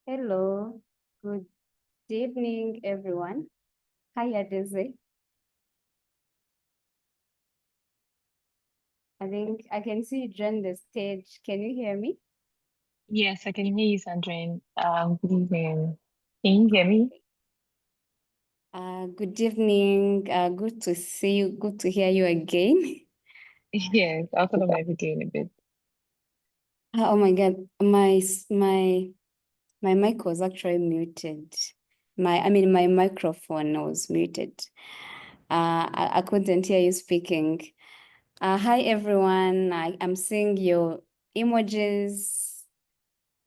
Hello, good evening, everyone. Hi, Adeze. I think I can see you join the stage. Can you hear me? Yes, I can hear you, Sandrine. Good evening. Can you hear me? Good evening. Good to see you. Good to hear you again. Yes, I thought I might be doing a bit. Oh my God, my mic was actually muted. My microphone was muted. I couldn't hear you speaking. Hi, everyone. I'm seeing your emojis.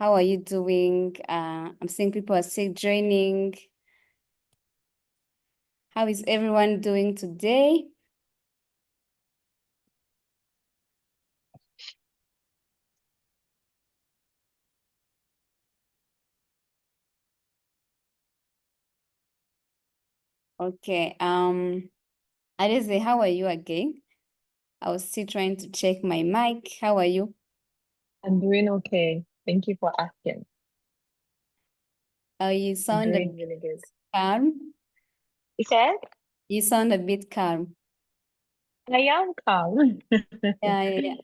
How are you doing? I'm seeing people are still joining. How is everyone doing today? Okay. Adeze, how are you again? I was still trying to check my mic. How are you? I'm doing okay. Thank you for asking. You I'm sound a doing bit really good. calm. You said? You sound a bit calm. I am calm. Yeah, yeah, yeah.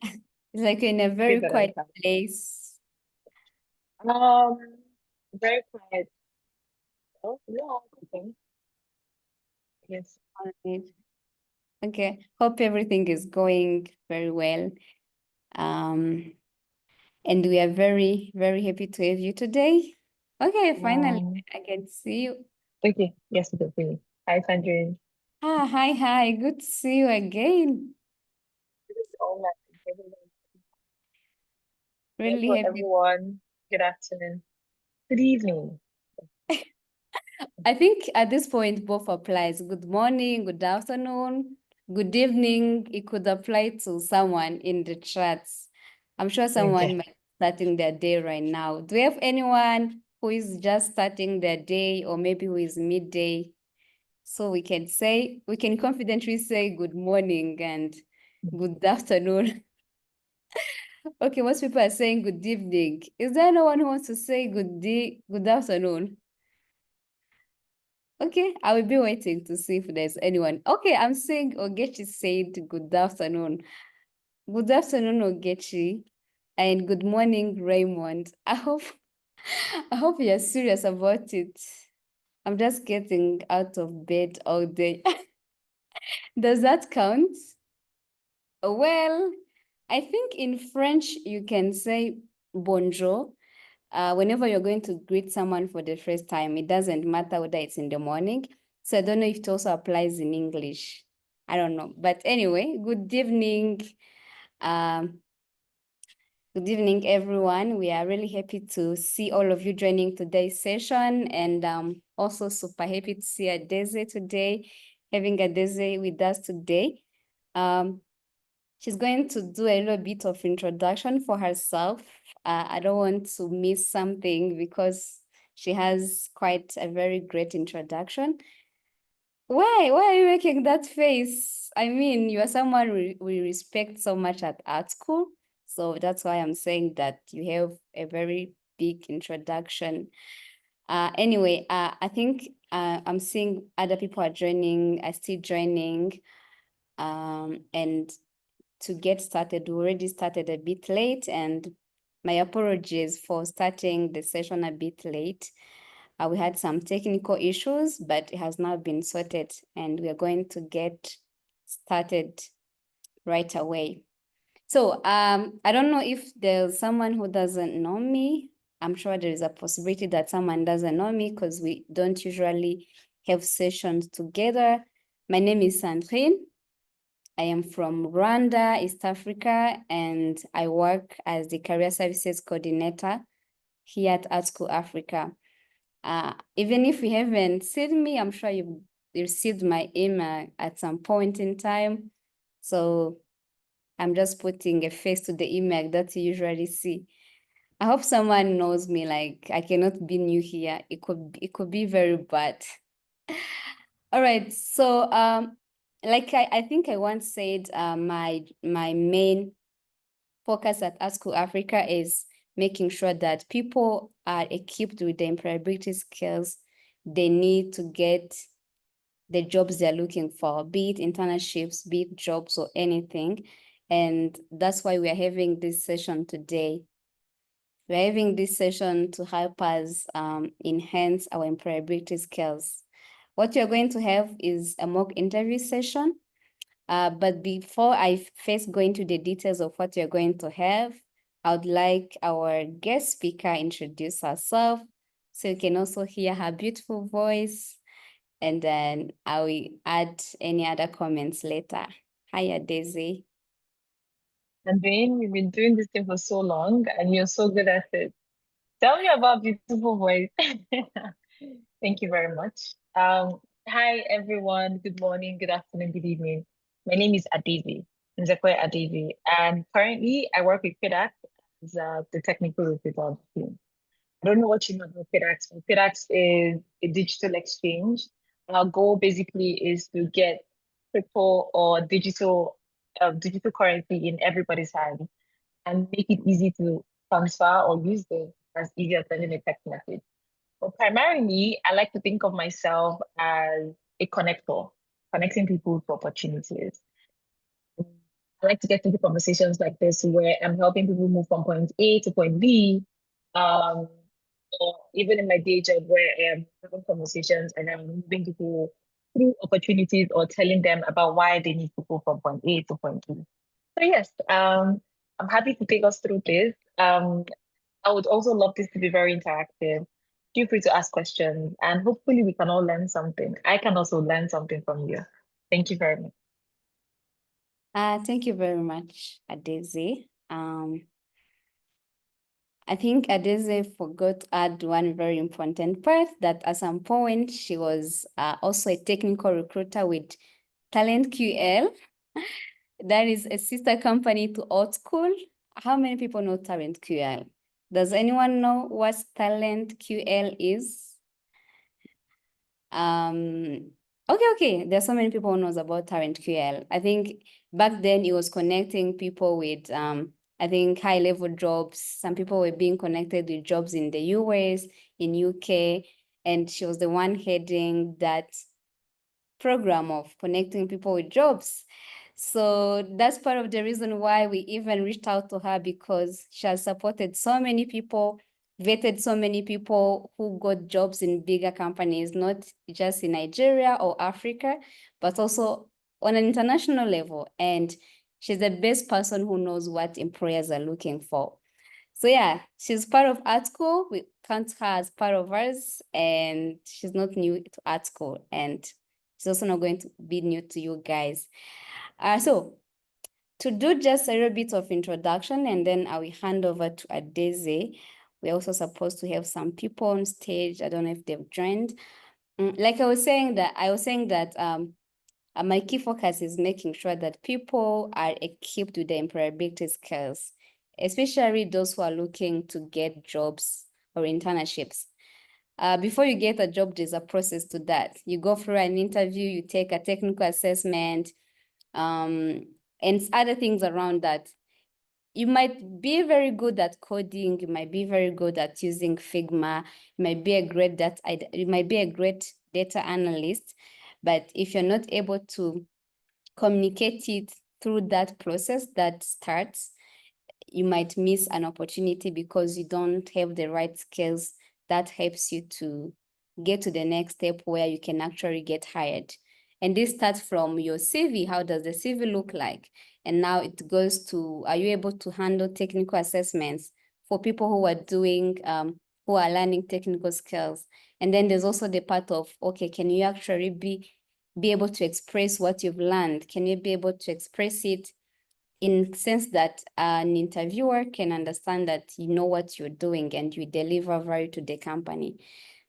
It's like you're in a Good very that I'm quiet calm. place. Um, very quiet. Oh, yeah, okay. Yes. Alright. Okay. Hope everything is going very well. Um, and we are very, very happy to have you today. Okay, finally, Um, I can see you. okay. Yes, it is really. Hi, Sandrine. Hi, hi. Good to see you again. This is all my Really Hello, happy. everyone. Good afternoon. Good evening. I think at this point, both applies. Good morning, good afternoon, good evening. It could apply to someone in the chats. I'm sure someone Okay. might be starting their day right now. Do we have anyone who is just starting their day or maybe who is midday? So we can confidently say good morning and good afternoon. Okay, most people are saying good evening. Is there no one who wants to say good afternoon? Okay, I will be waiting to see if there's anyone. Okay, I'm saying Ogechi said good afternoon. Good afternoon, Ogechi. And good morning, Raymond. I hope you're serious about it. I'm just getting out of bed all day. Does that count? Well, I think in French you can say bonjour. Whenever you're going to greet someone for the first time, it doesn't matter whether it's in the morning. So I don't know if it also applies in English. I don't know. But anyway, good evening. Um, Good evening, everyone. We are really happy to see all of you joining today's session, and also super happy to see Adeze today, having Adeze with us today. Um, she's going to do a little bit of introduction for herself. I don't want to miss something because she has quite a very great introduction. Why are you making that face? I mean, you are someone we respect so much at art school. So that's why I'm saying that you have a very big introduction. Anyway, I think I'm seeing other people are still joining. And to get started, we already started a bit late, and my apologies for starting the session a bit late. We had some technical issues, but it has now been sorted, and we are going to get started right away. So I don't know if there's someone who doesn't know me. I'm sure there is a possibility that someone doesn't know me because we don't usually have sessions together. My name is Sandrine. I am from Rwanda, East Africa, and I work as the Career Services Coordinator here at Art School Africa. Even if you haven't seen me, I'm sure you've received my email at some point in time. So I'm just putting a face to the email that you usually see. I hope someone knows me, like I cannot be new here. It could be very bad. All right. So like I think I once said my main focus at Art School Africa is making sure that people are equipped with the employability skills they need to get the jobs they're looking for, be it internships, be it jobs or anything. And that's why we are having this session today. We're having this session to help us enhance our employability skills. What you're going to have is a mock interview session. But before I first go into the details of what you're going to have, I would like our guest speaker introduce herself so you can also hear her beautiful voice, and then I will add any other comments later. Hiya, Daisy. Andrine, we've been doing this thing for so long and you're so good at it. Tell me about beautiful voice. Thank you very much. Hi everyone. Good morning, good afternoon, good evening. My name is Adezi, Nzekwe Adezi, and currently I work with PIDAX as the technical recruiter of the team. I don't know what you know about PIDAX, but PIDAX is a digital exchange. Our goal basically is to get crypto or digital currency in everybody's hands and make it easy to transfer or use them as easy as sending a text message. But primarily, I like to think of myself as a connector, connecting people to opportunities. I like to get into conversations like this where I'm helping people move from point A to point B, um, or even in my day job where I am having conversations and I'm moving people through opportunities or telling them about why they need to go from point A to point B. So yes, I'm happy to take us through this. I would also love this to be very interactive. Feel free to ask questions and hopefully we can all learn something. I can also learn something from you. Thank you very much. Thank you very much, Adeze. I think Adeze forgot to add one very important part, that at some point she was also a technical recruiter with Talent QL. That is a sister company to Outschool. How many people know Talent QL? Does anyone know what Talent QL is? Okay. There's so many people who knows about Talent QL. I think back then it was connecting people with I think high-level jobs. Some people were being connected with jobs in the US, in UK, and she was the one heading that program of connecting people with jobs. So that's part of the reason why we even reached out to her, because she has supported so many people, vetted so many people who got jobs in bigger companies, not just in Nigeria or Africa, but also on an international level. And she's the best person who knows what employers are looking for. So yeah, she's part of art school. We count her as part of us, and she's not new to art school, and she's also not going to be new to you guys. So to do just a little bit of introduction, and then I will hand over to Adeze. We're also supposed to have some people on stage. I don't know if they've joined. Like I was saying that my key focus is making sure that people are equipped with the employability skills, especially those who are looking to get jobs or internships. Before you get a job, there's a process to that. You go through an interview, you take a technical assessment, and other things around that. You might be very good at coding, you might be very good at using Figma, you might be a great data analyst, but if you're not able to communicate it through that process that starts, you might miss an opportunity because you don't have the right skills that helps you to get to the next step where you can actually get hired. And this starts from your CV. How does the CV look like? And now it goes to, are you able to handle technical assessments for people who are doing, who are learning technical skills? And then there's also the part of, okay, can you actually be able to express what you've learned? Can you be able to express it in the sense that an interviewer can understand that you know what you're doing and you deliver value to the company?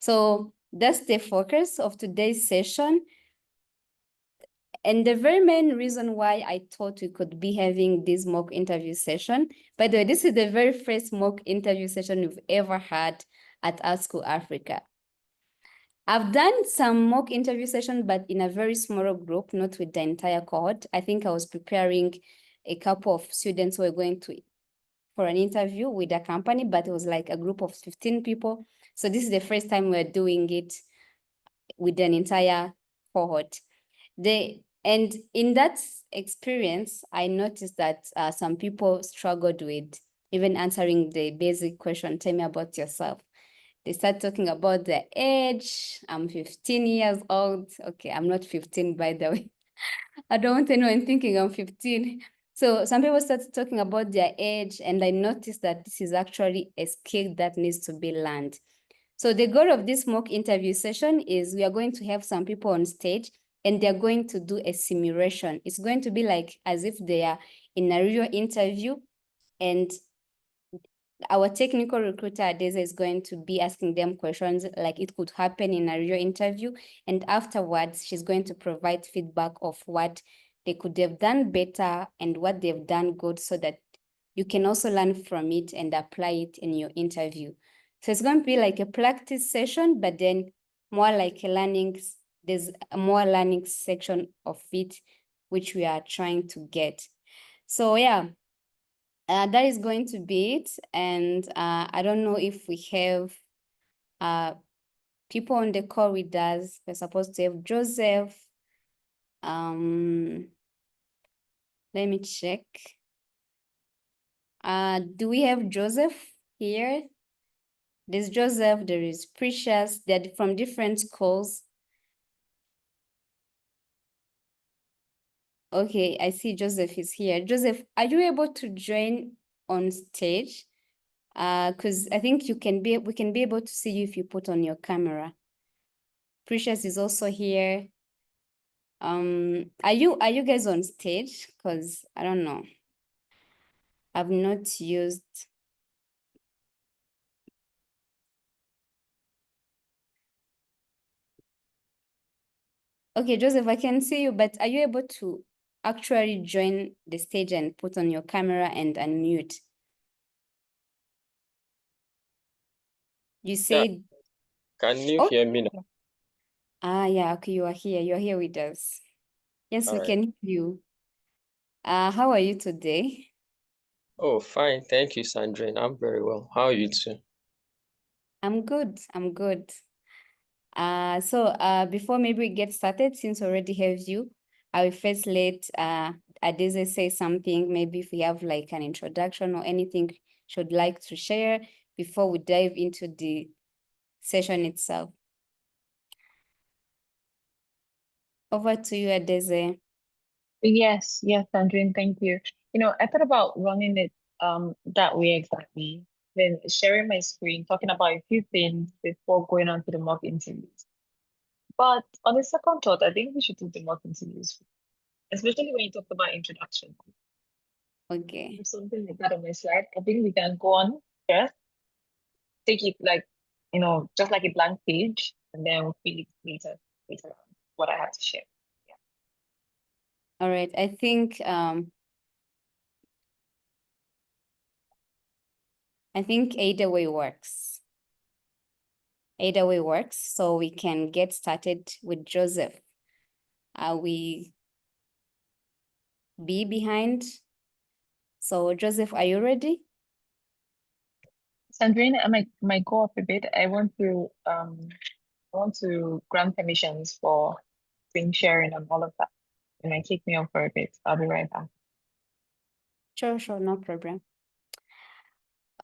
So that's the focus of today's session. And the very main reason why I thought we could be having this mock interview session, by the way, this is the very first mock interview session we've ever had at Art School Africa. I've done some mock interview session, but in a very small group, not with the entire cohort. I think I was preparing a couple of students who were going to for an interview with a company, but it was like a group of 15 people. So this is the first time we're doing it with an entire cohort. And in that experience, I noticed that some people struggled with even answering the basic question, tell me about yourself. They start talking about their age. I'm 15 years old. Okay, I'm not 15, by the way. I don't want anyone thinking I'm 15. So some people started talking about their age, and I noticed that this is actually a skill that needs to be learned. So the goal of this mock interview session is we are going to have some people on stage and they're going to do a simulation. It's going to be like as if they are in a real interview, and our technical recruiter Adeza is going to be asking them questions like it could happen in a real interview. And afterwards, she's going to provide feedback of what they could have done better and what they've done good so that you can also learn from it and apply it in your interview. So it's going to be like a practice session, but then more like a learning, there's a more learning section of it, which we are trying to get. So yeah, that is going to be it. And I don't know if we have people on the call with us. We're supposed to have Joseph. Let me check. Do we have Joseph here? There's Joseph, there is Precious. They're from different schools. Okay, I see Joseph is here. Joseph, are you able to join on stage? Because I think we can be able to see you if you put on your camera. Precious is also here. Are you guys on stage? Because I don't know. I've not used. Okay, Joseph, I can see you, but are you able to actually join the stage and put on your camera and unmute? You Yeah, said, can you oh, hear me now? yeah, okay, you are here. You are here with us. Yes, All we right. can hear you. How are you today? Oh, fine. Thank you, Sandrine. I'm very well. How are you too? I'm good. I'm good. So before maybe we get started, since we already have you, I will first let Adeze say something, maybe if we have like an introduction or anything she'd like to share before we dive into the session itself. Over to you, Adeze. Yes, yes, Sandrine, thank you. I thought about running it that way exactly. Then sharing my screen, talking about a few things before going on to the mock interviews. But on the second thought, I think we should do the mock interviews, especially when you talked about introduction. Okay. There's something like that on my slide. I think we can go on first, take it like, just like a blank page, and then we'll fill it later on what I have to share. All right. I think either way works. Either way works. So we can get started with Joseph. Are we be behind? So Joseph, are you ready? Sandrine, I might go up a bit. I want to grant permissions for screen sharing and all of that. It might take me off for a bit. I'll be right back. Sure, no problem.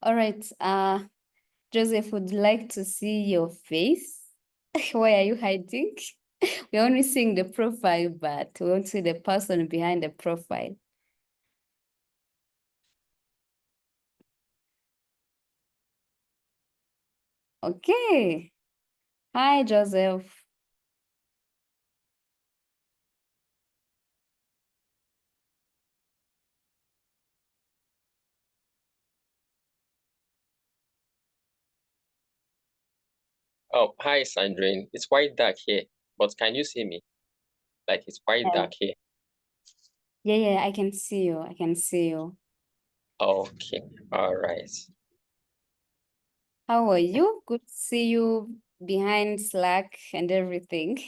All right. Joseph would like to see your face. Why are you hiding? We're only seeing the profile, but we won't see the person behind the profile. Okay. Hi, Joseph. Oh, hi, Sandrine. It's quite dark here, but can you see me? Like it's quite dark here. Yeah, I can see you. I can see you. Okay. All right. How are you? Good to see you behind Slack and everything.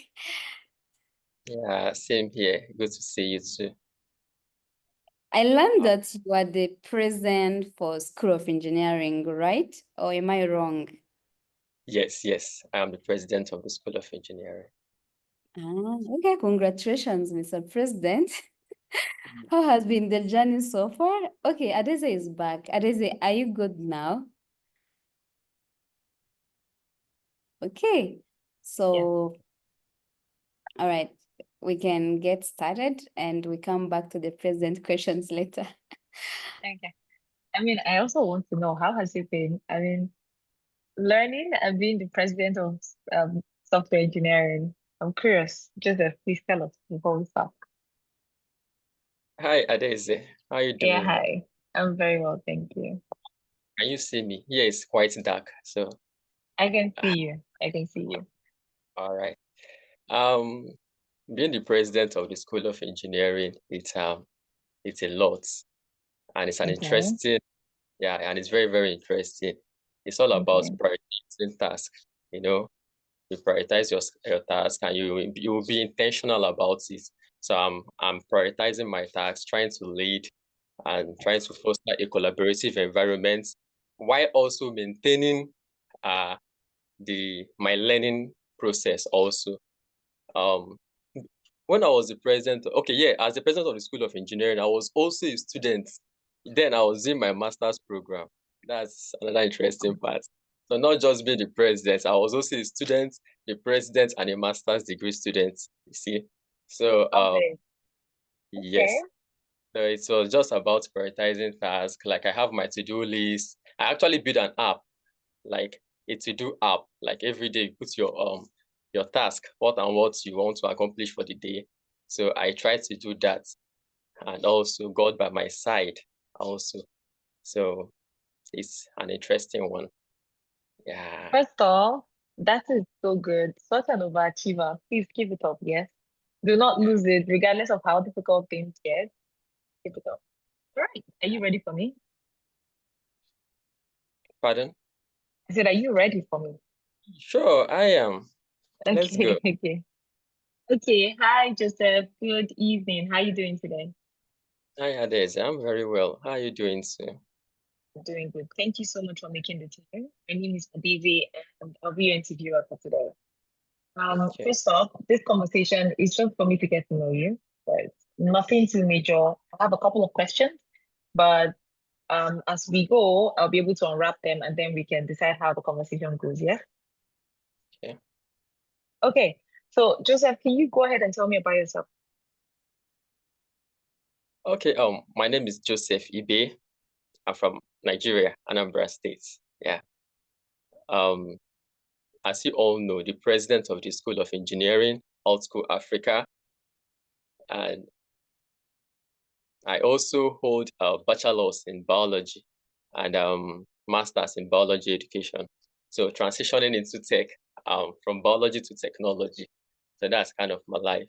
Yeah, same here. Good to see you too. I learned that you are the president for School of Engineering, right? Or am I wrong? Yes, yes, I am the president of the School of Engineering. Okay, congratulations, Mr. President. How has been the journey so far? Okay, Adeze is back. Adeze, are you good now? Okay, so, all right, we can get started and we come back to the president questions later. Okay. I mean, I also want to know, how has it been? I mean, learning and being the president of software engineering. I'm curious. Joseph, please tell us before we start. Hi, Adeze. How are you doing? Yeah, hi. I'm very well, thank you. Can you see me? Here it's quite dark, so I can see you. I can see you. all right. Being the president of the School of Engineering, it's a lot, and it's an Okay. interesting, yeah, and it's very, very interesting. It's all about Okay. prioritizing tasks. You prioritize your task, and you will be intentional about it. So I'm prioritizing my tasks, trying to lead, and trying to foster a collaborative environment, while also maintaining my learning process also. When I was the president, as the president of the School of Engineering, I was also a student. Then I was in my master's program. That's another interesting part. So not just being the president, I was also a student, the president, and a master's degree student. You see, so yes. So it was just about prioritizing tasks. Like I have my to-do list. I actually built an app, like a to-do app. Like every day you put your task, what you want to accomplish for the day. So I try to do that, and also God by my side also. So it's an interesting one. Yeah. First off, that is so good. Such an overachiever. Please keep it up, yes? Do not lose it, regardless of how difficult things get. Keep it up. All right. Are you ready for me? Pardon? I said, are you ready for me? Sure, I am. Let's go. Okay. Okay. Hi, Joseph. Good evening. How are you doing today? Hi, Adeze. I'm very well. How are you doing, sir? I'm doing good. Thank you so much for making the time. My name is Adeze, and I'll be your interviewer for today. Okay. First off, this conversation is just for me to get to know you, but nothing too major. I have a couple of questions, but as we go, I'll be able to unwrap them and then we can decide how the conversation goes, yeah? Okay. Okay, so Joseph, can you go ahead and tell me about yourself? Okay, my name is Joseph Ibe. I'm from Nigeria, Anambra State. Yeah. As you all know, the president of the School of Engineering, Alt School Africa, and I also hold a bachelor's in biology and master's in biology education. So transitioning into tech, from biology to technology. So that's kind of my life.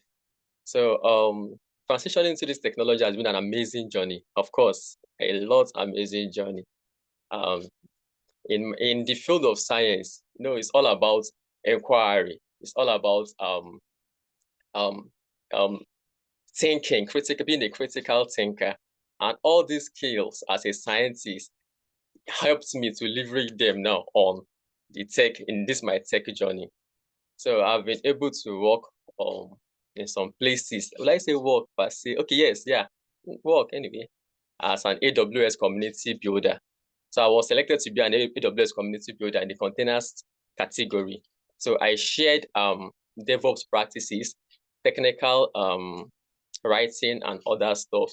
So transitioning into this technology has been an amazing journey. Of course, a lot amazing journey. In the field of science, it's all about inquiry. It's all about thinking, being a critical thinker, and all these skills as a scientist helped me to leverage them now on the tech in my tech journey. So I've been able to work in some places. Will I say work per se? Okay, yes, yeah, work anyway, as an AWS community builder. So I was selected to be an AWS community builder in the containers category. So I shared DevOps practices, technical writing, and other stuff.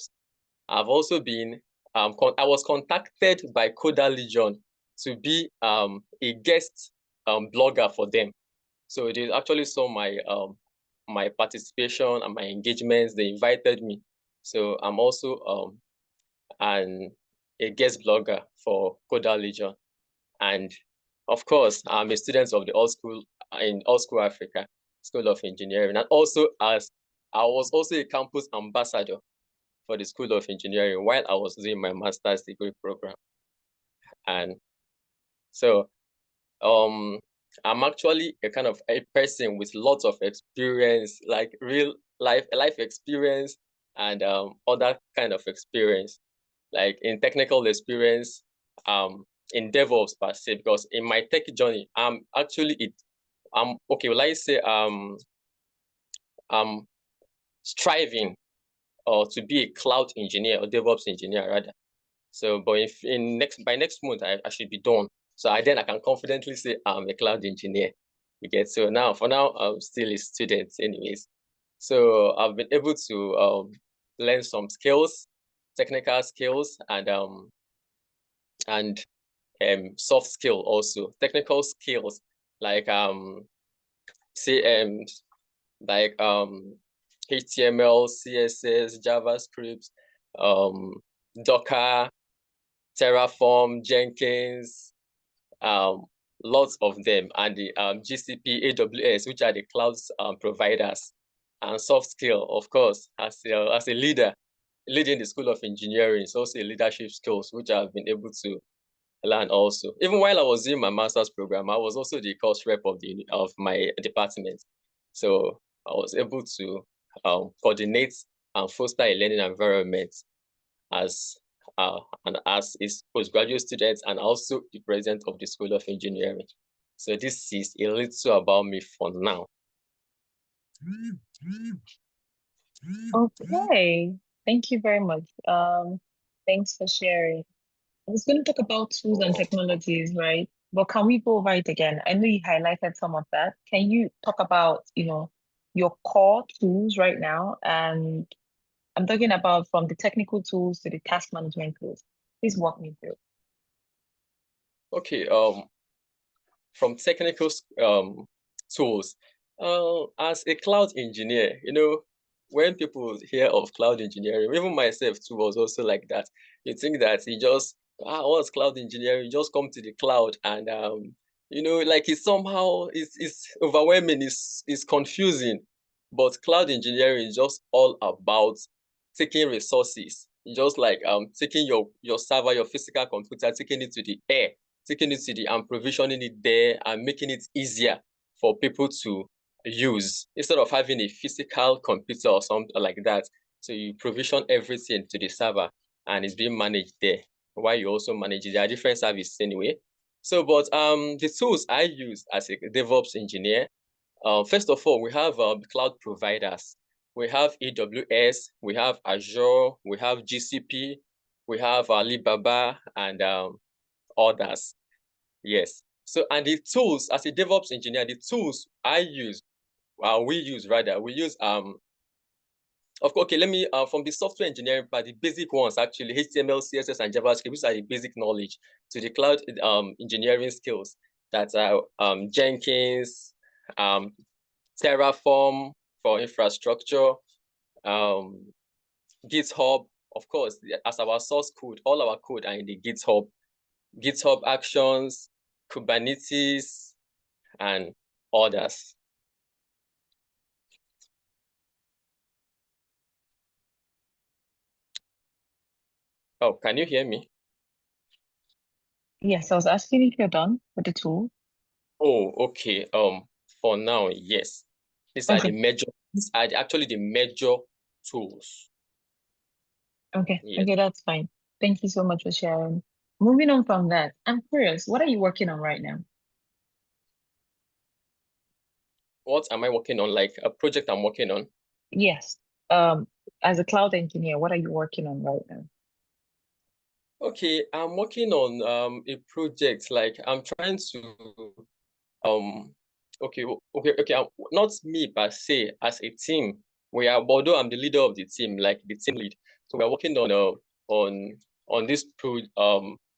I've also been I was contacted by Coda Legion to be a guest blogger for them. So they actually saw my participation and my engagements. They invited me. So I'm also a guest blogger for Coda Legion. And of course, I'm a student of the Alt School Africa, School of Engineering. And also I was also a campus ambassador for the School of Engineering while I was doing my master's degree program. And so I'm actually a kind of a person with lots of experience, like real life experience, and other kind of experience, like in technical experience, in DevOps per se, because in my tech journey, I'm okay, well, I say I'm striving to be a cloud engineer or DevOps engineer rather. So, but if by next month I should be done. So I can confidently say I'm a cloud engineer. You get, so now for now I'm still a student anyways. So I've been able to learn some skills, technical skills, and soft skill also. Technical skills like say like HTML, CSS, JavaScript, Docker, Terraform, Jenkins, lots of them, and the GCP, AWS, which are the cloud providers. And soft skill, of course, as a leader, leading the School of Engineering is also a leadership skills, which I've been able to learn also. Even while I was in my master's program, I was also the course rep of my department. So I was able to coordinate and foster a learning environment as his postgraduate students and also the president of the School of Engineering. So this is a little about me for now. Okay, thank you very much. Thanks for sharing. I was going to talk about tools and technologies, right? But can we go over it again? I know you highlighted some of that. Can you talk about, your core tools right now? And I'm talking about from the technical tools to the task management tools. Please walk me through. Okay, from technical tools, as a cloud engineer, when people hear of cloud engineering, even myself too was also like that. You think that you just, what's cloud engineering? You just come to the cloud and, like it's somehow, it's overwhelming, it's confusing. But cloud engineering is just all about taking resources, just like taking your server, your physical computer, taking it to the air, taking it to the and provisioning it there and making it easier for people to use instead of having a physical computer or something like that. So you provision everything to the server and it's being managed there while you also manage it. There are different services anyway. So, but the tools I use as a DevOps engineer, first of all, we have cloud providers. We have AWS, we have Azure, we have GCP, we have Alibaba, and others. Yes. So, and the tools, as a DevOps engineer, the tools we use, of course, okay, let me, from the software engineering part, the basic ones, actually, HTML, CSS, and JavaScript, which are the basic knowledge, to the cloud engineering skills that are Jenkins, Terraform for infrastructure, GitHub, of course, as our source code, all our code are in the GitHub Actions, Kubernetes, and others. Oh, can you hear me? Yes, I was asking if you're done with the tool. Oh, okay. For now, yes. These are actually the major tools. Okay, Yes. okay, that's fine. Thank you so much for sharing. Moving on from that, I'm curious, what are you working on right now? What am I working on? Like a project I'm working on? Yes. As a cloud engineer, what are you working on right now? Okay, I'm working on a project. Like I'm trying to okay, not me per se, as a team. Although I'm the leader of the team, like the team lead. So we're working on this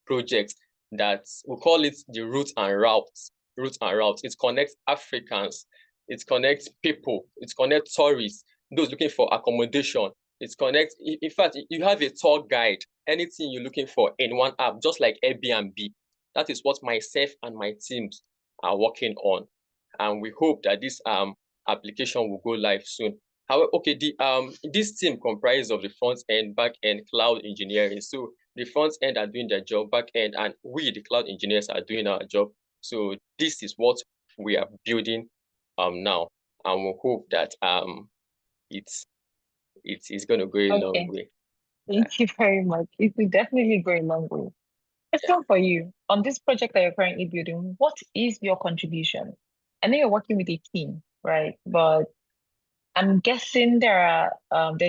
project that we call it the Route and Routes. Route and Routes. It connects Africans, it connects people, it connects tourists, those looking for accommodation. It connects, in fact, you have a tour guide, anything you're looking for in one app, just like Airbnb. That is what myself and my teams are working on. And we hope that this application will go live soon. However, okay, this team comprises of the front end, back end, cloud engineering. So the front end are doing their job, back end, and we, the cloud engineers, are doing our job. So this is what we are building now, and we hope that it is going to go a long Okay. way. Thank you very much. It will definitely go a long way. Question for you. On this project that you're currently building, what is your contribution? I know you're working with a team, right? But I'm guessing there's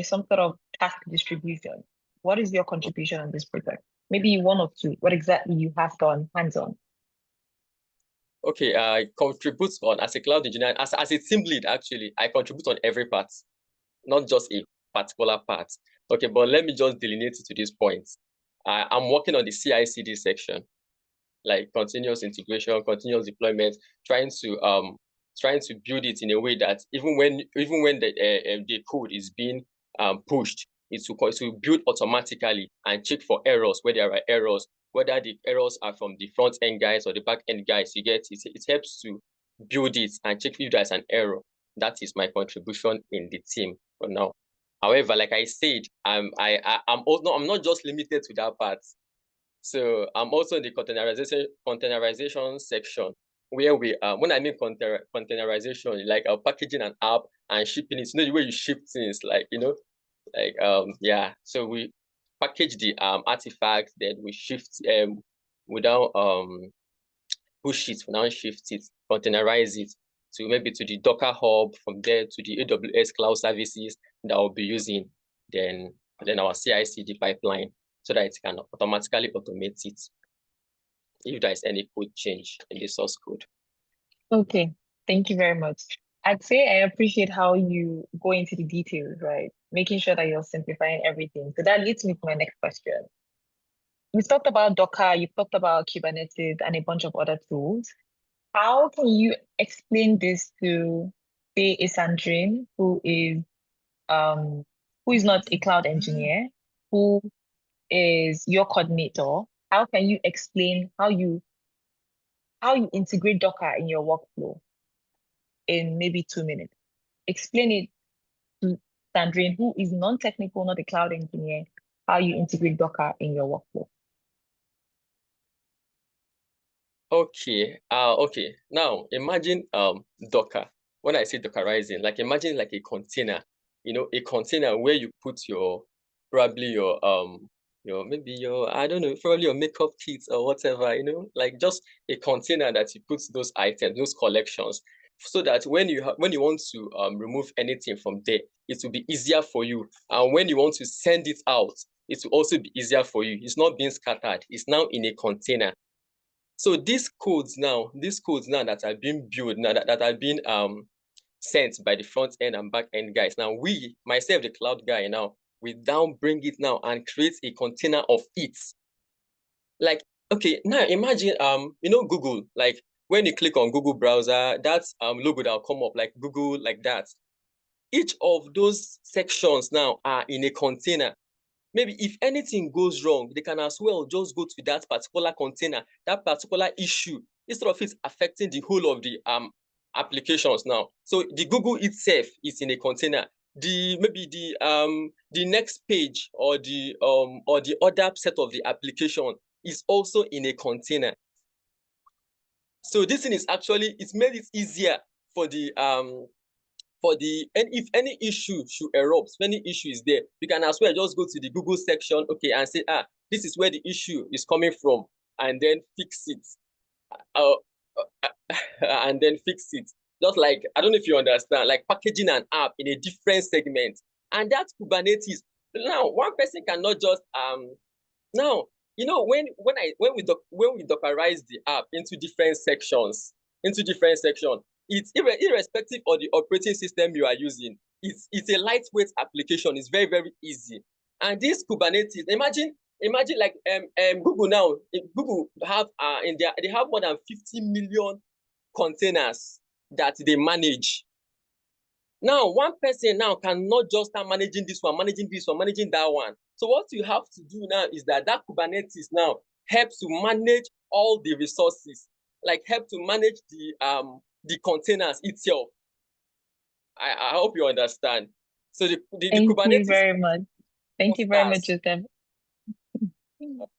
some sort of task distribution. What is your contribution on this project? Maybe one or two. What exactly you have done hands-on? Okay, I contribute on as a cloud engineer, as a team lead, actually, I contribute on every part, not just a particular part. Okay, but let me just delineate it to this point. I'm working on the CI/CD section, like continuous integration, continuous deployment, trying to build it in a way that even when the code is being pushed, it will build automatically and check for errors where there are errors, whether the errors are from the front end guys or the back end guys. You get it. It helps to build it and check if there's an error. That is my contribution in the team for now. However, like I said, I'm not just limited to that part. So I'm also in the containerization section, where we when I mean containerization, like packaging an app and shipping it. You know the way you ship things, like yeah. So we package the artifact, then we shift we don't push it, we now shift it, containerize it to maybe to the Docker Hub, from there to the AWS cloud services that I'll be using, then our CI/CD pipeline, so that it can automatically automate it if there is any code change in the source code. Okay, thank you very much. I'd say I appreciate how you go into the details, right? Making sure that you're simplifying everything. So that leads me to my next question. We've talked about Docker, you've talked about Kubernetes and a bunch of other tools. How can you explain this to, say, a Sandrine who is not a cloud engineer, who is your coordinator? How can you explain how you integrate Docker in your workflow in maybe 2 minutes? Explain it to Sandrine, who is non-technical, not a cloud engineer, how you integrate Docker in your workflow. Okay. Okay. Now imagine Docker. When I say Dockerizing, like imagine like a container, a container where you put probably your maybe your, I don't know, probably your makeup kits or whatever, like just a container that you put those items, those collections, so that when you want to remove anything from there, it will be easier for you. And when you want to send it out, it will also be easier for you. It's not being scattered. It's now in a container. So these codes now that are being built, now that are being sent by the front end and back end guys. Now myself, the cloud guy, now we down bring it now and create a container of it. Like, okay, now imagine Google, like when you click on Google browser, that's logo that will come up like Google, like that. Each of those sections now are in a container. Maybe if anything goes wrong, they can as well just go to that particular container, that particular issue, instead of it affecting the whole of the applications now. So the Google itself is in a container. Maybe the next page or the other set of the application is also in a container. So this thing is actually, it's made it easier for the and if any issue should erupt, if any issue is there, you can as well just go to the Google section, okay, and say, this is where the issue is coming from, and then fix it. And then fix it. Just like, I don't know if you understand, like packaging an app in a different segment. And that's Kubernetes. Now, one person cannot just now, when we Dockerize the app into different sections, it's irrespective of the operating system you are using. It's a lightweight application. It's very, very easy. And this Kubernetes, imagine like Google now. Google have they have more than 50 million containers that they manage. Now, one person now cannot just start managing this one, managing that one. So what you have to do now is that Kubernetes now helps to manage all the resources, like help to manage the containers itself. I hope you understand. So the Kubernetes. Thank you very much. Thank you very much, Joseph.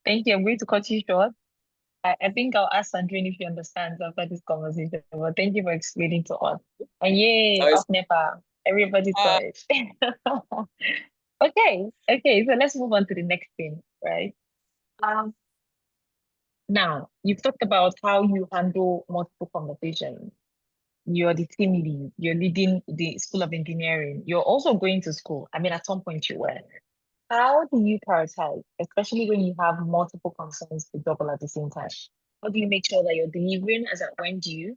Thank you. I'm going to cut you short. I think I'll ask Sandrine if she understands after this conversation. But thank you for explaining to us. And yay, off NEPA. Everybody saw it. Okay, so let's move on to the next thing, right? Um, Now, you've talked about how you handle multiple conversations. You're the team lead, you're leading the School of Engineering, you're also going to school. I mean, at some point you were. How do you prioritize, especially when you have multiple concerns to juggle at the same time? How do you make sure that you're delivering as at when due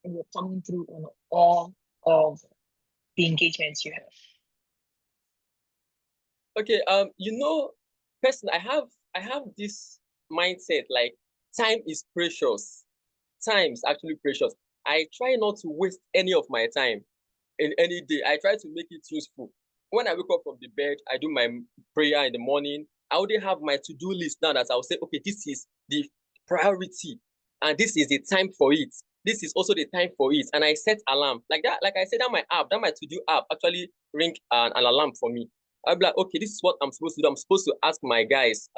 and you're coming through on all of the engagements you have? Okay, person, I have this mindset like time is precious. Time is actually precious. I try not to waste any of my time in any day. I try to make it useful. When I wake up from the bed, I do my prayer in the morning. I already have my to-do list now that I'll say, okay, this is the priority, and this is the time for it. This is also the time for it. And I set alarm like that. Like I said, that my to-do app actually ring an alarm for me. I'll be like, okay, this is what I'm supposed to do. I'm supposed to ask my guys,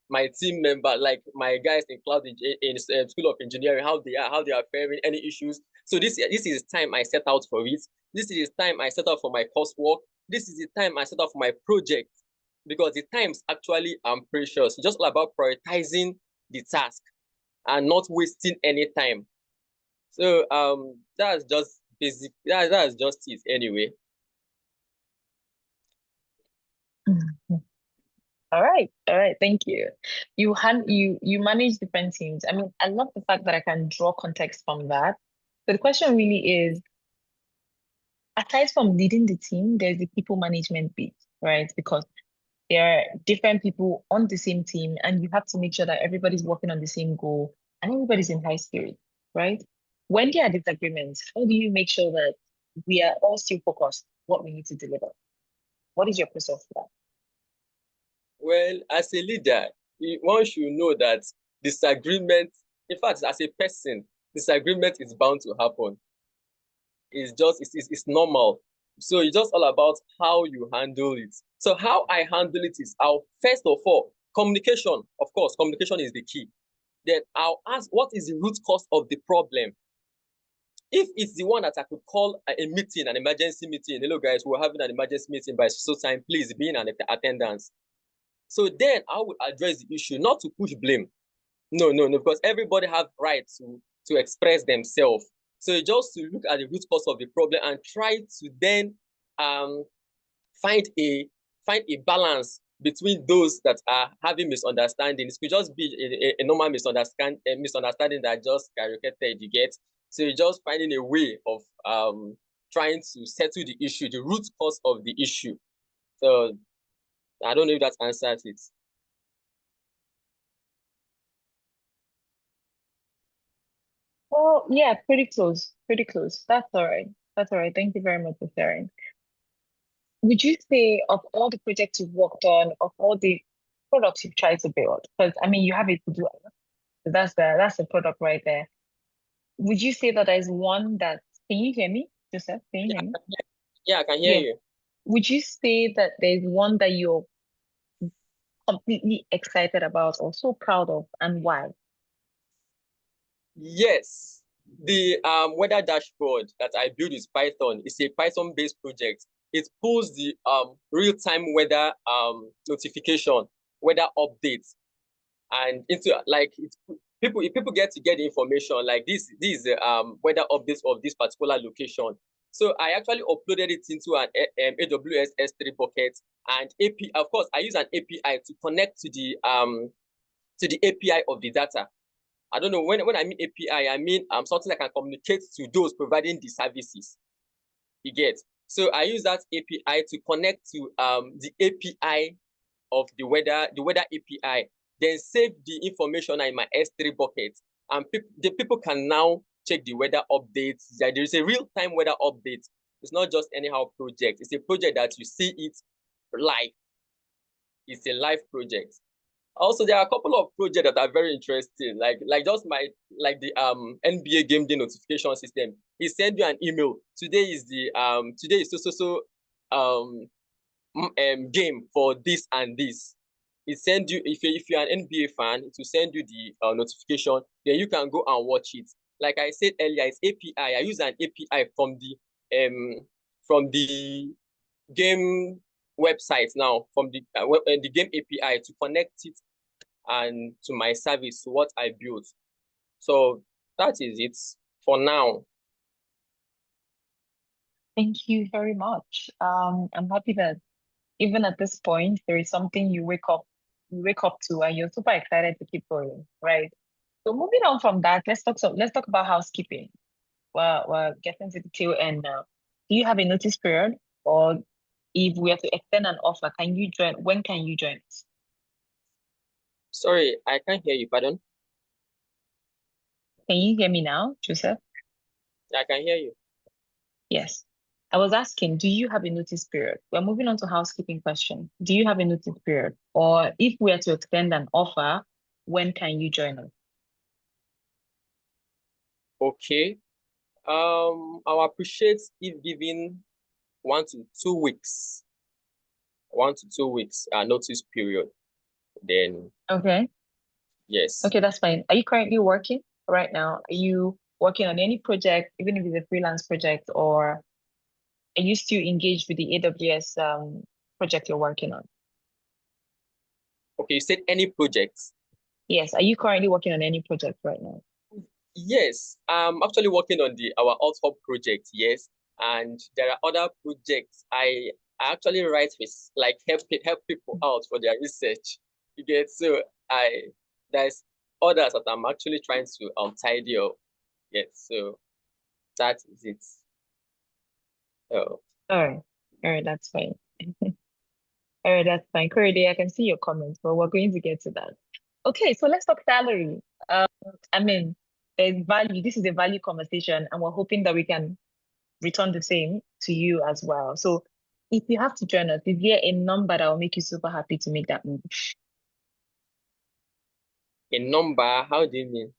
my team member, like my guys in School of Engineering, how they are faring, any issues. So this is time I set out for it. This is the time I set out for my coursework. This is the time I set out for my project, because the times actually precious. It's just all about prioritizing the task and not wasting any time. So that's just basic. That's just it anyway. All right. Thank you. You manage different teams. I mean, I love the fact that I can draw context from that. So the question really is, aside from leading the team, there's the people management bit, right? Because there are different people on the same team, and you have to make sure that everybody's working on the same goal and everybody's in high spirit, right? When there are disagreements, how do you make sure that we are all still focused what we need to deliver? What is your process for that? Well, as a leader, one should know that disagreement, in fact, as a person, disagreement is bound to happen. It's normal. So it's just all about how you handle it. So how I handle it is, first of all, communication. Of course, communication is the key. Then I'll ask, what is the root cause of the problem? If it's the one that I could call a meeting, an emergency meeting, hello guys, we're having an emergency meeting by so time, please be in attendance. So then I would address the issue, not to push blame. No, because everybody have right to express themselves. So just to look at the root cause of the problem and try to then find a balance between those that are having misunderstandings. It could just be a normal misunderstanding that just skyrocketed, you get. So you're just finding a way of trying to settle the issue, the root cause of the issue. So I don't know if that answers it. Well, yeah, pretty close. That's all right. Thank you very much for sharing. Would you say, of all the projects you've worked on, of all the products you've tried to build, because I mean you have it to do, so that's the product right there. Would you say that there's one that, can you hear me, Joseph? Can you hear me? Yeah, I can hear you. Would you say that there's one that you're completely excited about or so proud of, and why? Yes, the weather dashboard that I built with Python is a Python-based project. It pulls the real-time weather notification, weather updates, and into like people get to get the information like this is the weather updates of this particular location. So I actually uploaded it into an AWS S3 bucket, and API. Of course, I use an API to connect to the API of the data. I don't know, when I mean API, I mean something that can communicate to those providing the services. You get. So I use that API to connect to the API of the weather API, then save the information in my S3 bucket. And the people can now check the weather updates. There is a real-time weather update. It's not just anyhow project. It's a project that you see it live. It's a live project. Also, there are a couple of projects that are very interesting, like just the NBA game day notification system. It send you an email. Today is so game for this and this. It send you, if you're an NBA fan, it will send you the notification. Then you can go and watch it. Like I said earlier, it's API. I use an API from from the game website now, from the game API to connect it and to my service, to what I built. So that is it for now. Thank you very much. I'm happy that even at this point, there is something you wake up to, and you're super excited to keep going, right? So moving on from that, let's talk about housekeeping. We're getting to the tail end now. Do you have a notice period, or if we are to extend an offer, can you join? When can you join us? Sorry, I can't hear you, pardon. Can you hear me now, Joseph? I can hear you. Yes. I was asking, do you have a notice period? We're moving on to housekeeping question. Do you have a notice period? Or if we are to extend an offer, when can you join us? Okay. I'll appreciate if given 1 to 2 weeks. 1 to 2 weeks notice period. Then Okay. yes. Okay, that's fine. Are you currently working right now? Are you working on any project, even if it's a freelance project, or are you still engaged with the AWS project you're working on? Okay, you said any projects? Yes. Are you currently working on any project right now? Yes, I'm actually working on our Alt project, yes. And there are other projects I actually write with, like help people out for their research. You get, so there's others that I'm actually trying to tidy up. Yes, so that is it. Oh. All right, that's fine. All right, that's fine. Corey, I can see your comments, but we're going to get to that. Okay, so let's talk salary. I mean, there's value. This is a value conversation, and we're hoping that we can return the same to you as well. So if you have to join us, is there a number that will make you super happy to make that move? A number? How do you mean?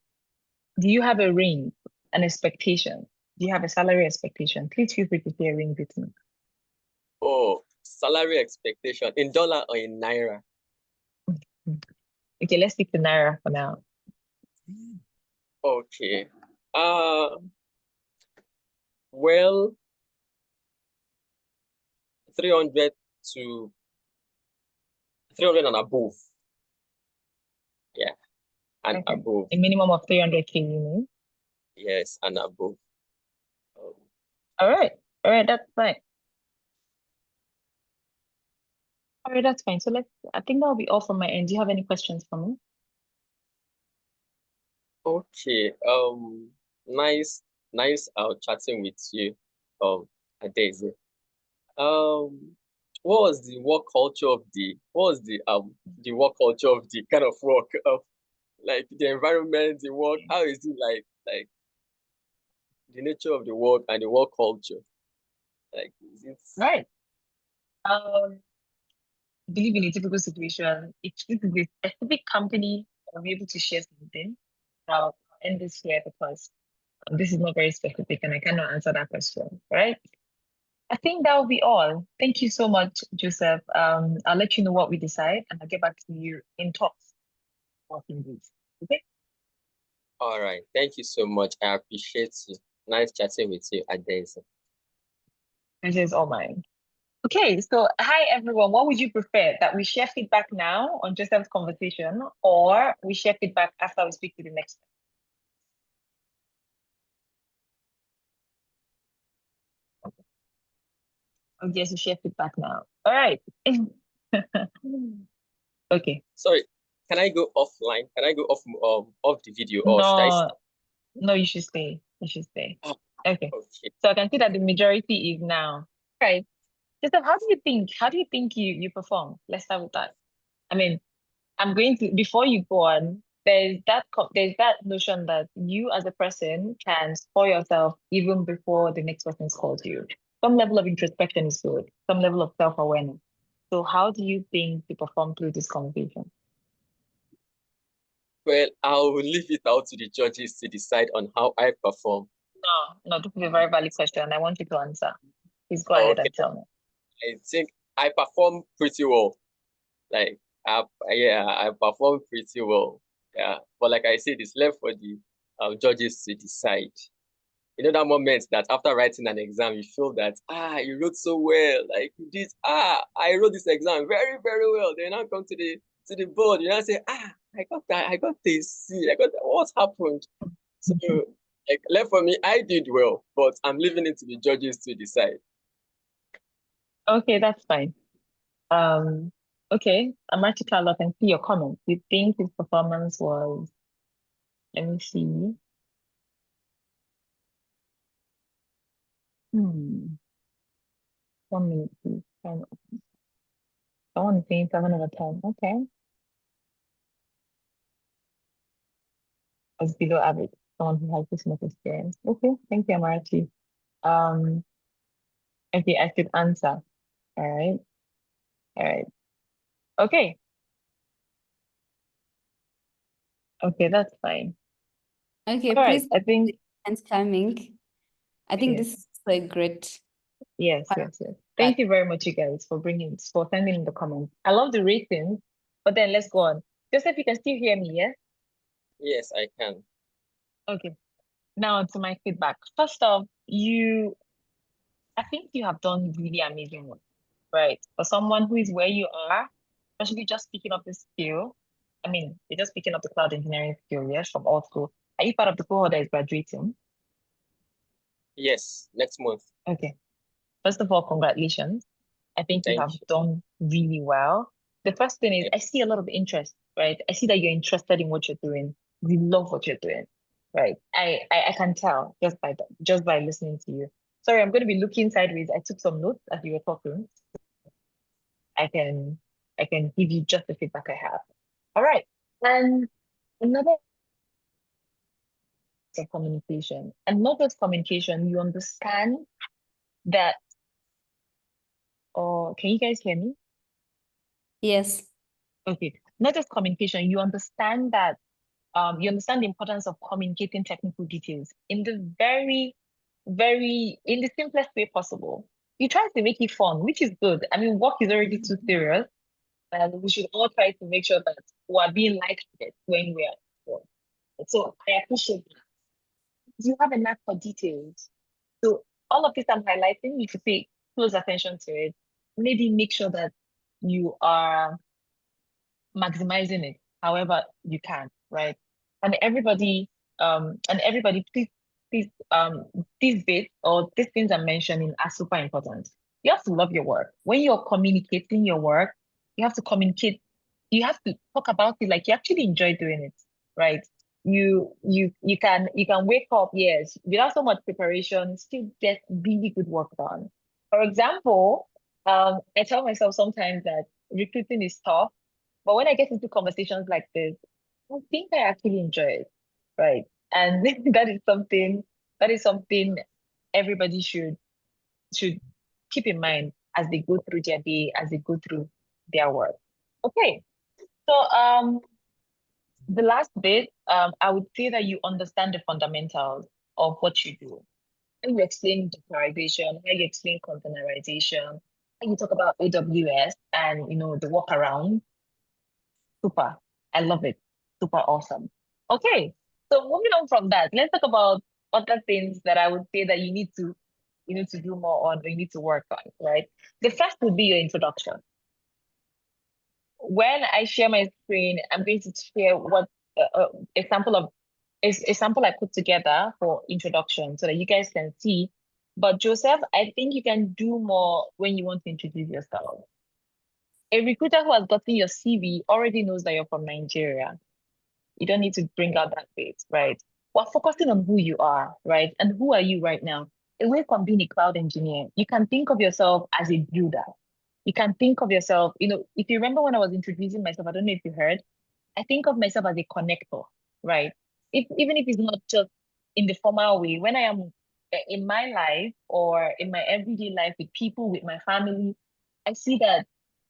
Do you have a range, an expectation? Do you have a salary expectation? Please feel free to share a range with me. Oh, salary expectation in dollar or in naira? Okay, let's stick to Naira for now. Okay. Well, 300 to 300 and above. Yeah, and Okay. above. A minimum of 300K, you mean? Yes, and above. All right, that's fine. All right, that's fine. So I think that'll be all from my end. Do you have any questions for me? Okay. Nice chatting with you, Adaeze. What was the work culture of the work culture of the kind of work of, like, the environment, the work, how is it, like the nature of the work and the work culture? Like, is it Right. Believe in a typical situation, if this is a specific company, I'll be able to share something. I'll end this here because this is not very specific and I cannot answer that question, right? I think that will be all. Thank you so much, Joseph. I'll let you know what we decide and I'll get back to you in talks. Working days. Okay? all right? Thank you so much. I appreciate you. Nice chatting with you, Adaeze. This is all mine. Okay, so hi everyone. What would you prefer? That we share feedback now on Joseph's conversation, or we share feedback after we speak to the next one? Oh, yes, we share feedback now. All right. Okay. Sorry, can I go offline? Can I go off the video, or should I No, start? no, you should stay. You should stay. Oh, Okay. okay. So I can see that the majority is now. All right. Joseph, how do you think you perform? Let's start with that. I mean, I'm going to, before you go on, there's that notion that you as a person can score yourself even before the next person scores you. Some level of introspection is good, some level of self-awareness. So how do you think you perform through this conversation? Well, I'll leave it out to the judges to decide on how I perform. No, this is a very valid question and I want you to answer. Please go ahead Okay, and tell me. I think I perform pretty well. Like, I perform pretty well. Yeah, but like I said, it's left for the judges to decide. that moment that after writing an exam, you feel that, you wrote so well. Like you did, I wrote this exam very, very well. Then I come to the board, say, I got that, I got this C, I got that. What happened? So like left for me, I did well, but I'm leaving it to the judges to decide. Okay, that's fine. Okay, Amarchi Carlo, I can see your comment. You think his performance was, let me see. 1 minute, please. Someone is saying 7/10. Okay. As below average. Someone who has this much experience. Okay, thank you, Amarchi. Okay, I should answer. All right. All right. Okay. Okay, that's fine. Okay, All right. please, I think and coming. I think okay. this is a great Yes, part yes, yes. of Thank that. you very much, you guys, for sending in the comments. I love the ratings, but then let's go on. Joseph, you can still hear me, yes? Yes, I can. Okay. Now to my feedback. First off, I think you have done really amazing work, right? For someone who is where you are, especially just picking up the skill. I mean, you're just picking up the cloud engineering skill, yes, from all school. Are you part of the cohort that is graduating? Yes, next month. Okay. First of all, congratulations. I think you Thank have you. done really well. The first thing is Thank I see a lot of interest, right? I see that you're interested in what you're doing. You love what you're doing, right? I can tell just by listening to you. Sorry, I'm going to be looking sideways. I took some notes as you were talking. I can give you just the feedback I have. All right. And another of communication, and not just communication, you understand that, or can you guys hear me? Yes. Okay, not just communication, you understand that you understand the importance of communicating technical details in the in the simplest way possible. You try to make it fun, which is good. I mean, work is already too serious, and we should all try to make sure that we are being lighthearted when we are at work. So I appreciate that. You have a knack for details. So all of this I'm highlighting, you should pay close attention to it. Maybe make sure that you are maximizing it however you can, right? And everybody, these bits or these things I'm mentioning are super important. You have to love your work. When you're communicating your work, you have to communicate, you have to talk about it like you actually enjoy doing it, right? You can wake up, yes, without so much preparation, still get really good work done. For example, I tell myself sometimes that recruiting is tough, but when I get into conversations like this, I think I actually enjoy it, right? And that is something everybody should keep in mind as they go through their day, as they go through their work. Okay, so the last bit, I would say that you understand the fundamentals of what you do. How you explain dockerization, how you explain containerization, how you talk about AWS and the workaround. Super. I love it. Super awesome. Okay. So moving on from that, let's talk about other things that I would say that you need to do more on or you need to work on, right? The first would be your introduction. When I share my screen, I'm going to share what example of a sample I put together for introduction so that you guys can see. But Joseph, I think you can do more when you want to introduce yourself. A recruiter who has gotten your CV already knows that you're from Nigeria. You don't need to bring out that bit, right? We're focusing on who you are, right? And who are you right now? Away from being a cloud engineer, you can think of yourself as a builder. You can think of yourself, if you remember when I was introducing myself, I don't know if you heard, I think of myself as a connector, right? Even if it's not just in the formal way, when I am in my life or in my everyday life with people, with my family, I see that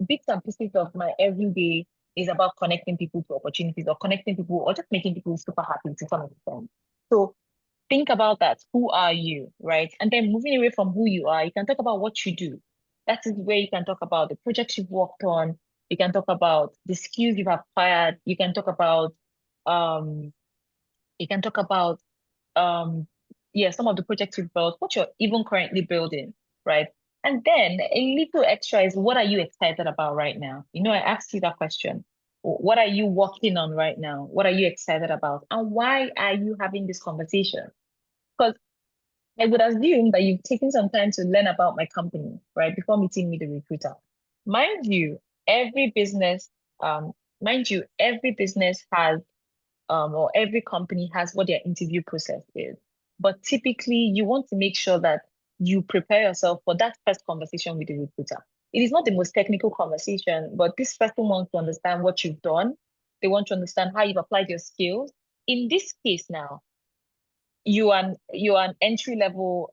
bits and pieces of my everyday is about connecting people to opportunities or connecting people or just making people super happy to some extent. So think about that. Who are you, right? And then moving away from who you are, you can talk about what you do. That is where you can talk about the projects you've worked on. You can talk about the skills you've acquired. You can talk about um some of the projects you've built, what you're even currently building, right? And then a little extra is, what are you excited about right now? I asked you that question. What are you working on right now? What are you excited about? And why are you having this conversation? Because I would assume that you've taken some time to learn about my company, right, before meeting me, the recruiter. Mind you, every business, every business has, or every company has what their interview process is. But typically, you want to make sure that you prepare yourself for that first conversation with the recruiter. It is not the most technical conversation, but this person wants to understand what you've done. They want to understand how you've applied your skills. In this case now, you are an entry level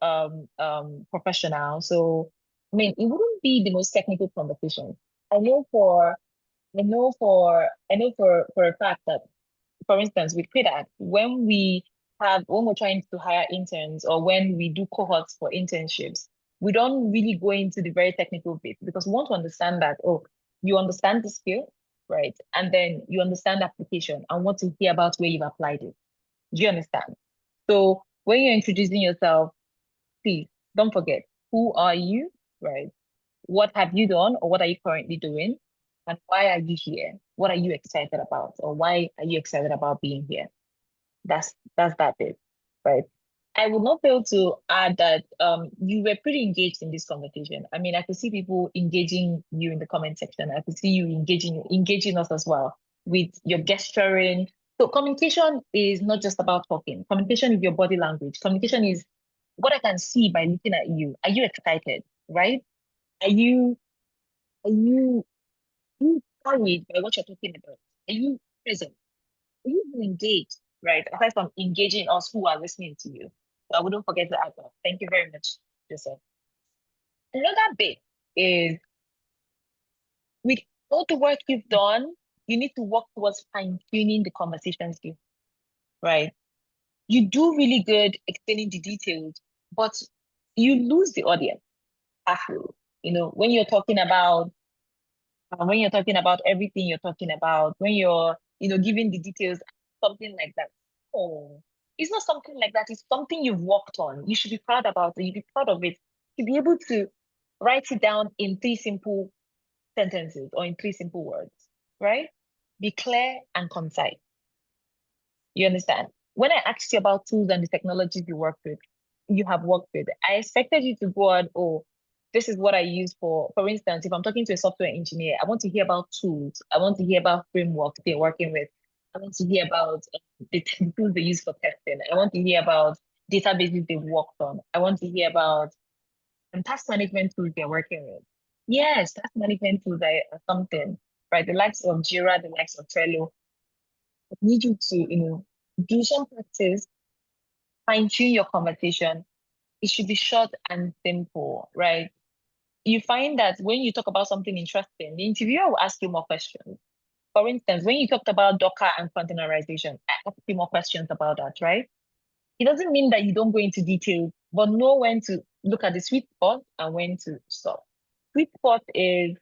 professional. So I mean, it wouldn't be the most technical conversation. I know for a fact that, for instance, with CREDAC, when we're trying to hire interns, or when we do cohorts for internships, we don't really go into the very technical bit, because we want to understand that, you understand the skill, right? And then you understand the application and want to hear about where you've applied it. Do you understand? So when you're introducing yourself, please don't forget, who are you, right? What have you done, or what are you currently doing? And why are you here? What are you excited about? Or why are you excited about being here? That's that bit, right? I would not fail to add that you were pretty engaged in this conversation. I mean, I could see people engaging you in the comment section. I could see you engaging us as well with your gesturing. So communication is not just about talking. Communication is your body language. Communication is what I can see by looking at you. Are you excited, right? Are you carried by what you're talking about? Are you present? Are you even engaged, right? Aside from engaging us who are listening to you. So I wouldn't forget to add that. Thank you very much, Joseph. Another bit is, with all the work you've done, you need to work towards fine-tuning the conversations you, right? You do really good explaining the details, but you lose the audience halfway. When you're talking about everything you're talking about, when you're giving the details, something like that. Oh, it's not something like that. It's something you've worked on. You should be proud about it. You be proud of it. To be able to write it down in 3 simple sentences, or in 3 simple words, right? Be clear and concise. You understand? When I asked you about tools and the technologies you have worked with, I expected you to go on, this is what I use for instance, if I'm talking to a software engineer, I want to hear about tools. I want to hear about frameworks they're working with. I want to hear about the tools they use for testing. I want to hear about databases they've worked on. I want to hear about task management tools they're working with. Yes, task management tools are something, right? The likes of Jira, the likes of Trello. I need you to, do some practice, fine-tune your conversation. It should be short and simple, right? You find that when you talk about something interesting, the interviewer will ask you more questions. For instance, when you talked about Docker and containerization, I asked you more questions about that, right? It doesn't mean that you don't go into detail, but know when to look at the sweet spot and when to stop. Sweet spot is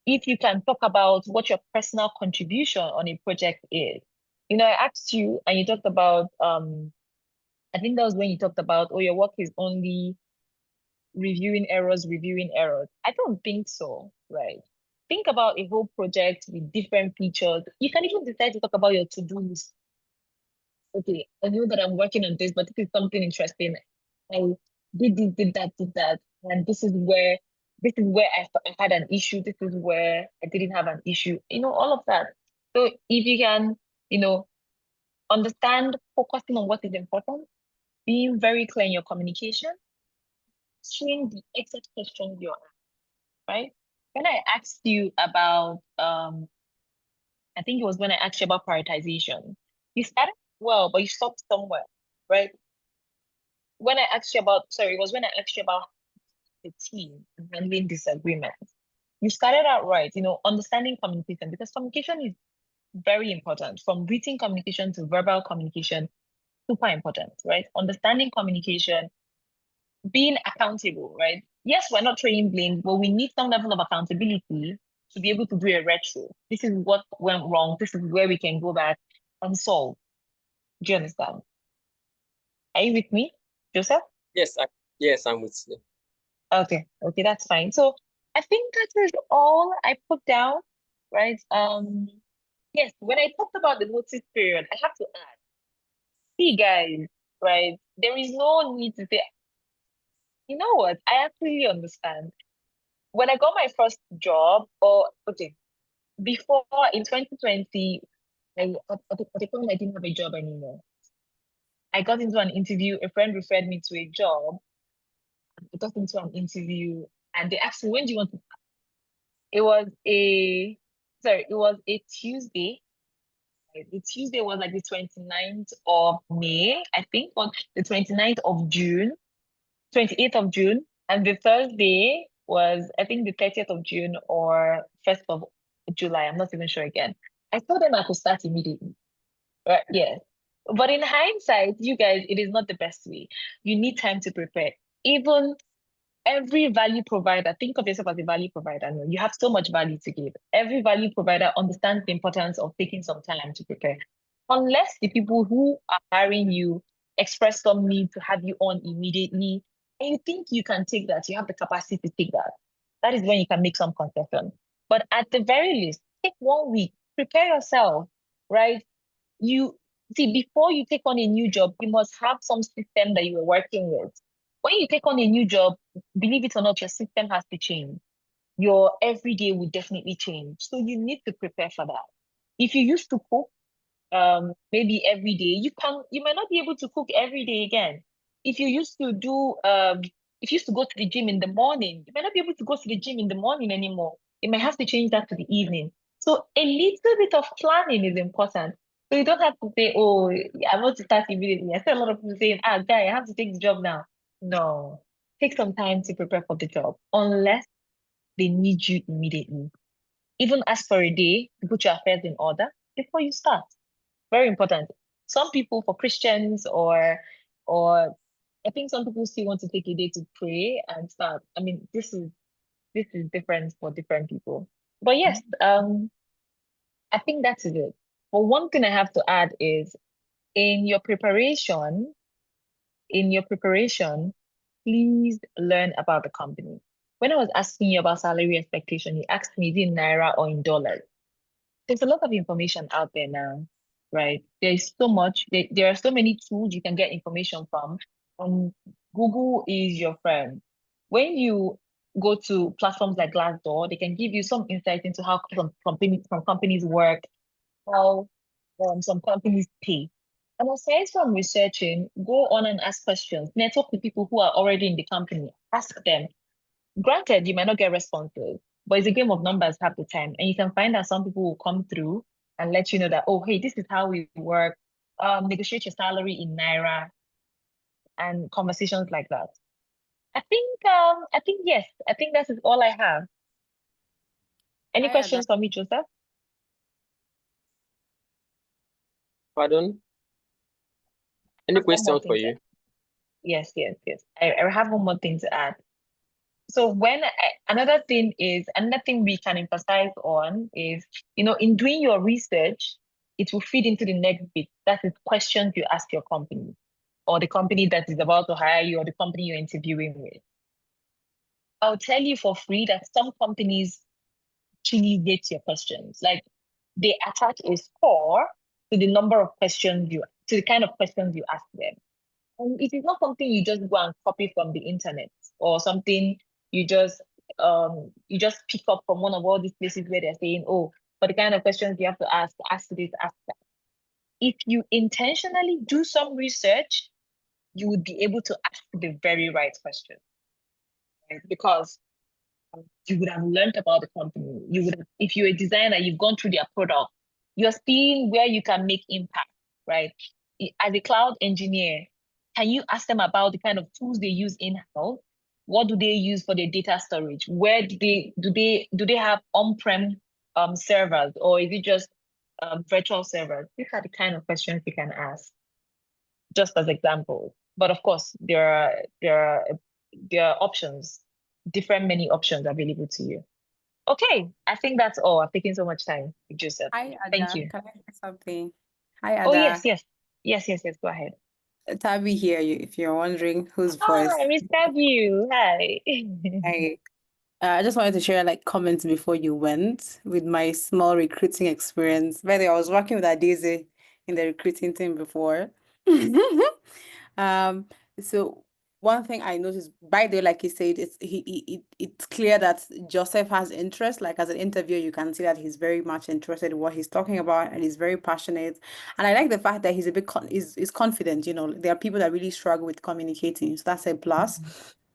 if you can talk about what your personal contribution on a project is. I asked you and you talked about, I think that was when you talked about, your work is only reviewing errors. I don't think so, right? Think about a whole project with different features. You can even decide to talk about your to-do list. Okay, I know that I'm working on this, but this is something interesting. I did this, did that, and this is where I had an issue. This is where I didn't have an issue. All of that. So if you can, understand, focusing on what is important, being very clear in your communication, answering the exact question you're asked, right? When I asked you about, I think it was when I asked you about prioritization. You started well, but you stopped somewhere, right? When I asked you about, sorry, it was when I asked you about the team and handling disagreements. You started out right, understanding communication, because communication is very important, from written communication to verbal communication, super important, right? Understanding communication, being accountable, right? Yes, we're not throwing blame, but we need some level of accountability to be able to do a retro. This is what went wrong. This is where we can go back and solve. Do you understand? Are you with me? Joseph? Yes, I'm with you. Okay, that's fine. So I think that is all I put down, right? Yes, when I talked about the notice period, I have to add, see guys, right? There is no need to say, you know what? I actually understand. When I got my first job, or okay, before in 2020, at the time I didn't have a job anymore. I got into an interview, a friend referred me to a job. I got into an interview and they asked me, when do you want to start? It was a Tuesday. The Tuesday was like the 29th of May, I think, or the 29th of June, 28th of June. And the Thursday was, I think, the 30th of June or 1st of July. I'm not even sure again. I told them I could start immediately. Right? Yes. But in hindsight, you guys, it is not the best way. You need time to prepare. Even every value provider, think of yourself as a value provider. No, you have so much value to give. Every value provider understands the importance of taking some time to prepare. Unless the people who are hiring you express some need to have you on immediately, and you think you can take that, you have the capacity to take that. That is when you can make some concession. But at the very least, take 1 week, prepare yourself, right? You see, before you take on a new job, you must have some system that you are working with. When you take on a new job, believe it or not, your system has to change. Your everyday will definitely change. So you need to prepare for that. If you used to cook, maybe every day, you might not be able to cook every day again. If you used to if you used to go to the gym in the morning, you might not be able to go to the gym in the morning anymore. You might have to change that to the evening. So a little bit of planning is important. So you don't have to say, oh, I want to start immediately. I see a lot of people saying, guy, I have to take the job now. No, take some time to prepare for the job, unless they need you immediately. Even ask for a day to put your affairs in order before you start. Very important. Some people, for Christians or I think some people still want to take a day to pray and start. I mean, this is different for different people. But yes, I think that's it. But one thing I have to add is in your preparation, please learn about the company. When I was asking you about salary expectation, you asked me, is it in Naira or in dollars? There's a lot of information out there now, right? There's so much, there are so many tools you can get information from. Google is your friend. When you go to platforms like Glassdoor, they can give you some insight into how some companies work, how some companies pay. And aside from researching, go on and ask questions. Network with people who are already in the company. Ask them. Granted, you might not get responses, but it's a game of numbers half the time. And you can find that some people will come through and let you know that, oh, hey, this is how we work. Negotiate your salary in Naira and conversations like that. I think yes, I think that is all I have. Any Hi, questions Ada. for me, Joseph? Pardon? I Any have one more question for thing to you? add. Yes. I have one more thing to add. So another thing we can emphasize on is, in doing your research, it will feed into the next bit. That is questions you ask your company or the company that is about to hire you or the company you're interviewing with. I'll tell you for free that some companies actually rate your questions. Like they attach a score to the number of questions to the kind of questions you ask them. And it is not something you just go and copy from the internet or something you just pick up from one of all these places where they're saying, oh, for the kind of questions you have to ask this, ask that. If you intentionally do some research, you would be able to ask the very right question. Right? Because you would have learned about the company. If you're a designer, you've gone through their product. You're seeing where you can make impact, right? As a cloud engineer, can you ask them about the kind of tools they use in-house? What do they use for their data storage? Where do they have on-prem servers, or is it just virtual servers? These are the kind of questions you can ask, just as examples. But of course, there are options, many options available to you. Okay, I think that's all. I've taken so much time, Joseph. Hi, Thank Ada. you. Can I say something? Hi, Oh, Ada. yes. Go ahead. Tabby here, if you're wondering whose voice. Hi, Miss W. Hi. I just wanted to share like comments before you went with my small recruiting experience. By the way, I was working with Adeze in the recruiting team before. Um, so one thing I noticed, by the way, like he said, it's clear that Joseph has interest. Like as an interviewer, you can see that he's very much interested in what he's talking about, and he's very passionate. And I like the fact that he's a bit is confident. You know, there are people that really struggle with communicating, so that's a plus.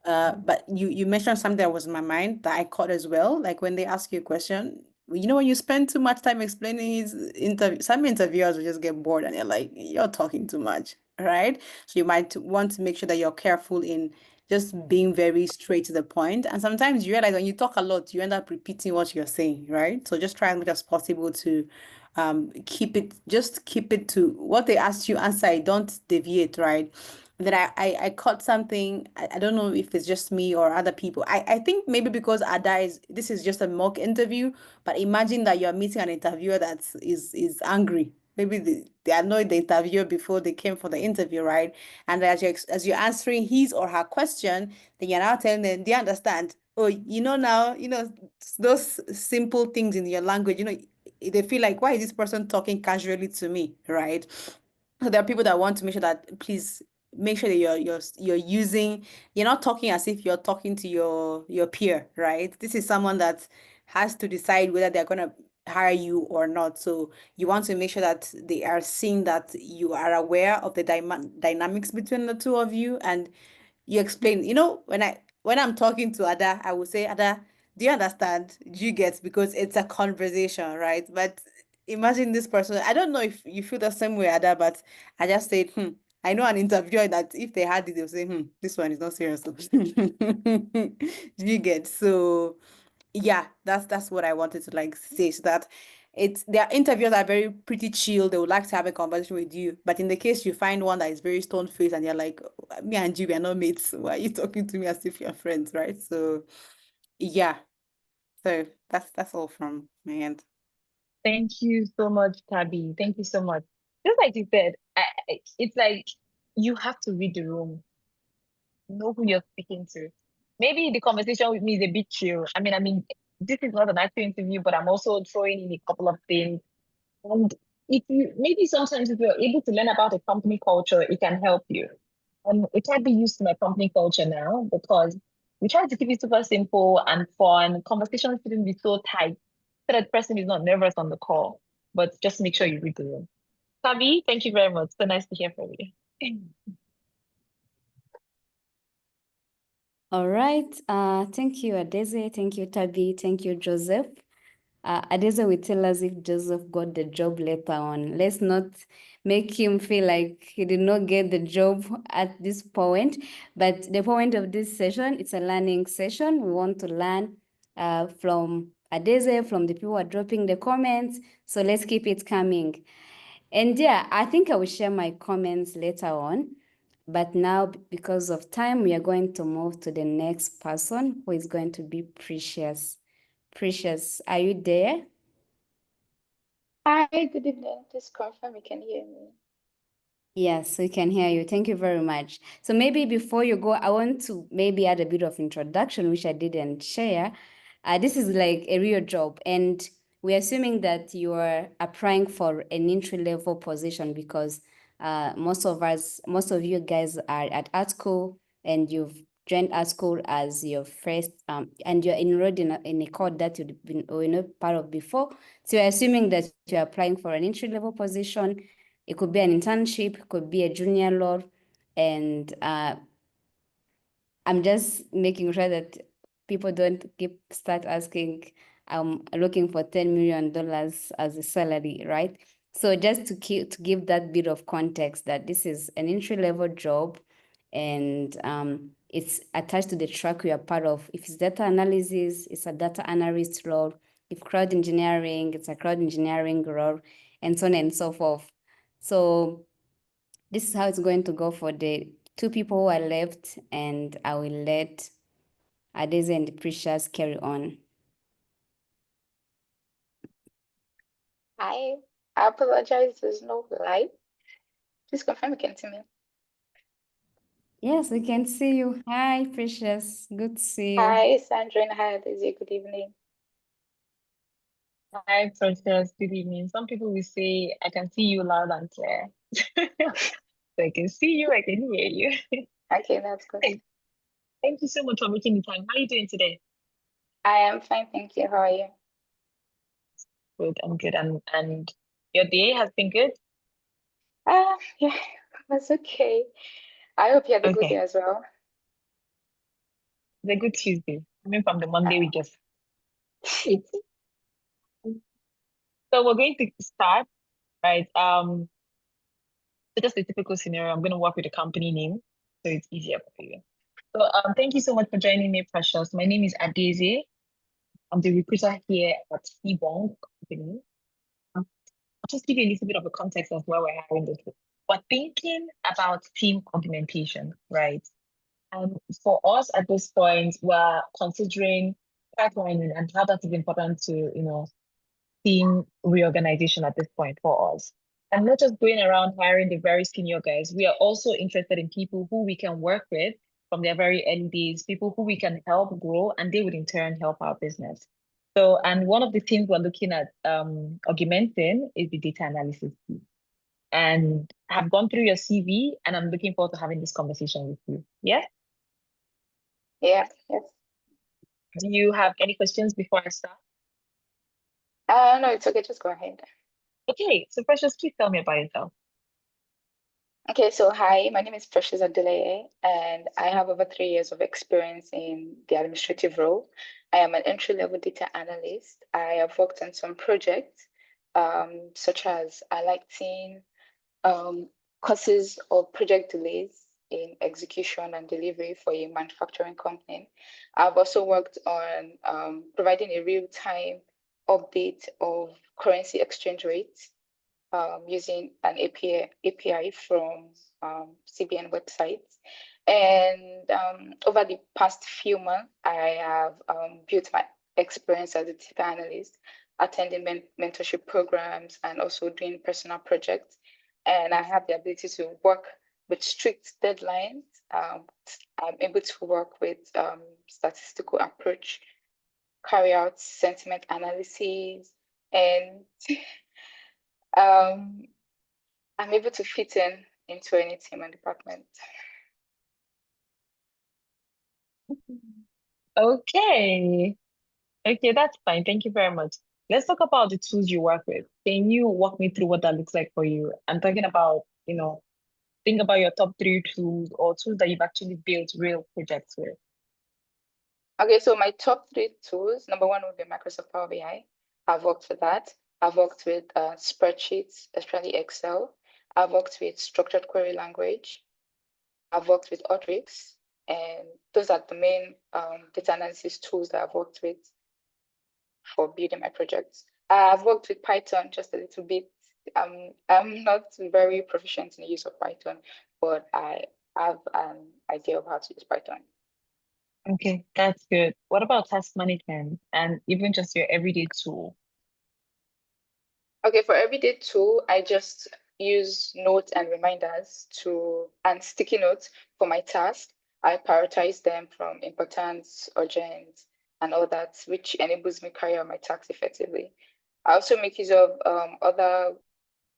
But you mentioned something that was in my mind that I caught as well. Like when they ask you a question, you know, when you spend too much time explaining his interview, some interviewers will just get bored and they're like, you're talking too much, right? So you might want to make sure that you're careful in just being very straight to the point. And sometimes you realize when you talk a lot, you end up repeating what you're saying, right? So just try as much as possible to keep it to what they ask you, answer it, don't deviate, right? Then I caught something. I don't know if it's just me or other people. I think maybe because this is just a mock interview, but imagine that you're meeting an interviewer that is angry. Maybe they annoyed the interviewer before they came for the interview, right? And as you're answering his or her question, then you're now telling them, do you understand? Oh, you know now, those simple things in your language, they feel like, why is this person talking casually to me, right? So there are people that want to make sure that please make sure that you're not talking as if you're talking to your peer, right? This is someone that has to decide whether they're gonna hire you or not. So you want to make sure that they are seeing that you are aware of the dynamics between the two of you, and you explain. When I'm talking to Ada, I will say, Ada, do you understand? Do you get? Because it's a conversation, right? But imagine this person. I don't know if you feel the same way, Ada, but I just said, I know an interviewer that if they had it, they'll say, this one is not serious. Do you get? So yeah, that's what I wanted to like say. So that their interviews are very pretty chill. They would like to have a conversation with you. But in the case you find one that is very stone faced and you're like, me and you, we are not mates. Why are you talking to me as if you're friends, right? So yeah. So that's all from my end. Thank you so much, Tabby. Thank you so much. Just like you said, it's like you have to read the room, know who you're speaking to. Maybe the conversation with me is a bit chill. I mean, this is not an actual interview, but I'm also throwing in a couple of things. And if you maybe sometimes if you're able to learn about a company culture, it can help you. It can be used to my company culture now because we try to keep it super simple and fun. Conversations shouldn't be so tight so that the person is not nervous on the call. But just make sure you read the room. Tabi, thank you very much. So nice to hear from you. All right. Thank you, Adeze. Thank you, Tabi. Thank you, Joseph. Adeze will tell us if Joseph got the job later on. Let's not make him feel like he did not get the job at this point. But the point of this session, it's a learning session. We want to learn from Adeze, from the people who are dropping the comments. So let's keep it coming. And yeah, I think I will share my comments later on. But now, because of time, we are going to move to the next person who is going to be Precious. Precious, are you there? Hi, good evening. Just confirm you can hear me. Yes, we can hear you. Thank you very much. So maybe before you go, I want to maybe add a bit of introduction, which I didn't share. This is like a real job, and we're assuming that you are applying for an entry-level position because most of you guys are at art school and you've joined art school as your first, and you're enrolled in a course that you've been part of before. So you're assuming that you're applying for an entry-level position. It could be an internship, it could be a junior law, and I'm just making sure that people don't start asking, I'm looking for $10 million as a salary, right? So just to give that bit of context that this is an entry-level job and it's attached to the track we are part of. If it's data analysis, it's a data analyst role. If crowd engineering, it's a crowd engineering role, and so on and so forth. So this is how it's going to go for the two people who are left, and I will let Adeze and Precious carry on. Hi, I apologize. There's no light. Please confirm you can see me. Yes, we can see you. Hi, Precious. Good to see you. Hi, Sandrine. Hi, Daisy. Good evening. Hi, Precious. Good evening. Some people will say, I can see you loud and clear. So I can see you, I can hear you. Okay, that's good. Hey, thank you so much for making the time. How are you doing today? I am fine, thank you. How are you? Good, I'm good. And your day has been good? Yeah, that's okay. I hope you had a good day Okay. as well. It's a good Tuesday. Coming from the Monday we just hit. So we're going to start, right? So just a typical scenario. I'm going to work with the company name, so it's easier for you. So thank you so much for joining me, Precious. My name is Adeze. I'm the recruiter here at Cbonk Company. I'll just give you a little bit of a context of where we're hiring this. We're thinking about team augmentation, right? And for us at this point, we're considering pipelining and how that is important to, team reorganization at this point for us. And not just going around hiring the very senior guys, we are also interested in people who we can work with from their very early days, people who we can help grow, and they would in turn help our business. So, and one of the things we're looking at augmenting is the data analysis team. And I've gone through your CV, and I'm looking forward to having this conversation with you. Yeah? Yeah, yes. Do you have any questions before I start? No, it's okay. Just go ahead. Okay, so Precious, please tell me about yourself. Okay, so hi, my name is Precious Adeleye, and I have over 3 years of experience in the administrative role. I am an entry-level data analyst. I have worked on some projects, such as highlighting causes of project delays in execution and delivery for a manufacturing company. I've also worked on providing a real-time update of currency exchange rates using an API from CBN websites. And over the past few months, I have built my experience as a data analyst, attending mentorship programs, and also doing personal projects. And I have the ability to work with strict deadlines. I'm able to work with statistical approach, carry out sentiment analysis, and um, I'm able to fit into any team and department. Okay. Okay, that's fine. Thank you very much. Let's talk about the tools you work with. Can you walk me through what that looks like for you? I'm talking about, think about your top 3 tools or tools that you've actually built real projects with. Okay, so my top 3 tools, number one would be Microsoft Power BI. I've worked with that. I've worked with spreadsheets, especially Excel. I've worked with structured query language. I've worked with Alteryx, and those are the main data analysis tools that I've worked with for building my projects. I've worked with Python just a little bit. I'm not very proficient in the use of Python, but I have an idea of how to use Python. Okay, that's good. What about task management and even just your everyday tool? Okay, for everyday tool, I just use notes and reminders and sticky notes for my task. I prioritize them from importance, urgent, and all that, which enables me carry out my tasks effectively. I also make use of other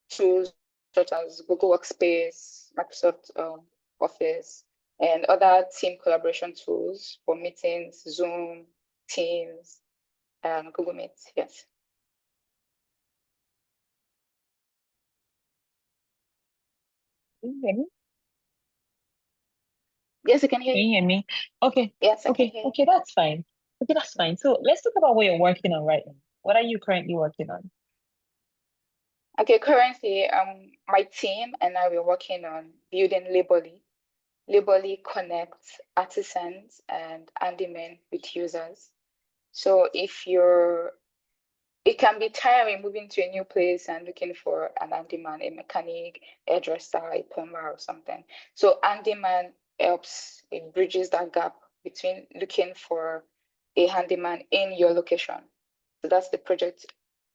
tools such as Google Workspace, Microsoft Office, and other team collaboration tools for meetings, Zoom, Teams, and Google Meet. Yes. Can you hear me? Yes, I can hear Can you. you hear me? Okay, Yes, I can okay, hear you. okay, that's fine. Okay, that's fine. So let's talk about what you're working on right now. What are you currently working on? Okay, currently, my team and I we're working on building Labelly. Labelly connects artisans and handymen with users. So it can be tiring moving to a new place and looking for an handyman, a mechanic, hairdresser, a plumber, or something. So handyman helps, it bridges that gap between looking for a handyman in your location. So that's the project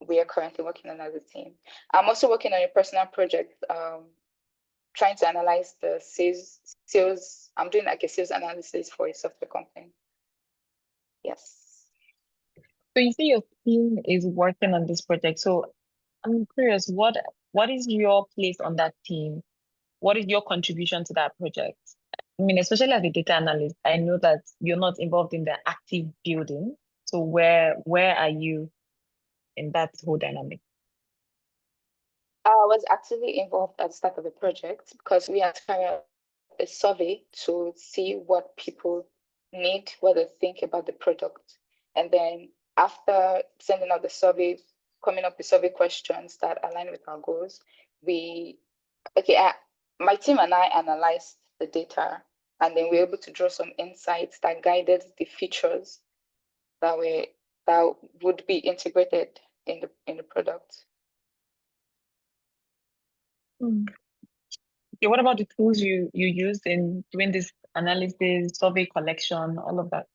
we are currently working on as a team. I'm also working on a personal project trying to analyze the sales. I'm doing like a sales analysis for a software company. Yes. So you say your team is working on this project. So I'm curious, what is your place on that team? What is your contribution to that project? I mean, especially as a data analyst, I know that you're not involved in the active building. So where are you in that whole dynamic? I was actively involved at the start of the project because we had carried out a survey to see what people need, what they think about the product. And then after sending out the survey, coming up with survey questions that align with our goals, my team and I analyzed the data, and then we were able to draw some insights that guided the features that would be integrated in the product. Okay, what about the tools you used in doing this analysis, survey collection, all of that?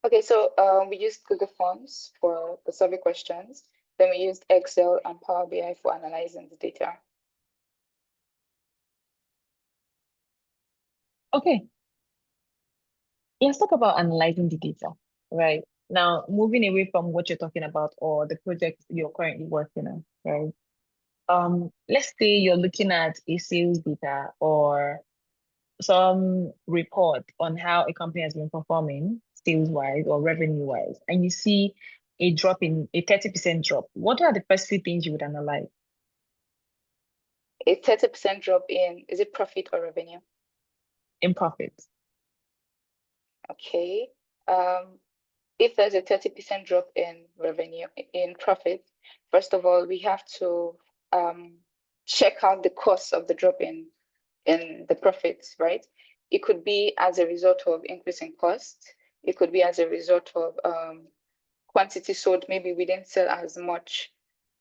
Okay, so we used Google Forms for the survey questions. Then we used Excel and Power BI for analyzing the data. Okay. Let's talk about analyzing the data, right? Now, moving away from what you're talking about or the project you're currently working on, right? Let's say you're looking at a sales data or some report on how a company has been performing sales-wise or revenue-wise, and you see a 30% drop. What are the first few things you would analyze? A 30% drop is it profit or revenue? In profit. Okay. If there's a 30% drop in revenue, in profit, first of all, we have to check out the cost of the drop in the profits, right? It could be as a result of increase in cost. It could be as a result of quantity sold. Maybe we didn't sell as much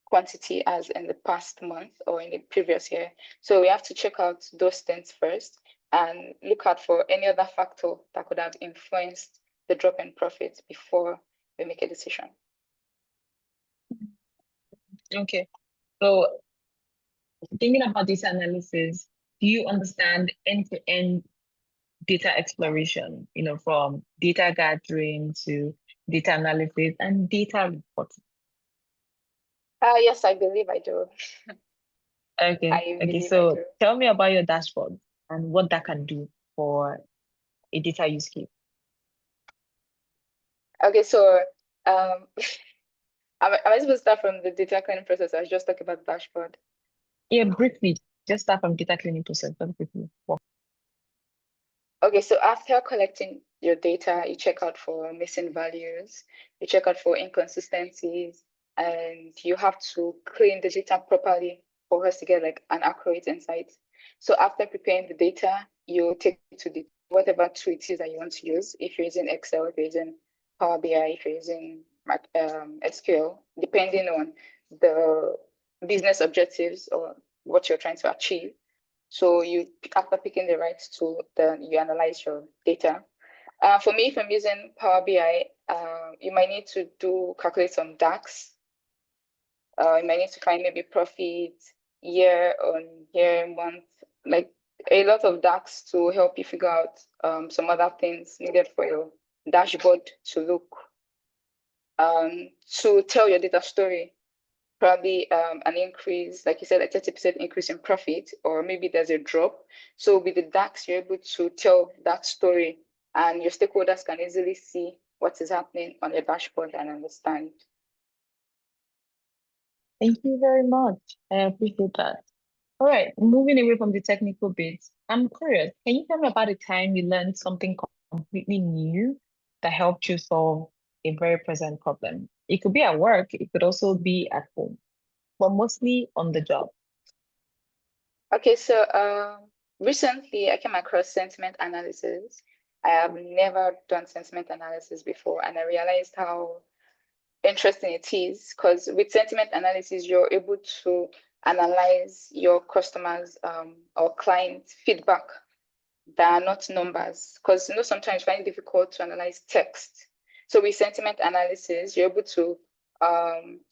quantity as in the past month or in the previous year. So we have to check out those things first and look out for any other factor that could have influenced the drop in profits before we make a decision. Okay. So thinking about this analysis, do you understand end-to-end data exploration, from data gathering to data analysis and data reporting? Yes, I believe I do. Okay. So tell me about your dashboard and what that can do for a data use case. Okay, so am I supposed to start from the data cleaning process? I just talk about the dashboard. Yeah, briefly. Just start from data cleaning process. Briefly. Okay, so after collecting your data, you check out for missing values, you check out for inconsistencies, and you have to clean the data properly for us to get like an accurate insight. So after preparing the data, you take it to the whatever tool it is that you want to use. If you're using Excel, if you're using Power BI, if you're using SQL, depending on the business objectives or what you're trying to achieve. So after picking the right tool, then you analyze your data. For me, if I'm using Power BI, you might need to calculate some DAX. You might need to find maybe profit year on year, month, like a lot of DAX to help you figure out some other things needed for your dashboard to look, to tell your data story. Probably an increase, like you said, a 30% increase in profit, or maybe there's a drop. So with the DAX, you're able to tell that story, and your stakeholders can easily see what is happening on the dashboard and understand. Thank you very much. I appreciate that. All right, moving away from the technical bits, I'm curious, can you tell me about a time you learned something completely new that helped you solve a very present problem? It could be at work, it could also be at home, but mostly on the job. Okay, so recently I came across sentiment analysis. I have never done sentiment analysis before, and I realized how interesting it is, because with sentiment analysis, you're able to analyze your customers or client feedback that are not numbers, because sometimes you find it difficult to analyze text. So with sentiment analysis, you're able to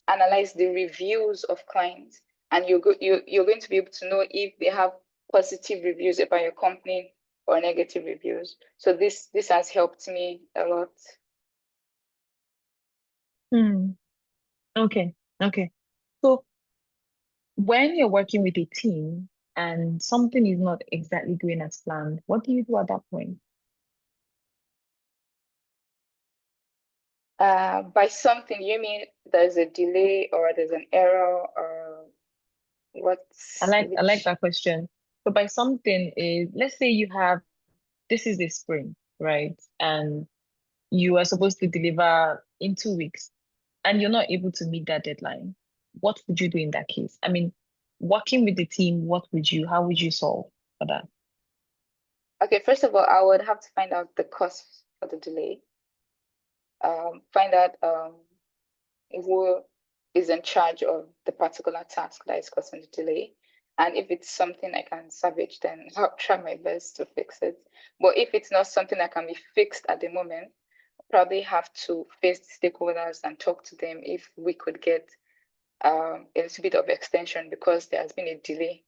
analyze the reviews of clients, and you're going to be able to know if they have positive reviews about your company or negative reviews. So this has helped me a lot. Okay. So when you're working with a team and something is not exactly going as planned, what do you do at that point? By something, you mean there's a delay or there's an error or I like that question. So by something is, let's say this is a sprint, right? And you are supposed to deliver in 2 weeks and you're not able to meet that deadline. What would you do in that case? I mean, working with the team, how would you solve for that? Okay, first of all, I would have to find out the cause for the delay. Find out who is in charge of the particular task that is causing the delay. And if it's something I can salvage, then I'll try my best to fix it. But if it's not something that can be fixed at the moment, probably have to face the stakeholders and talk to them if we could get a little bit of extension because there has been a delay.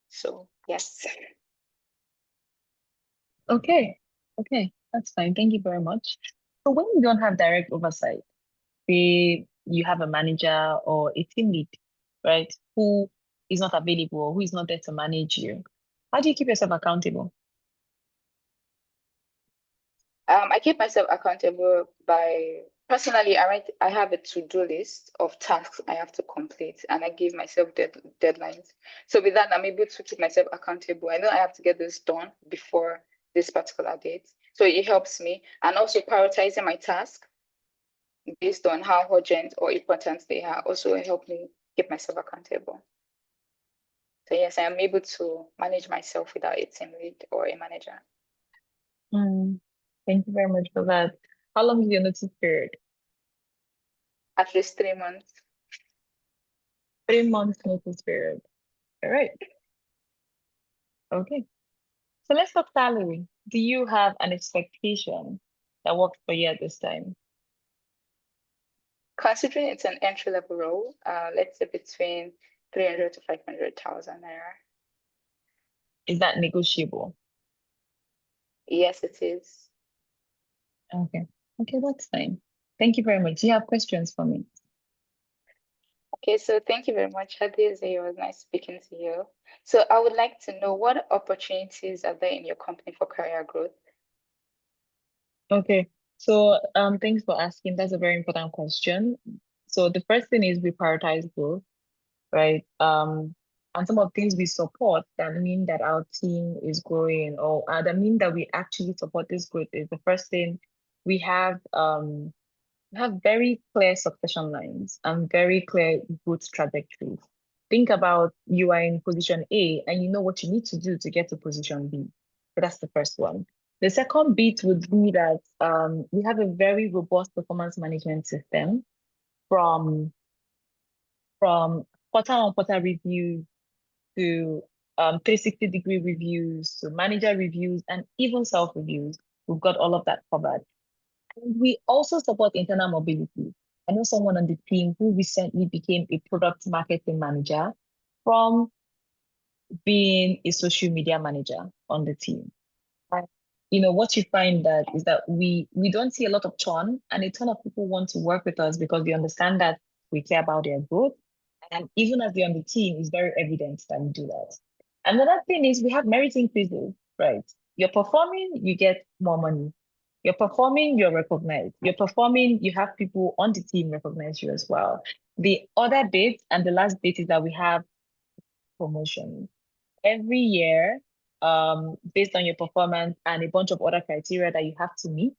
So yes. Okay, that's fine. Thank you very much. So when you don't have direct oversight, say you have a manager or a team lead, right, who is not available or who is not there to manage you, how do you keep yourself accountable? I keep myself accountable by personally. I have a to-do list of tasks I have to complete, and I give myself deadlines. So with that, I'm able to keep myself accountable. I know I have to get this done before this particular date, so it helps me. And also prioritizing my task based on how urgent or important they are also help me keep myself accountable. So yes, I am able to manage myself without a team lead or a manager. Thank you very much for that. How long is your notice period? At least 3 months. 3 months notice period. All right. Okay. So let's talk salary. Do you have an expectation that works for you at this time? Considering it's an entry-level role, let's say between 300 to 500,000 naira. Is that negotiable? Yes, it is. Okay, that's fine. Thank you very much. Do you have questions for me? Okay, so thank you very much, Hadize. It was nice speaking to you. So I would like to know what opportunities are there in your company for career growth? Okay, so thanks for asking. That's a very important question. So the first thing is we prioritize growth, right? And some of the things we support that mean that our team is growing or that mean that we actually support this growth is the first thing we have very clear succession lines and very clear growth trajectories. Think about you are in position A and you know what you need to do to get to position B. So that's the first one. The second bit would be that we have a very robust performance management system from quarter-on-quarter reviews to 360-degree reviews to manager reviews and even self-reviews. We've got all of that covered. We also support internal mobility. I know someone on the team who recently became a product marketing manager from being a social media manager on the team. You know, what you find that is that we don't see a lot of churn, and a ton of people want to work with us because they understand that we care about their growth. And even as they're on the team, it's very evident that we do that. Another thing is we have merit increases, right? You're performing, you get more money. You're performing, you're recognized. You're performing, you have people on the team recognize you as well. The other bit and the last bit is that we have promotion. Every year, based on your performance and a bunch of other criteria that you have to meet,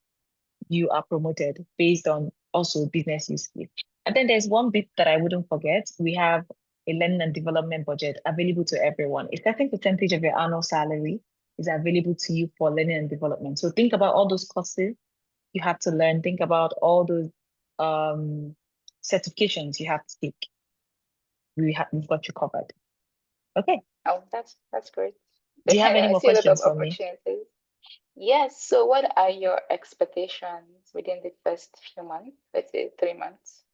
you are promoted based on also business use case. And then there's one bit that I wouldn't forget. We have a learning and development budget available to everyone. A certain percentage of your annual salary is available to you for learning and development. So think about all those courses you have to learn. Think about all those certifications you have to take. We've got you covered. Okay. Oh, that's great. Do you have any I more see a lot of questions for me? opportunities. Yes. So what are your expectations within the first few months? Let's say 3 months.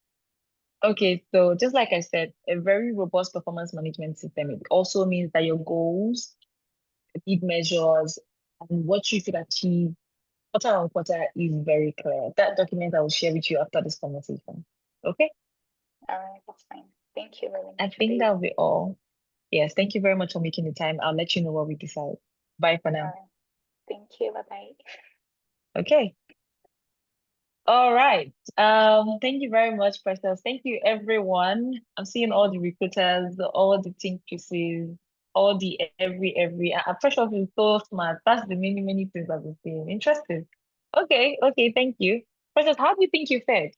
Okay, so just like I said, a very robust performance management system, it also means that your goals, key measures, and what you should achieve quarter on quarter is very clear. That document I will share with you after this conversation. Okay? All right, that's fine. Thank you very I much, think babe. that'll be all. Yes, thank you very much for making the time. I'll let you know what we decide. Bye for All now. right. Thank you. Bye-bye. Okay. All right. Thank you very much, Precious. Thank you, everyone. I'm seeing all the recruiters, all the think pieces, all the every. Precious is so smart. That's the many things I've been seeing. Interesting. Okay, thank you. Precious, how do you think you fared?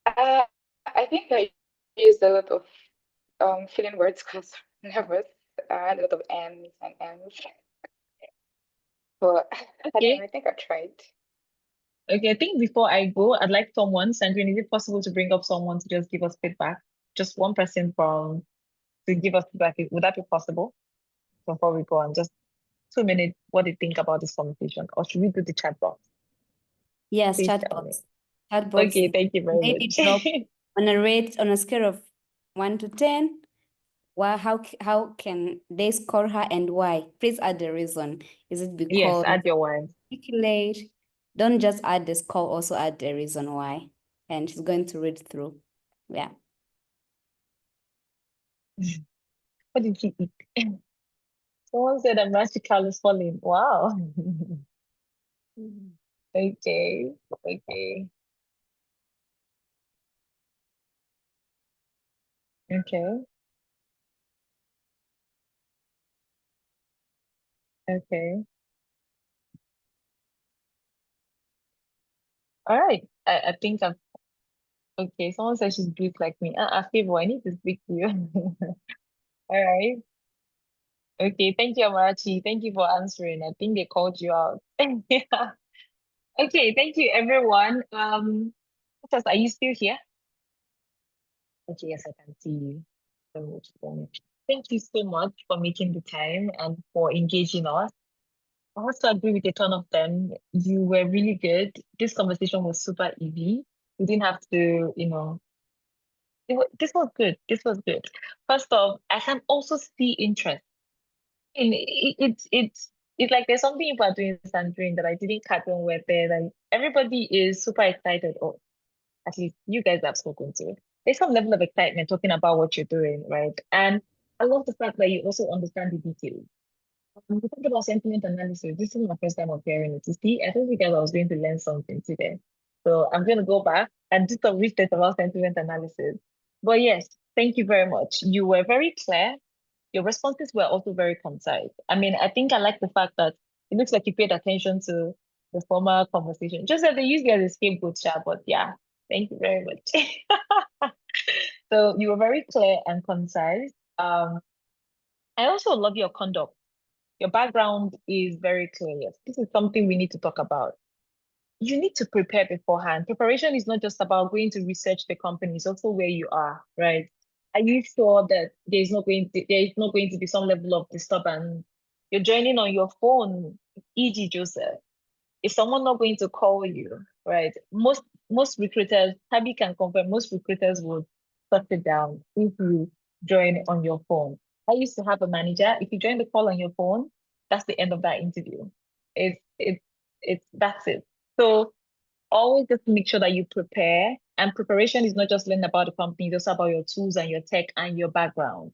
I think I used a lot of filling words because I'm nervous. I had a lot of M's and M's. But Okay. I think I tried. Okay, I think before I go, I'd like someone, Sandrine, is it possible to bring up someone to just give us feedback? Just one person to give us feedback. Would that be possible before we go on? Just 2 minutes, what do you think about this conversation? Or should we do the chat box? Yes, Please chat tell me. box. Chat box. Okay, thank you very Maybe much. drop on a scale of 1 to 10. Well, how can they score her and why? Please add the reason. Is it Yes, because add your wife. articulate? Don't just add the score, also add the reason why. And she's going to read through. Yeah. What did you eat? Someone said a magical is falling. Wow. Okay, okay, okay, okay. All right. I think I've okay. Someone said she's Greek like me. Favor, I need to speak to you. All right. Okay, thank you, Amarachi. Thank you for answering. I think they called you out. Yeah. Okay, thank you, everyone. Are you still here? Okay, yes, I can see you. Thank you so much for making the time and for engaging us. I also agree with a ton of them. You were really good. This conversation was super easy. We didn't have to, this was good. This was good. First off, I can also see interest. And it's like there's something people are doing Sandrine that I didn't catch on where there. Like everybody is super excited, or at least you guys have spoken to. There's some level of excitement talking about what you're doing, right? And I love the fact that you also understand the details. We talked about sentiment analysis. This is my first time of hearing it. You see, I told you guys I was going to learn something today. So I'm going to go back and do some research about sentiment analysis. But yes, thank you very much. You were very clear. Your responses were also very concise. I mean, I think I like the fact that it looks like you paid attention to the former conversation. Just that they use you as a scapegoat, but yeah, thank you very much. So you were very clear and concise. I also love your conduct. Your background is very clear. Yes, this is something we need to talk about. You need to prepare beforehand. Preparation is not just about going to research the company, it's also where you are, right? Are you sure that there is not going to be some level of disturbance? You're joining on your phone, e.g. Joseph. Is someone not going to call you, right? Most recruiters, Tabby can confirm, most recruiters would shut it down if you join on your phone. I used to have a manager. If you join the call on your phone, that's the end of that interview. That's it. So always just make sure that you prepare. And preparation is not just learning about the company, it's also about your tools and your tech and your background.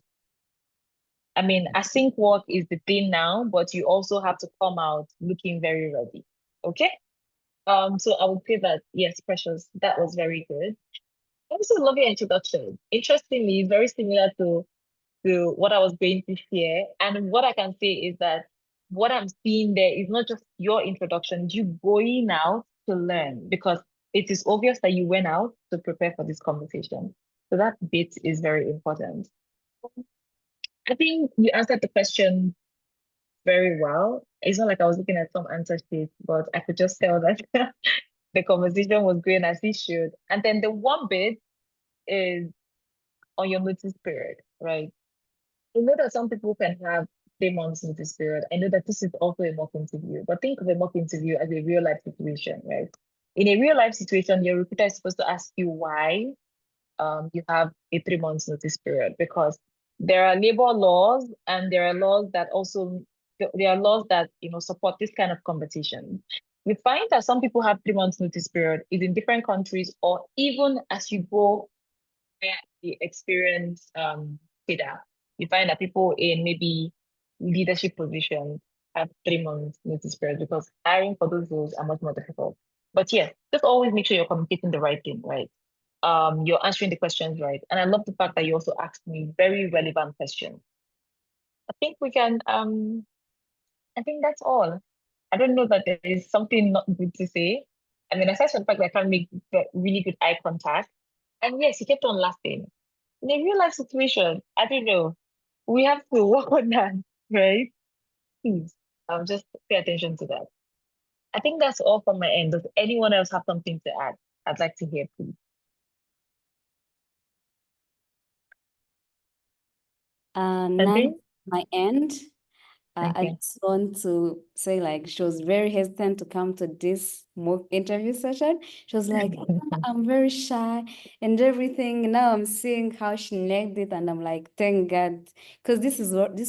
I mean, async work is the thing now, but you also have to come out looking very ready. Okay? So I would say that yes, Precious, that was very good. I also love your introduction. Interestingly, it's very similar to what I was going to share. And what I can say is that what I'm seeing there is not just your introduction, you going out to learn, because it is obvious that you went out to prepare for this conversation. So that bit is very important. I think you answered the question very well. It's not like I was looking at some answer sheet, but I could just tell that the conversation was going as it should. And then the one bit is on your notice period, right? I know that some people can have 3 months notice period. I know that this is also a mock interview, but think of a mock interview as a real life situation, right? in a real life situation, your recruiter is supposed to ask you why you have a 3 months notice period, because there are labor laws and there are laws that also there are laws that support this kind of competition. We find that some people have 3 months notice period is in different countries, or even as you go the experience data, you find that people in maybe leadership positions have 3 months notice period, because hiring for those roles are much more difficult. But yes, just always make sure you're communicating the right thing, right? You're answering the questions right. And I love the fact that you also asked me very relevant questions. I think we can I think that's all. I don't know that there is something not good to say. I mean, aside from the fact that I can't make really good eye contact. And yes, he kept on laughing. In a real life situation, I don't know. We have to work on that, right? Please, just pay attention to that. I think that's all from my end. Does anyone else have something to add? I'd like to hear, please. None Something? on my end. I Okay. just want to say, like, she was very hesitant to come to this mock interview session. She was like, I'm very shy and everything. Now I'm seeing how she nailed it, and I'm like, thank God, because this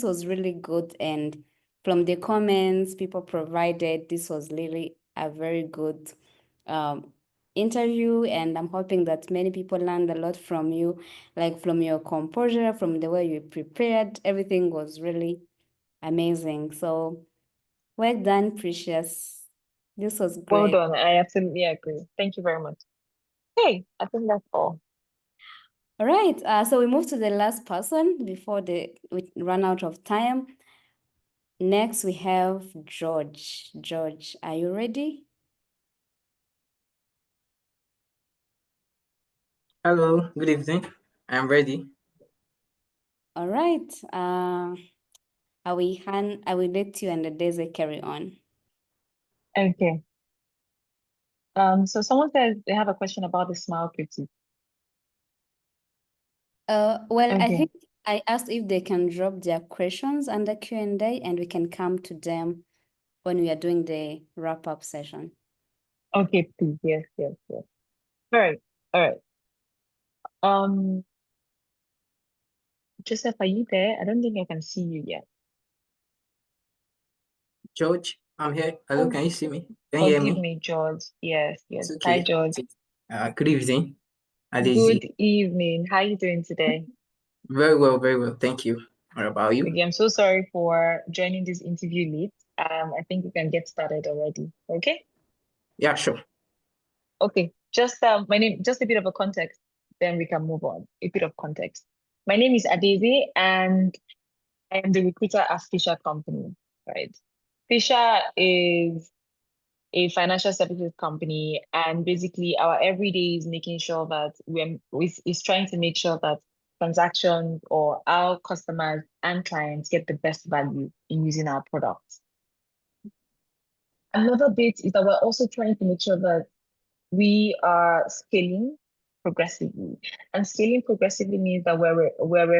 was really good. And from the comments people provided, this was really a very good interview, and I'm hoping that many people learned a lot from you, like from your composure, from the way you prepared. Everything was really amazing. So well done, Precious. This was Well great. done. I absolutely agree. Thank you very much. Okay, I think that's all. All right. So we move to the last person before we run out of time. Next, we have George. George, are you ready? Hello, good evening. I'm ready. All right. I will let you and the Daisy carry on. Okay. So someone says they have a question about the smile critique. Well, I Okay. think I asked if they can drop their questions under Q&A, and we can come to them when we are doing the wrap-up session. Okay, please. Yes, yes, yes. All right. All right. Joseph, are you there? I don't think I can see you yet. George, I'm here. Hello, Oh, can you see me? Can you hear forgive me? me, George. Yes, yes. It's Hi, okay. George. Good evening, Good Adezi. evening. How are you doing today? Very well, very well. Thank you. What about you? Okay, I'm so sorry for joining this interview late. I think we can get started already. Okay? Yeah, sure. Okay. Just my name, just a bit of a context, then we can move on. A bit of context. My name is Adeze, and I am the recruiter at Fisher Company, right? Fisher is a financial services company, and basically our everyday is making sure that is trying to make sure that transactions or our customers and clients get the best value in using our products. Another bit is that we're also trying to make sure that we are scaling progressively. And scaling progressively means that we're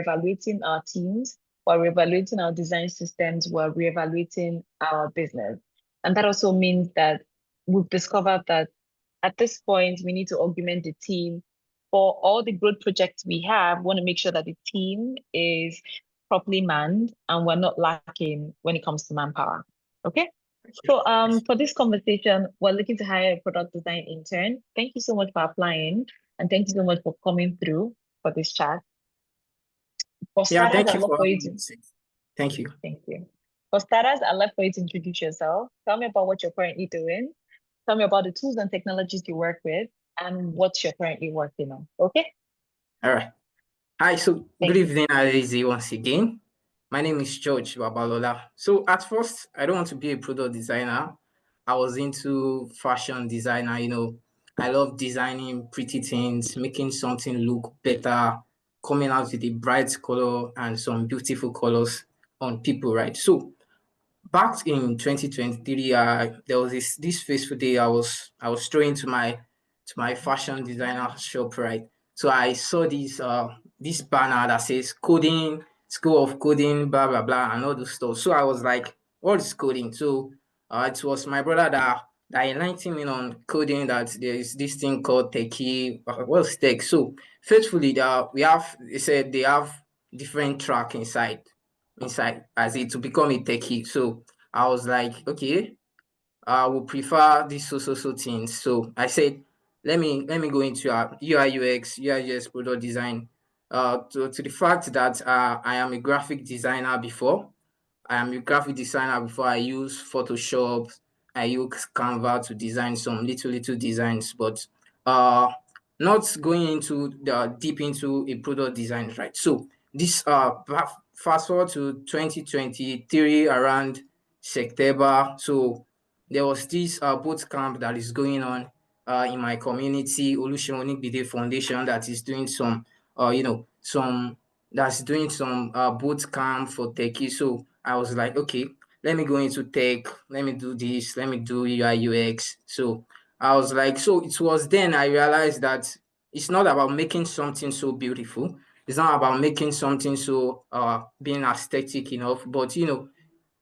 evaluating our teams, we're evaluating our design systems, we're evaluating our business. And that also means that we've discovered that at this point, we need to augment the team. For all the growth projects we have, we want to make sure that the team is properly manned and we're not lacking when it comes to manpower. Okay? So for this conversation, we're looking to hire a product design intern. Thank you so much for applying, and thank you so much for coming through for this chat. For Yeah, starters, thank I'd you love for for you having to me. Thank you. thank you. For starters, I'd love for you to introduce yourself. Tell me about what you're currently doing. Tell me about the tools and technologies you work with and what you're currently working on. Okay? All right. Hi, so good Thank you. evening, Adezi, once again. My name is George Babalola. So at first, I don't want to be a product designer. I was into fashion designer, I love designing pretty things, making something look better, coming out with a bright color and some beautiful colors on people, right? So back in 2023, there was this fateful day. I was strolling to my fashion designer shop, right? So I saw this banner that says coding, school of coding, blah blah, and all those stuff. So I was like, what is coding? So it was my brother that that enlightened me on coding that there is this thing called Techie. What's Tech? So faithfully, they said they have different track inside as it to become a techie. So I was like, okay, I would prefer these so things. So I said, let me go into UI UX, UI UX product design. To the fact that I am a graphic designer before. I am a graphic designer before. I use Photoshop. I use Canva to design some little designs, but uh, not going into the deep into a product design, right? So this fast forward to 2023 around September. So there was this boot camp that is going on in my community, Olusegun Onigbide Foundation, that is doing some some that's doing some boot camp for techie. So I was like, okay, let me go into tech, let me do this, let me do UI UX. So I was like, so it was then I realized that it's not about making something so beautiful. It's not about making something so being aesthetic enough, but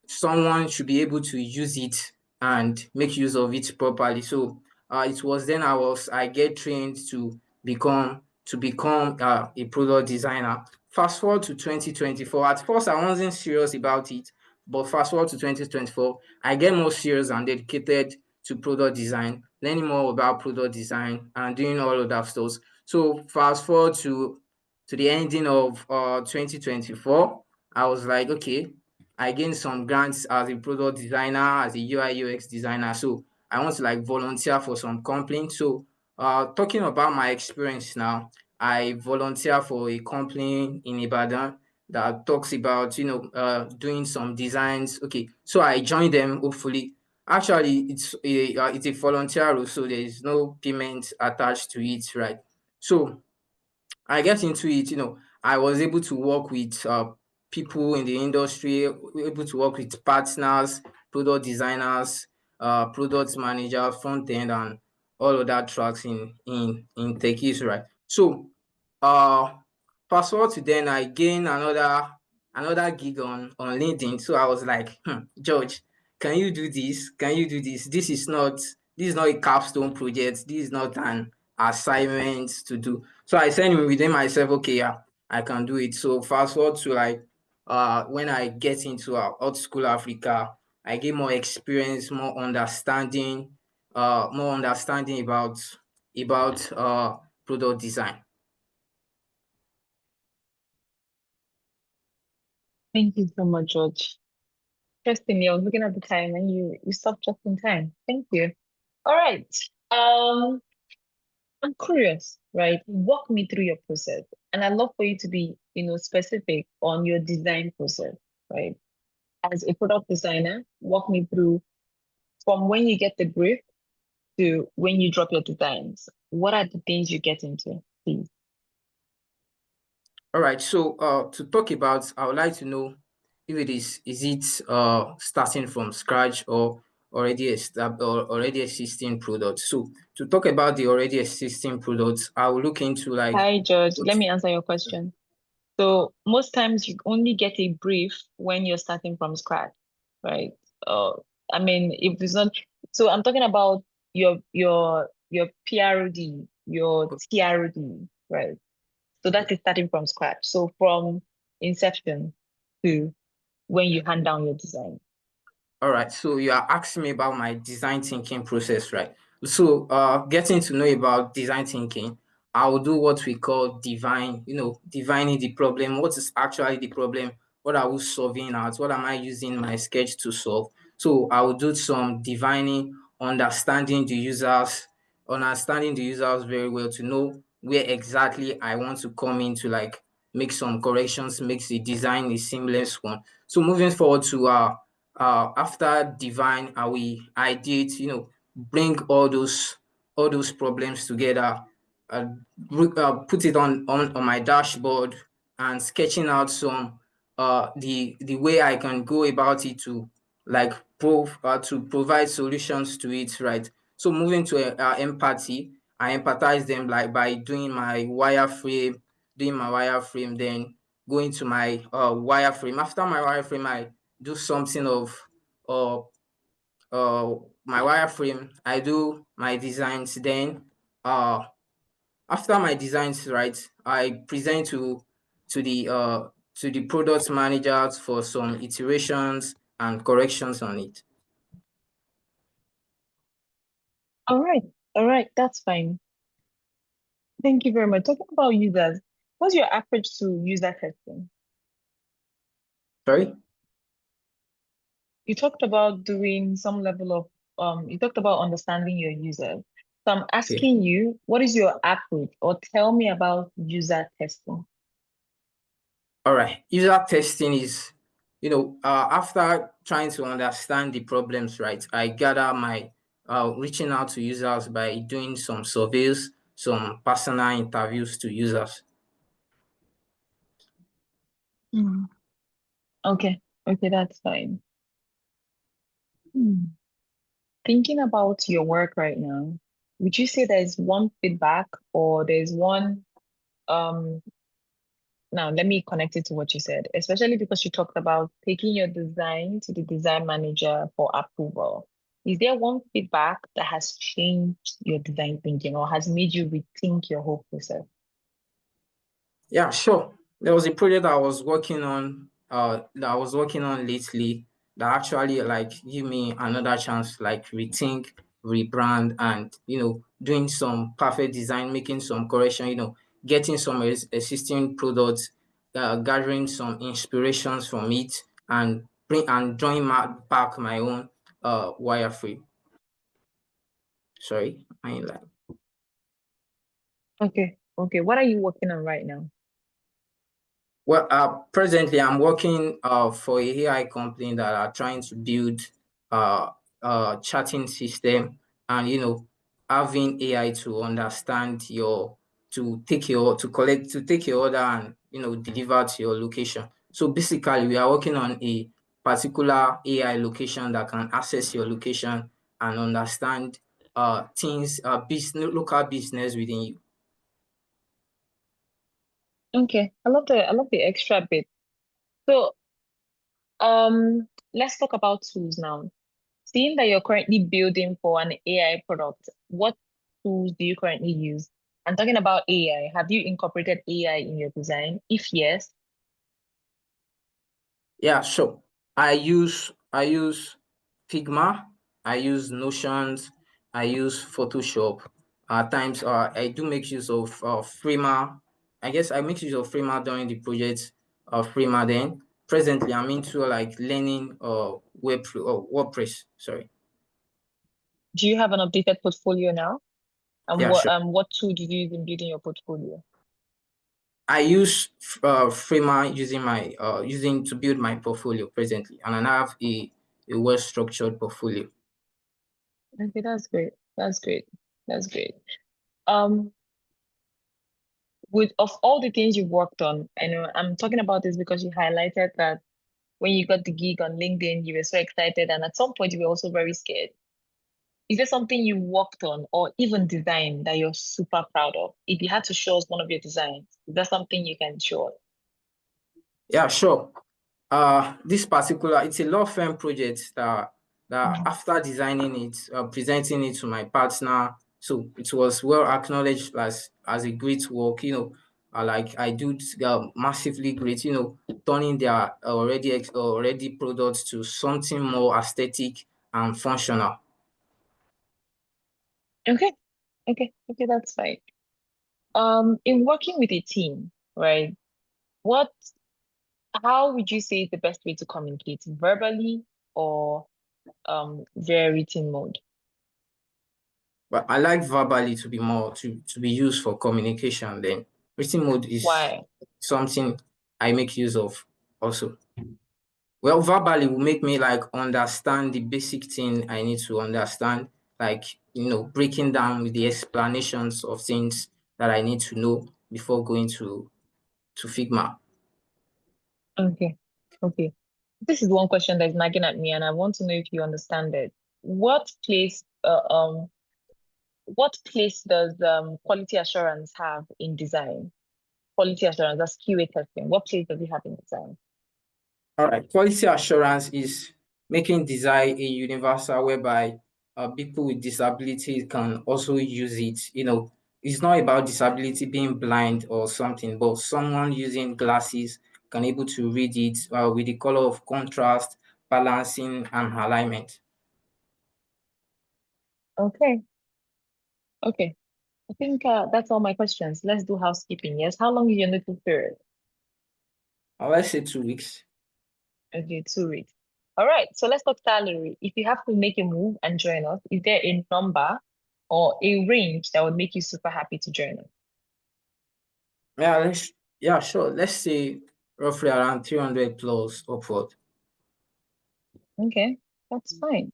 someone should be able to use it and make use of it properly. So it was then I get trained to become a product designer. Fast forward to 2024. At first, I wasn't serious about it, but fast forward to 2024, I get more serious and dedicated to product design, learning more about product design and doing all of that stuff. So fast forward to the ending of 2024, I was like, okay, I gained some grants as a product designer, as a UI UX designer. So I want to like volunteer for some company. So talking about my experience now, I volunteer for a company in Ibadan that talks about doing some designs. Okay, so I joined them. Hopefully, actually, it's a volunteer role, so there is no payment attached to it, right? So I get into it, I was able to work with people in the industry, able to work with partners, product designers, product manager, front end, and all of that tracks in techies, right? So, uh, fast forward to then, I gain another gig on LinkedIn. So I was like, George, can you do this? Can you do this? This is not a capstone project. This is not an assignment to do. So I said within myself, okay, yeah, I can do it. So fast forward to like when I get into Hot School Africa, I get more experience, more understanding about product design. Thank you so much, George. Interestingly, I was looking at the time and you stopped just in time. Thank you. All right. I'm curious, right? Walk me through your process. And I'd love for you to be, specific on your design process, right? As a product designer, walk me through from when you get the brief to when you drop your designs. What are the things you get into, please? All right. So to talk about, I would like to know if it starting from scratch or already existing products. So to talk about the already existing products, I will look into like Hi, George. Let me answer your question. So most times you only get a brief when you're starting from scratch, right? I mean, if it's not, so I'm talking about your PROD, your TROD, right? So that is starting from scratch. So from inception to when you hand down your design. All right, so you are asking me about my design thinking process, right? So, getting to know about design thinking, I will do what we call divining the problem. What is actually the problem? What are we solving at? What am I using my sketch to solve? So, I will do some divining, understanding the users very well to know where exactly I want to come in to like make some corrections, makes the design a seamless one. So, moving forward to after divine I did bring all those problems together, put it on my dashboard and sketching out some the way I can go about it to like to provide solutions to it, right? So moving to empathy, I empathize them like by doing my wireframe, then going to my wireframe. After my wireframe, I do something of uh, my wireframe. I do my designs. Then after my designs, right, I present to the product managers for some iterations and corrections on it. All right, that's fine. Thank you very much. Talking about users, what's your approach to user testing? Sorry? You talked about doing some level of you talked about understanding your users. So I'm asking you, what is your approach, or tell me about user testing? All right. User testing is, after trying to understand the problems, right, I gather my reaching out to users by doing some surveys, some personal interviews to users. Okay, that's fine. Thinking about your work right now, would you say there's one feedback or there's one now let me connect it to what you said, especially because you talked about taking your design to the design manager for approval. Is there one feedback that has changed your design thinking or has made you rethink your whole process? Yeah, sure. There was a project I was working on lately that actually like give me another chance, like rethink, rebrand, and doing some perfect design, making some correction, getting some existing products, gathering some inspirations from it, and drawing back my own wireframe. Sorry, I ain't like. Okay. What are you working on right now? Well, presently I'm working for a AI company that are trying to build a chatting system, and having AI to understand to take your order and deliver to your location. So basically, we are working on a particular AI location that can access your location and understand things, local business within you. Okay, I love the extra bit. So, let's talk about tools now. Seeing that you're currently building for an AI product, what tools do you currently use? I'm talking about AI. Have you incorporated AI in your design? If yes, yeah, sure. I use Figma, I use Notions, I use Photoshop. At times, I do make use of Frima. I guess I make use of Frima during the project of Frima. Then presently, I'm into like learning WordPress. Sorry. do you have an updated portfolio now? And Yeah, sure. what tool did you use in building your portfolio? I use Frima using to build my portfolio presently, and I have a well structured portfolio. Okay, that's great. That's great. That's great. Um, of all the things you've worked on, I know I'm talking about this because you highlighted that when you got the gig on LinkedIn, you were so excited, and at some point you were also very scared. Is there something you worked on or even designed that you're super proud of? If you had to show us one of your designs, is that something you can show us? Yeah, sure. This particular, it's a law firm project that after designing it, presenting it to my partner, so it was well acknowledged as a great work. Like I do massively great. Turning their already products to something more aesthetic and functional. Okay, that's fine. In working with a team, right? How would you say is the best way to communicate, verbally or via written mode? But I like verbally to be more to be used for communication. Then written mode is Why? something I make use of also. Well, verbally will make me like understand the basic thing I need to understand, like breaking down with the explanations of things that I need to know before going to Figma. Okay. This is one question that's nagging at me, and I want to know if you understand it. What place does quality assurance have in design? Quality assurance, that's QA testing. What place does it have in design? All right, quality assurance is making design a universal whereby people with disabilities can also use it. It's not about disability being blind or something, but someone using glasses can able to read it with the color of contrast, balancing, and alignment. Okay. Okay. I think that's all my questions. Let's do housekeeping. Yes. How long is your notice period? Let's say 2 weeks. Okay, 2 weeks. All right. So let's talk salary. If you have to make a move and join us, is there a number or a range that would make you super happy to join us? Yeah, sure. Let's say roughly around 300 plus upward. Okay, that's fine.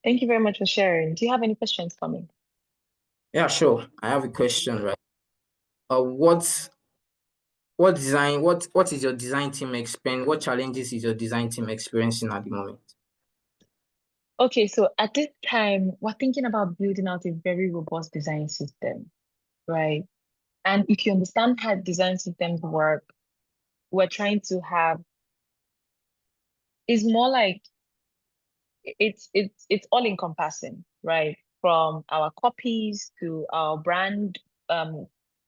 Thank you very much for sharing. Do you have any questions for me? Yeah, sure. I have a question, right? What is your design team experience? What challenges is your design team experiencing at the moment? Okay, so at this time, we're thinking about building out a very robust design system, right? And if you understand how design systems work, we're trying to have, it's more like it's all encompassing, right? From our copies to our brand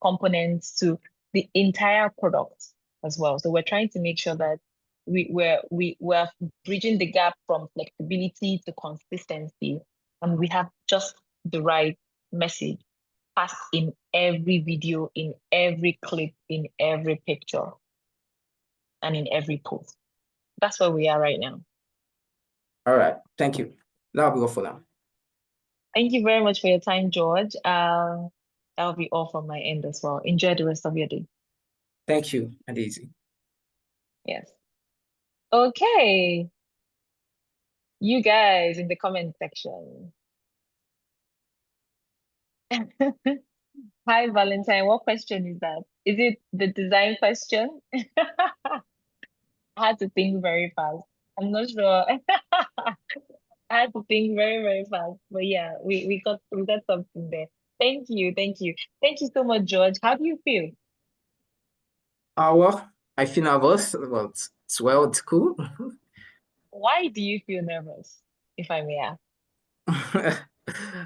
components to the entire product as well. So we're trying to make sure that we're bridging the gap from flexibility to consistency, and we have just the right message passed in every video, in every clip, in every picture, and in every post. That's where we are right now. All right. Thank you. That'll be all for now. Thank you very much for your time, George. That'll be all from my end as well. Enjoy the rest of your day. Thank you, Aditi. Yes. Okay. You guys in the comment section. Hi, Valentine. What question is that? Is it the design question? I had to think very fast. I'm not sure. I had to think very, very fast. But yeah, we got something there. Thank you. Thank you. Thank you so much, George. How do you feel? Well, I feel nervous, but it's cool. Why do you feel nervous, if I may ask?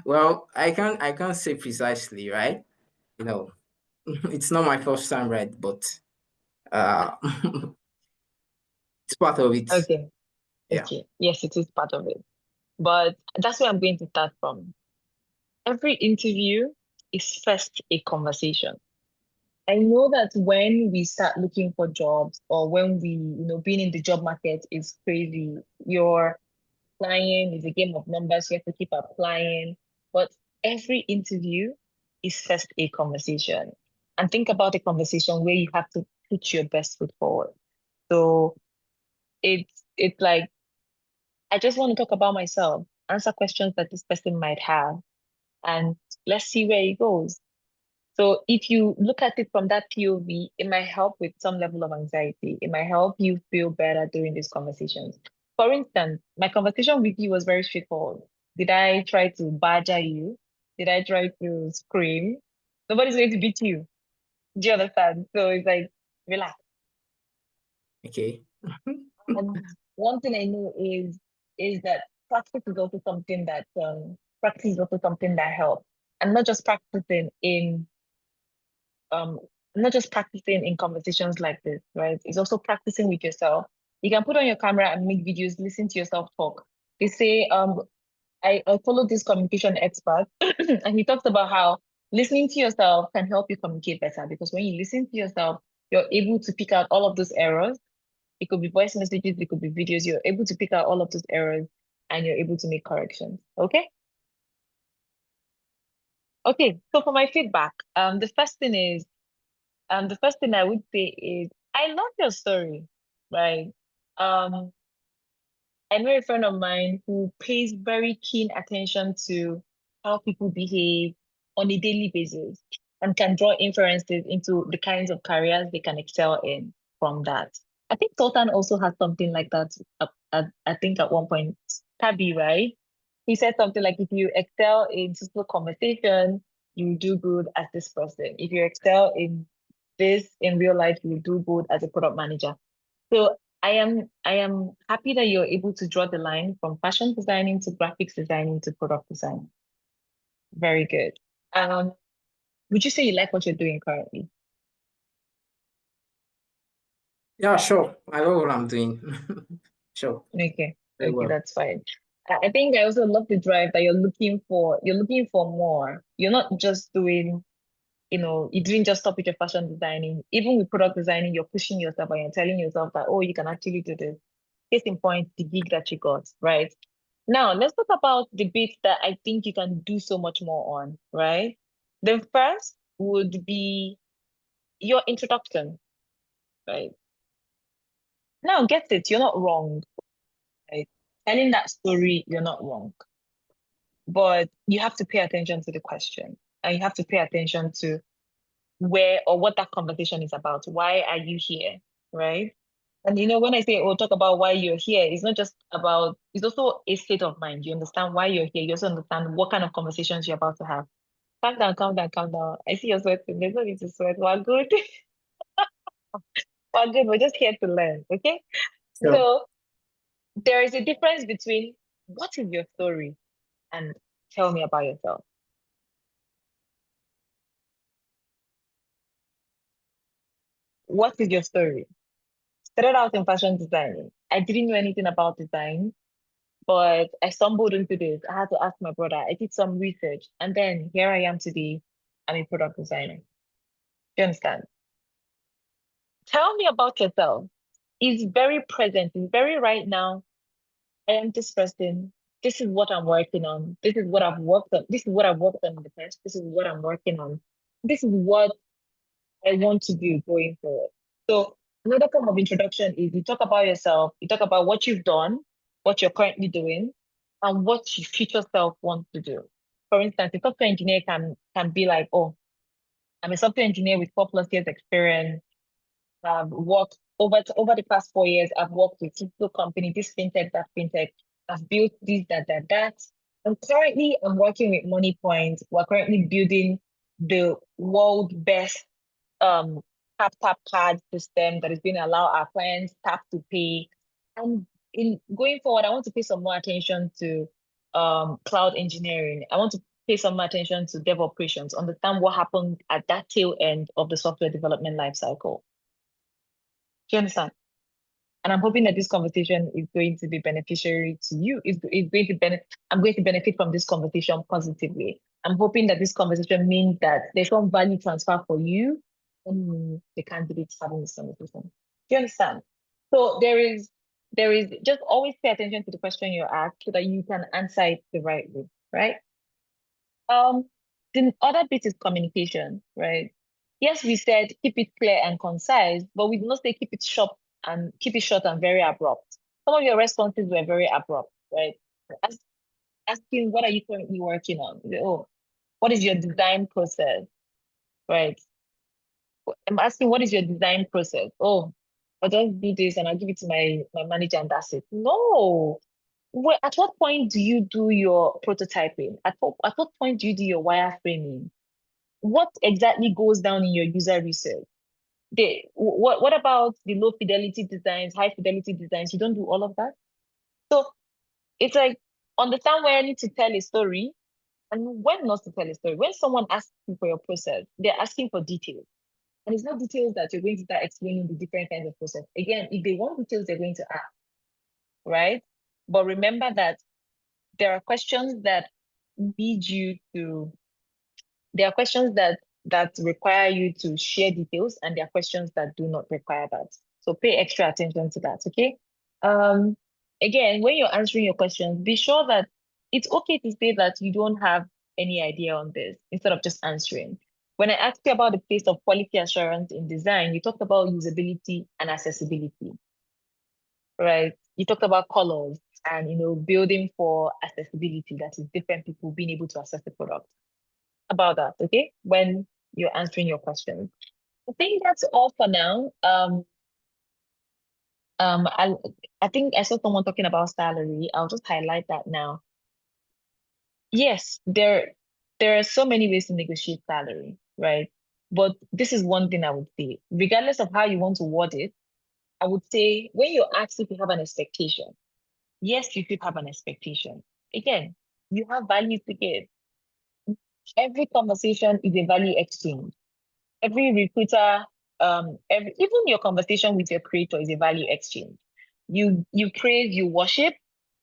Well, I can't say precisely, right? It's not my first time, right? But it's part of it. Okay. Yeah. Okay. Yes, it is part of it. But that's where I'm going to start from. Every interview is first a conversation. I know that when we start looking for jobs or when we, being in the job market is crazy. You're applying, it's a game of numbers, you have to keep applying. But every interview is first a conversation. And think about a conversation where you have to put your best foot forward. So it's like I just want to talk about myself, answer questions that this person might have, and let's see where it goes. So if you look at it from that POV, it might help with some level of anxiety. It might help you feel better during these conversations. For instance, my conversation with you was very straightforward. Did I try to badger you? Did I try to scream? Nobody's going to beat you. Do you understand? So it's like, relax. Okay. And one thing I know is that practice is also something that helps, and not just practicing in conversations like this, right? It's also practicing with yourself. You can put on your camera and make videos, listen to yourself talk. They say I follow this communication expert and he talks about how listening to yourself can help you communicate better, because when you listen to yourself, you're able to pick out all of those errors. It could be voice messages, it could be videos. You're able to pick out all of those errors and you're able to make corrections. Okay? Okay, so for my feedback, the first thing I would say is I love your story, right? I know a friend of mine who pays very keen attention to how people behave on a daily basis and can draw inferences into the kinds of careers they can excel in from that. I think Sultan also has something like that. I think at one point, Tabi, right? He said something like, if you excel in social conversation, you do good as this person. If you excel in this in real life, you do good as a product manager. So I am happy that you're able to draw the line from fashion designing to graphics designing to product design. Very good. Would you say you like what you're doing currently? Yeah, sure. I know what I'm doing. Sure. Okay, Very okay, well. that's fine. I think I also love the drive that you're looking for. You're looking for more. You're not just doing, you didn't just stop with your fashion designing. Even with product designing, you're pushing yourself and you're telling yourself that, oh, you can actually do this. Case in point, the gig that you got, right? Now, let's talk about the bits that I think you can do so much more on, right? The first would be your introduction, right? Now, get it, you're not wrong, right? Telling that story, you're not wrong. But you have to pay attention to the question and you have to pay attention to where or what that conversation is about. Why are you here, right? And when I say, oh, talk about why you're here, it's not just about, it's also a state of mind. You understand why you're here. You also understand what kind of conversations you're about to have. Calm down, calm down, calm down. I see you're sweating. There's no need to sweat. We're good. We're good. We're just here to learn, okay? Sure. So there is a difference between what is your story and tell me about yourself. What is your story? Started out in fashion designing. I didn't know anything about design, but I stumbled into this. I had to ask my brother. I did some research, and then here I am today. I'm a product designer. Do you understand? Tell me about yourself. It's very present. It's very right now. I am this person. This is what I'm working on. This is what I've worked on. This is what I've worked on in the past. This is what I'm working on. This is what I want to do going forward. So another form of introduction is you talk about yourself, you talk about what you've done, what you're currently doing, and what your future self wants to do. For instance, a software engineer can be like, oh, I'm a software engineer with 4+ years experience. I've worked over the past 4 years, I've worked with digital company, this fintech, that fintech. I've built this, that. And currently I'm working with MoneyPoint. We're currently building the world best tap card system that is going to allow our clients tap to pay. And in going forward, I want to pay some more attention to cloud engineering. I want to pay some more attention to dev operations, understand what happened at that tail end of the software development lifecycle. Do you understand? And I'm hoping that this conversation is going to be beneficiary to you. I'm going to benefit from this conversation positively. I'm hoping that this conversation means that there's some value transfer for you and the candidates having this conversation. Do you understand? So there is just always pay attention to the question you're asked so that you can answer it the right way, right? The other bit is communication, right? Yes, we said keep it clear and concise, but we did not say keep it short and very abrupt. Some of your responses were very abrupt, right? Asking what are you currently working on? Oh, what is your design process? Right. I'm asking what is your design process? Oh, I'll just do this and I'll give it to my manager and that's it. No. At what point do you do your prototyping? At what point do you do your wireframing? What exactly goes down in your user research? What about the low fidelity designs, high fidelity designs? You don't do all of that. So it's like understand when to tell a story and when not to tell a story. When someone asks you for your process, they're asking for details. And it's not details that you're going to start explaining the different kinds of process. Again, if they want details, they're going to ask, right? But remember that there are questions that lead you to, there are questions that require you to share details, and there are questions that do not require that. So pay extra attention to that, okay? Again, when you're answering your questions, be sure that it's okay to say that you don't have any idea on this instead of just answering. When I asked you about the place of quality assurance in design, you talked about usability and accessibility, right? You talked about colors and building for accessibility, that is different people being able to access the product. About that, okay? When you're answering your questions. I think that's all for now. I think I saw someone talking about salary. I'll just highlight that now. Yes, there are so many ways to negotiate salary, right? But this is one thing I would say, regardless of how you want to word it, I would say when you're asked if you have an expectation, yes, you should have an expectation. Again, you have value to give. Every conversation is a value exchange. Every recruiter, even your conversation with your creator is a value exchange. You praise, you worship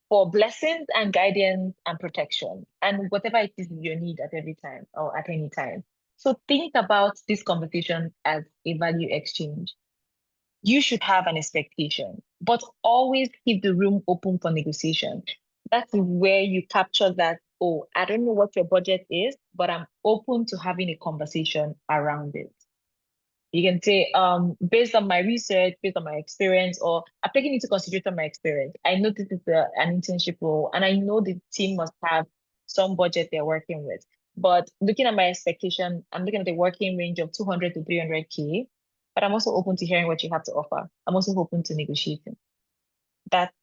for blessings and guidance and protection and whatever it is you need at every time or at any time. So think about this conversation as a value exchange. You should have an expectation, but always keep the room open for negotiation. That's where you capture that, oh, I don't know what your budget is, but I'm open to having a conversation around it. You can say, based on my research, based on my experience, or I'm taking into consideration my experience. I know this is an internship role, and I know the team must have some budget they're working with. But looking at my expectation, I'm looking at the working range of 200 to 300K, but I'm also open to hearing what you have to offer. I'm also open to negotiating. That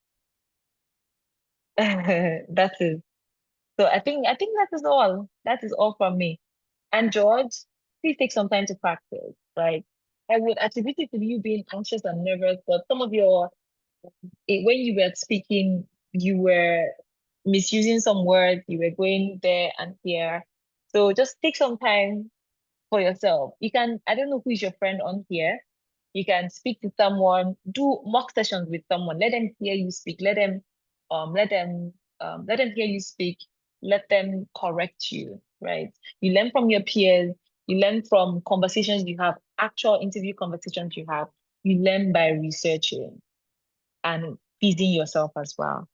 that is. So I think that is all. That is all from me. And George, please take some time to practice. Like I would attribute it to you being anxious and nervous, but some of your when you were speaking, you were misusing some words, you were going there and here. So just take some time for yourself. You can, I don't know who is your friend on here. You can speak to someone, do mock sessions with someone, let them hear you speak, let them hear you speak, let them correct you, right? You learn from your peers, you learn from conversations you have, actual interview conversations you have, you learn by researching and feeding yourself as well.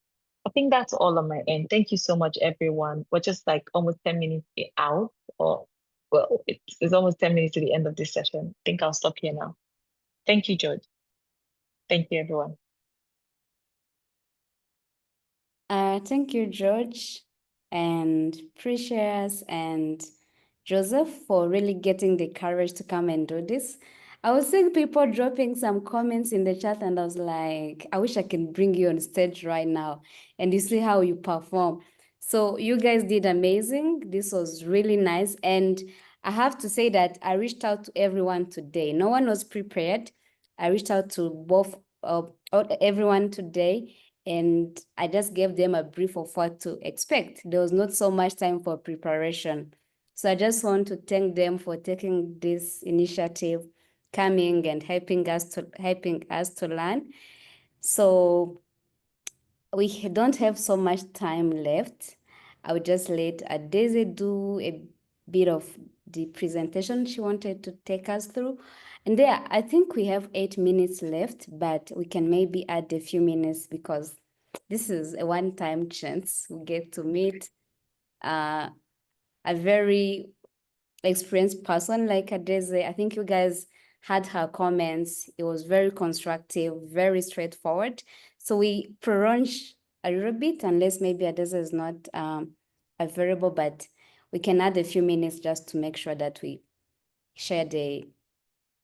I think that's all on my end. Thank you so much, everyone. We're just like almost 10 minutes out, or well, it's almost 10 minutes to the end of this session. I think I'll stop here now. Thank you, George. Thank you, everyone. Thank you, George and Precious and Joseph for really getting the courage to come and do this. I was seeing people dropping some comments in the chat and I was like, I wish I can bring you on stage right now and you see how you perform. So you guys did amazing. This was really nice. And I have to say that I reached out to everyone today. No one was prepared. I reached out to everyone today and I just gave them a brief of what to expect. There was not so much time for preparation. So I just want to thank them for taking this initiative, coming and helping us to learn. So we don't have so much time left. I will just let Daisy do a bit of the presentation she wanted to take us through. And there, I think we have 8 minutes left, but we can maybe add a few minutes because this is a one-time chance. We get to meet a very experienced person like Adeze. I think you guys had her comments. It was very constructive, very straightforward. So we prolonged a little bit, unless maybe Adeze is not available, but we can add a few minutes just to make sure that we share the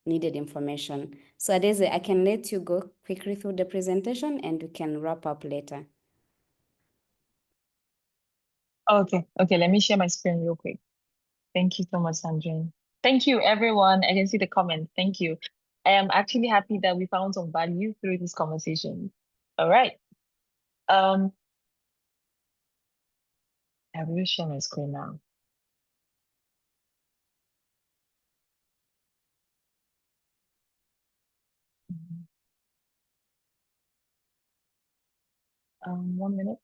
needed information. So Adeze, I can let you go quickly through the presentation and we can wrap up later. Okay, let me share my screen real quick. Thank you so much, Sandrine. Thank you, everyone. I can see the comments. Thank you. I am actually happy that we found some value through this conversation. All right. I will share my screen now. One minute.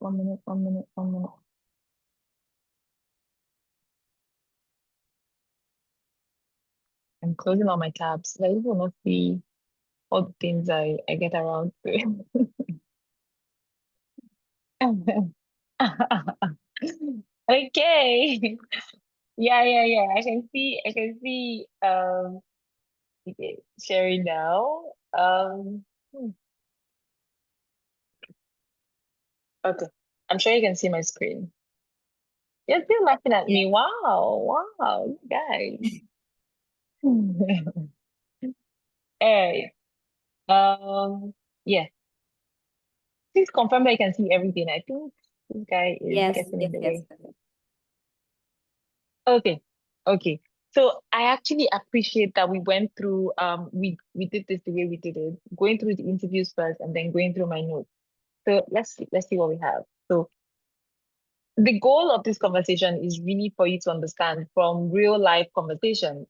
I'm closing all my tabs. I will not see all the things I get around to. Okay. Yeah. I can see okay, sharing now. Okay. I'm sure you can see my screen. You're still laughing at me. Wow, you guys. Alright. Yeah. Please confirm that you can see everything. I think this guy is Yes, getting in the yes. way. Okay. So I actually appreciate that we went through, we did this the way we did it, going through the interviews first and then going through my notes. So let's see what we have. So the goal of this conversation is really for you to understand from real life conversations,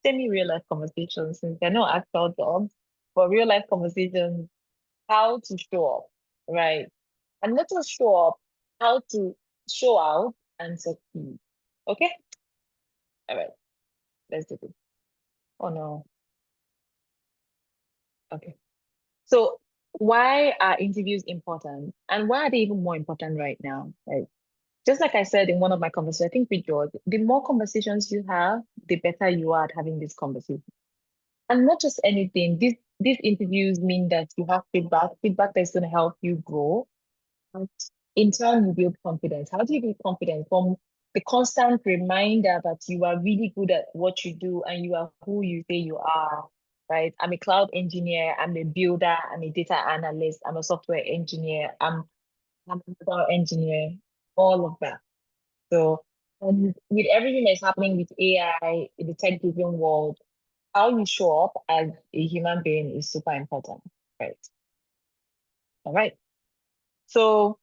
semi-real life conversations, since they're not actual jobs, but real life conversations, how to show up, right? And not just show up, how to show out and succeed. Okay? All right, let's do this. Oh no. Okay. So why are interviews important? And why are they even more important right now? Right. Just like I said in one of my conversations, I think with George, the more conversations you have, the better you are at having this conversation. And not just anything, these interviews mean that you have feedback that's going to help you grow. And in turn, you build confidence. How do you build confidence? From the constant reminder that you are really good at what you do and you are who you say you are, right? I'm a cloud engineer, I'm a builder, I'm a data analyst, I'm a software engineer, I'm a mobile engineer, all of that. So, and with everything that's happening with AI in the tech-driven world, how you show up as a human being is super important, right? All right. So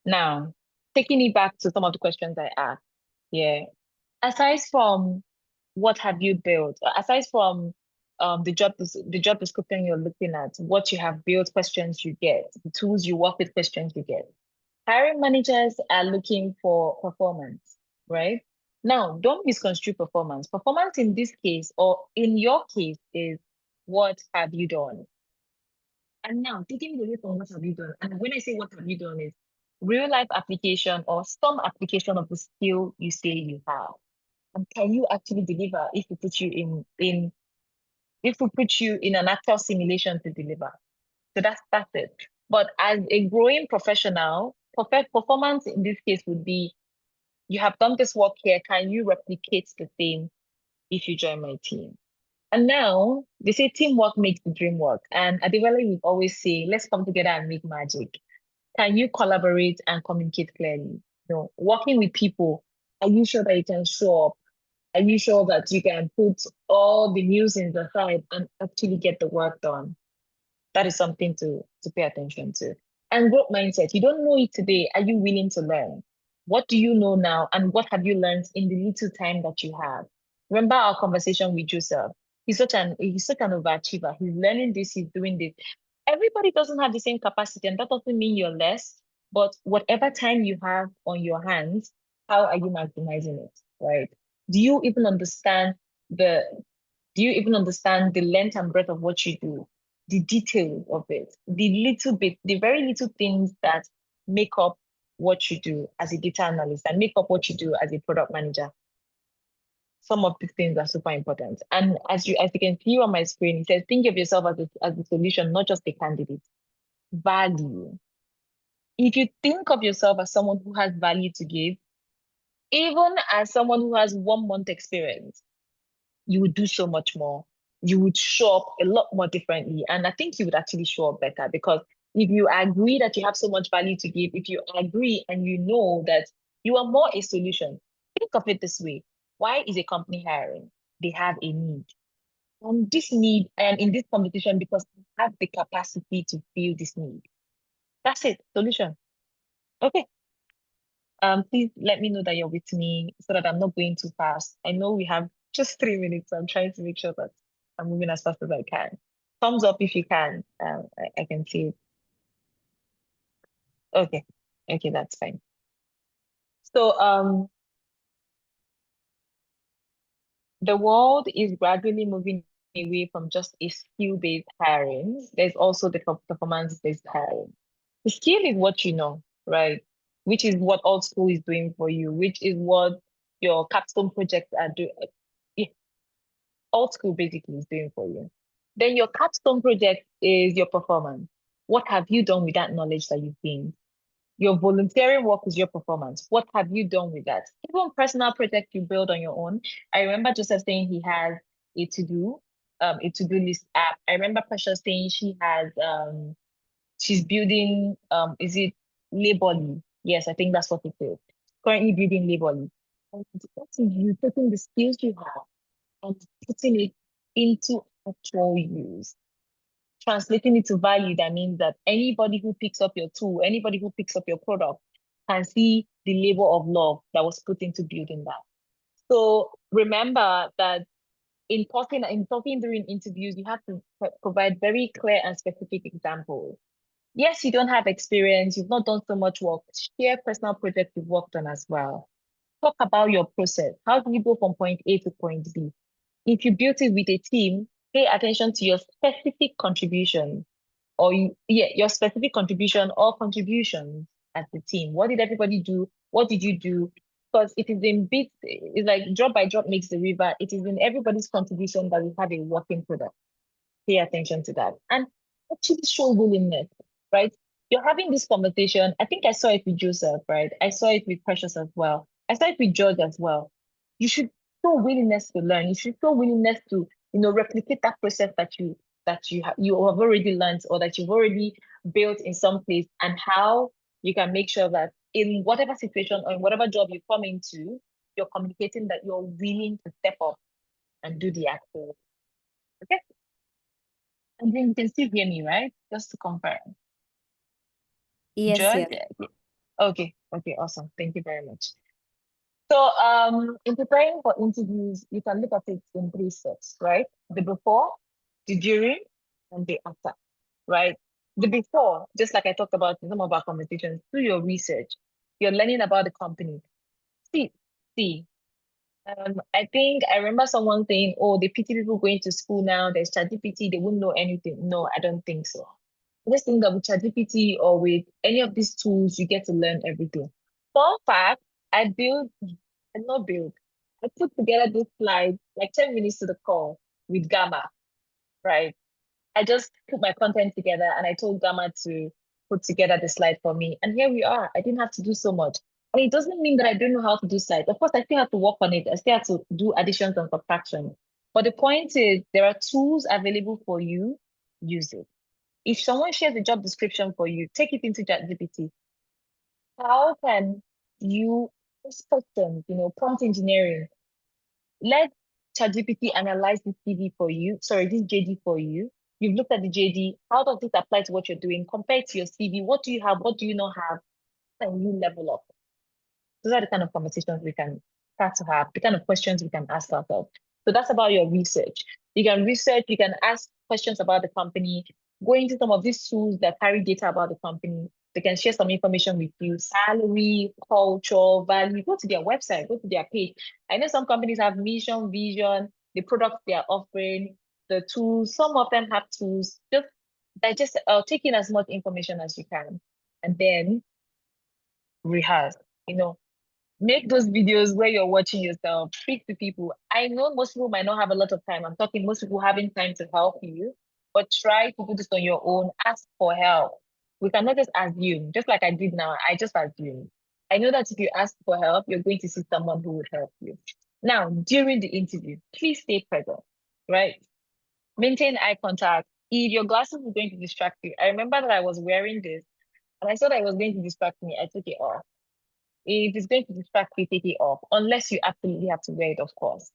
now, taking it back to some of the questions I asked, yeah. Aside from what have you built, aside from the job description you're looking at, what you have built, questions you get, the tools you work with, questions you get. Hiring managers are looking for performance, right? Now, don't misconstrue performance. Performance in this case, or in your case, is what have you done? And now, taking away from what have you done, and when I say what have you done is real life application or some application of the skill you say you have. And can you actually deliver if we put you in an actual simulation to deliver? So that's it. But as a growing professional, performance in this case would be, you have done this work here. Can you replicate the same if you join my team? And now they say teamwork makes the dream work. And at the Valley, we always say, let's come together and make magic. Can you collaborate and communicate clearly? Working with people, are you sure that you can show up? Are you sure that you can put all the musings aside and actually get the work done? That is something to pay attention to. And growth mindset, you don't know it today. Are you willing to learn? What do you know now? And what have you learned in the little time that you have? Remember our conversation with Joseph. He's such an overachiever. He's learning this, he's doing this. Everybody doesn't have the same capacity, and that doesn't mean you're less, but whatever time you have on your hands, how are you maximizing it? Right? Do you even understand the length and breadth of what you do? The details of it, the very little things that make up what you do as a data analyst and make up what you do as a product manager. Some of these things are super important. And as you can see on my screen, it says, think of yourself as a solution, not just a candidate. Value. If you think of yourself as someone who has value to give, even as someone who has 1 month experience, you would do so much more. You would show up a lot more differently. And I think you would actually show up better, because if you agree that you have so much value to give, if you agree and you know that you are more a solution, think of it this way. Why is a company hiring? They have a need. And this need, and in this competition, because they have the capacity to fill this need. That's it, solution. Okay. Please let me know that you're with me so that I'm not going too fast. I know we have just 3 minutes. So I'm trying to make sure that I'm moving as fast as I can. Thumbs up if you can. I can see it. Okay. Okay, that's fine. So the world is gradually moving away from just a skill-based hiring. There's also the performance-based hiring. The skill is what you know, right? Which is what Old School is doing for you, which is what your capstone projects are doing. Old School basically is doing for you. Then your capstone project is your performance. What have you done with that knowledge that you've gained? Your volunteering work is your performance. What have you done with that? Even personal project you build on your own. I remember Joseph saying he has a to-do list app. I remember Precious saying she has she's building is it Laborly? Yes, I think that's what it is. Currently building Laborly. And that is you taking the skills you have and putting it into actual use, translating it to value. That means that anybody who picks up your tool, anybody who picks up your product can see the labor of love that was put into building that. So remember that in talking during interviews, you have to provide very clear and specific examples. Yes, you don't have experience, you've not done so much work. Share personal projects you've worked on as well. Talk about your process. How do you go from point A to point B? If you built it with a team, pay attention to your specific contribution or your specific contribution or contributions as the team. What did everybody do? What did you do? Because it is in bits, it's like drop by drop makes the river. It is in everybody's contribution that we have a working product. Pay attention to that. And actually show willingness, right? You're having this conversation. I think I saw it with Joseph, right? I saw it with Precious as well. I saw it with George as well. You should show willingness to learn. You should show willingness to, replicate that process that you have already learned or that you've already built in some place, and how you can make sure that in whatever situation or in whatever job you come into, you're communicating that you're willing to step up and do the actual. Okay. And then you can still hear me, right? Just to confirm. Yes, George? yes. Okay, awesome. Thank you very much. So in preparing for interviews, you can look at it in 3 steps, right? The before, the during, and the after, right? The before, just like I talked about in some of our conversations, do your research. You're learning about the company. See. I think I remember someone saying, oh, the PT people going to school now, there's ChatGPT, they wouldn't know anything. No, I don't think so. I just think that with ChatGPT or with any of these tools, you get to learn everything. Fun fact, I put together this slide like 10 minutes to the call with Gamma, right? I just put my content together and I told Gamma to put together the slide for me. And here we are. I didn't have to do so much. And it doesn't mean that I don't know how to do slides. Of course, I still have to work on it. I still have to do additions and subtractions. But the point is, there are tools available for you. Use it. If someone shares a job description for you, take it into ChatGPT. How can you, this question, prompt engineering, let ChatGPT analyze this CV for you, this JD for you. You've looked at the JD. How does this apply to what you're doing? Compare it to your CV. What do you have? What do you not have? And you level up. Those are the kind of conversations we can start to have, the kind of questions we can ask ourselves. So that's about your research. You can research, you can ask questions about the company, go into some of these tools that carry data about the company. They can share some information with you, salary, culture, value. Go to their website, go to their page. I know some companies have mission, vision, the products they are offering, the tools. Some of them have tools. Just digest, take in as much information as you can, and then rehearse. Make those videos where you're watching yourself, speak to people. I know most people might not have a lot of time. I'm talking most people having time to help you, but try to do this on your own. Ask for help. We cannot just assume, just like I did now. I just assume. I know that if you ask for help, you're going to see someone who would help you. Now, during the interview, please stay present, right? Maintain eye contact. If your glasses are going to distract you, I remember that I was wearing this and I thought it was going to distract me. I took it off. If it's going to distract you, take it off, unless you absolutely have to wear it, of course.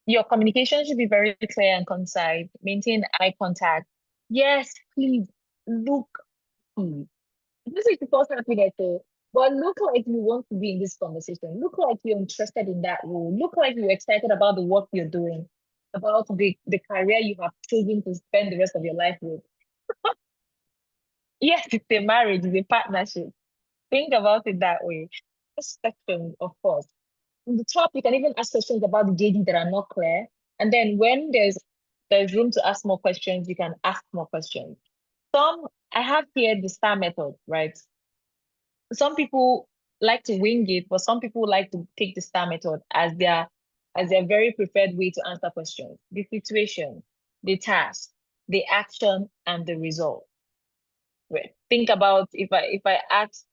Your communication should be very clear and concise. Maintain eye contact. Yes, please look. This is supposed to happen but look like you want to be in this conversation. Look like you're interested in that role. Look like you're excited about the work you're doing, about the career you have chosen to spend the rest of your life with. Yes, it's a marriage, it's a partnership. Think about it that way. Ask questions, of course. On the top, you can even ask questions about the JD that are not clear. And then when there's room to ask more questions, you can ask more questions. I have here the STAR method, right? Some people like to wing it, but some people like to take the STAR method as their very preferred way to answer questions. The situation, the task, the action, and the result. Right. Think about if I ask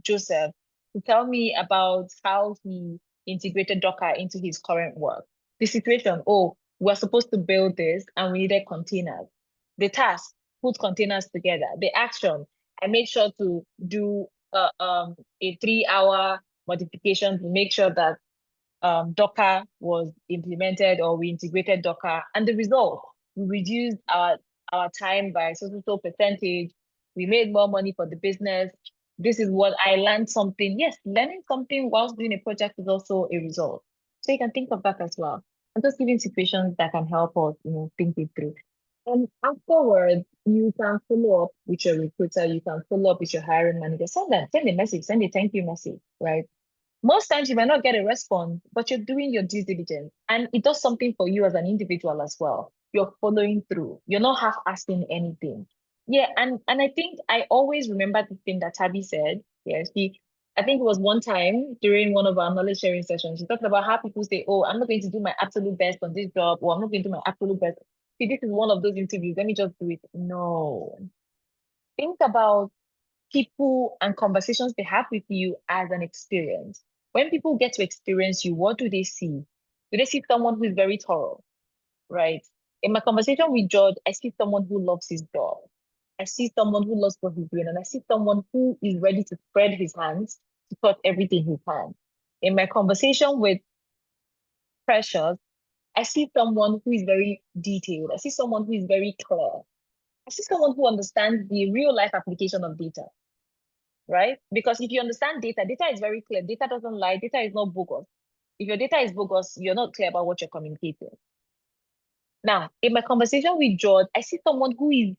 Joseph to tell me about how he integrated Docker into his current work. The situation, we're supposed to build this and we needed containers. The task, put containers together. The action, I made sure to do a 3-hour modification to make sure that Docker was implemented, or we integrated Docker, and the result, we reduced our time by so percentage. We made more money for the business. This is what I learned something. Yes, learning something whilst doing a project is also a result. So you can think of that as well. I'm just giving situations that can help us, think it through. And afterwards, you can follow up with your recruiter. You can follow up with your hiring manager. Send a message, send a thank you message, right? Most times you might not get a response, but you're doing your due diligence, and it does something for you as an individual as well. You're following through. You're not half asking anything. Yeah, and I think I always remember the thing that Tabby said. Yeah, I think it was one time during one of our knowledge sharing sessions, she talked about how people say, "Oh, I'm not going to do my absolute best on this job," or "I'm not going to do my absolute best." See, this is one of those interviews. Let me just do it. No. Think about people and conversations they have with you as an experience. When people get to experience you, what do they see? Do they see someone who is very thorough, right? In my conversation with George, I see someone who loves his job. I see someone who loves what he's doing, and I see someone who is ready to spread his hands to touch everything he can. In my conversation with Precious, I see someone who is very detailed. I see someone who is very clear. I see someone who understands the real life application of data, right? Because if you understand data, data is very clear. Data doesn't lie. Data is not bogus. If your data is bogus, you're not clear about what you're communicating. Now, in my conversation with George, I see someone who is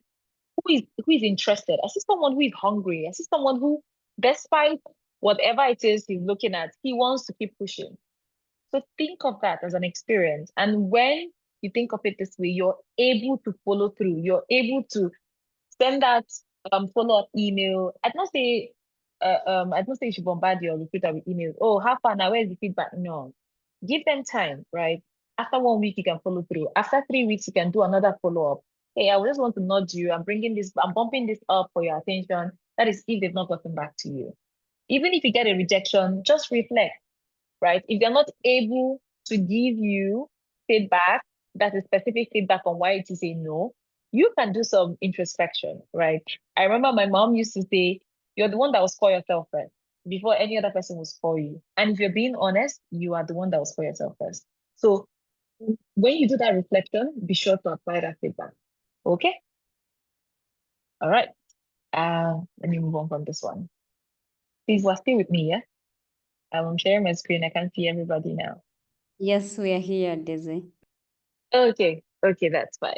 interested. I see someone who is hungry. I see someone who, despite whatever it is he's looking at, he wants to keep pushing. So think of that as an experience. And when you think of it this way, you're able to follow through. You're able to send that follow-up email. I'd not say you should bombard your recruiter with emails. Oh, how far now? Where's the feedback? No. Give them time, right? After 1 week, you can follow through. After 3 weeks, you can do another follow-up. Hey, I just want to nudge you. I'm bumping this up for your attention. That is if they've not gotten back to you. Even if you get a rejection, just reflect, right? If they're not able to give you feedback, that is specific feedback on why it is a no, you can do some introspection, right? I remember my mom used to say, you're the one that will score yourself first before any other person will score you. And if you're being honest, you are the one that will score yourself first. So when you do that reflection, be sure to apply that feedback. Okay? All right. Let me move on from this one. Please, we're still with me, yeah? I'm sharing my screen. I can't see everybody now. Yes, we are here, Daisy. Okay, that's fine.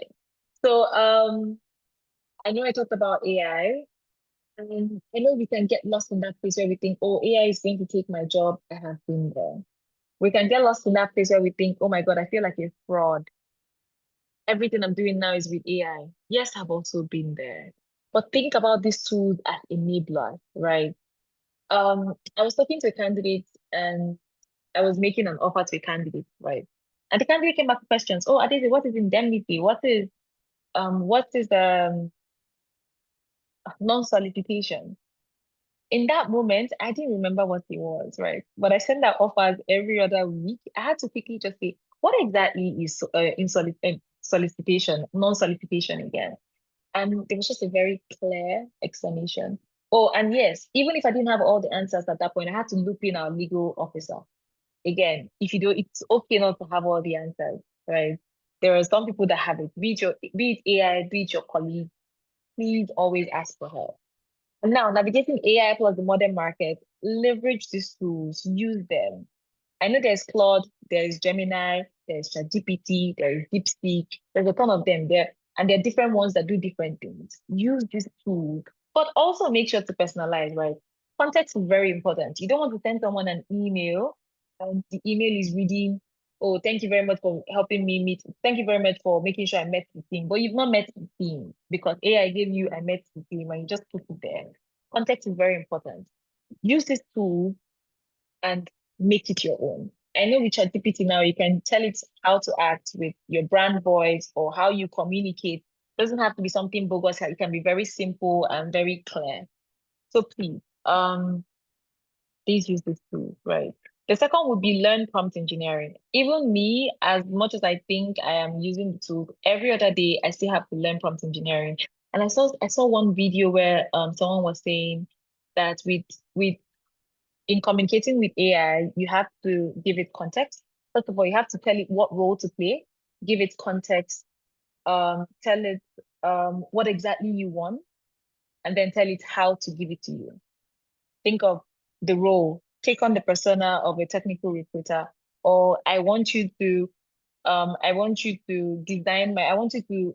So I know I talked about AI, and I know we can get lost in that place where we think, oh, AI is going to take my job. I have been there. We can get lost in that place where we think, oh my God, I feel like a fraud. Everything I'm doing now is with AI. Yes, I've also been there. But think about these tools as enablers, right? I was talking to a candidate, and I was making an offer to a candidate, right? And the candidate came back with questions. Oh, Adeze, what is indemnity? What is non-solicitation? In that moment, I didn't remember what it was, right? But I sent that offers every other week. I had to quickly just say, what exactly is solicitation, non-solicitation again? And there was just a very clear explanation. Oh, and yes, even if I didn't have all the answers at that point, I had to loop in our legal officer. Again, if you do, it's okay not to have all the answers, right? There are some people that have it, be it AI, be it your colleague. Please always ask for help. And now, navigating AI plus the modern market, leverage these tools, use them. I know there's Claude, there's Gemini, there's ChatGPT, there's DeepSeek, there's a ton of them there, and there are different ones that do different things. Use these tools, but also make sure to personalize, right? Context is very important. You don't want to send someone an email and the email is reading, oh, thank you very much for helping me meet. Thank you very much for making sure I met the team. But you've not met the team because AI gave you, I met the team, and you just put it there. Context is very important. Use this tool and make it your own. I know with ChatGPT now, you can tell it how to act with your brand voice or how you communicate. It doesn't have to be something bogus. It can be very simple and very clear. So please use this tool, right? The second would be learn prompt engineering. Even me, as much as I think I am using the tool, every other day I still have to learn prompt engineering. And I saw one video where someone was saying, that in communicating with AI, you have to give it context. First of all, you have to tell it what role to play, give it context, tell it what exactly you want, and then tell it how to give it to you. Think of the role, take on the persona of a technical recruiter, or I want you to design I want you to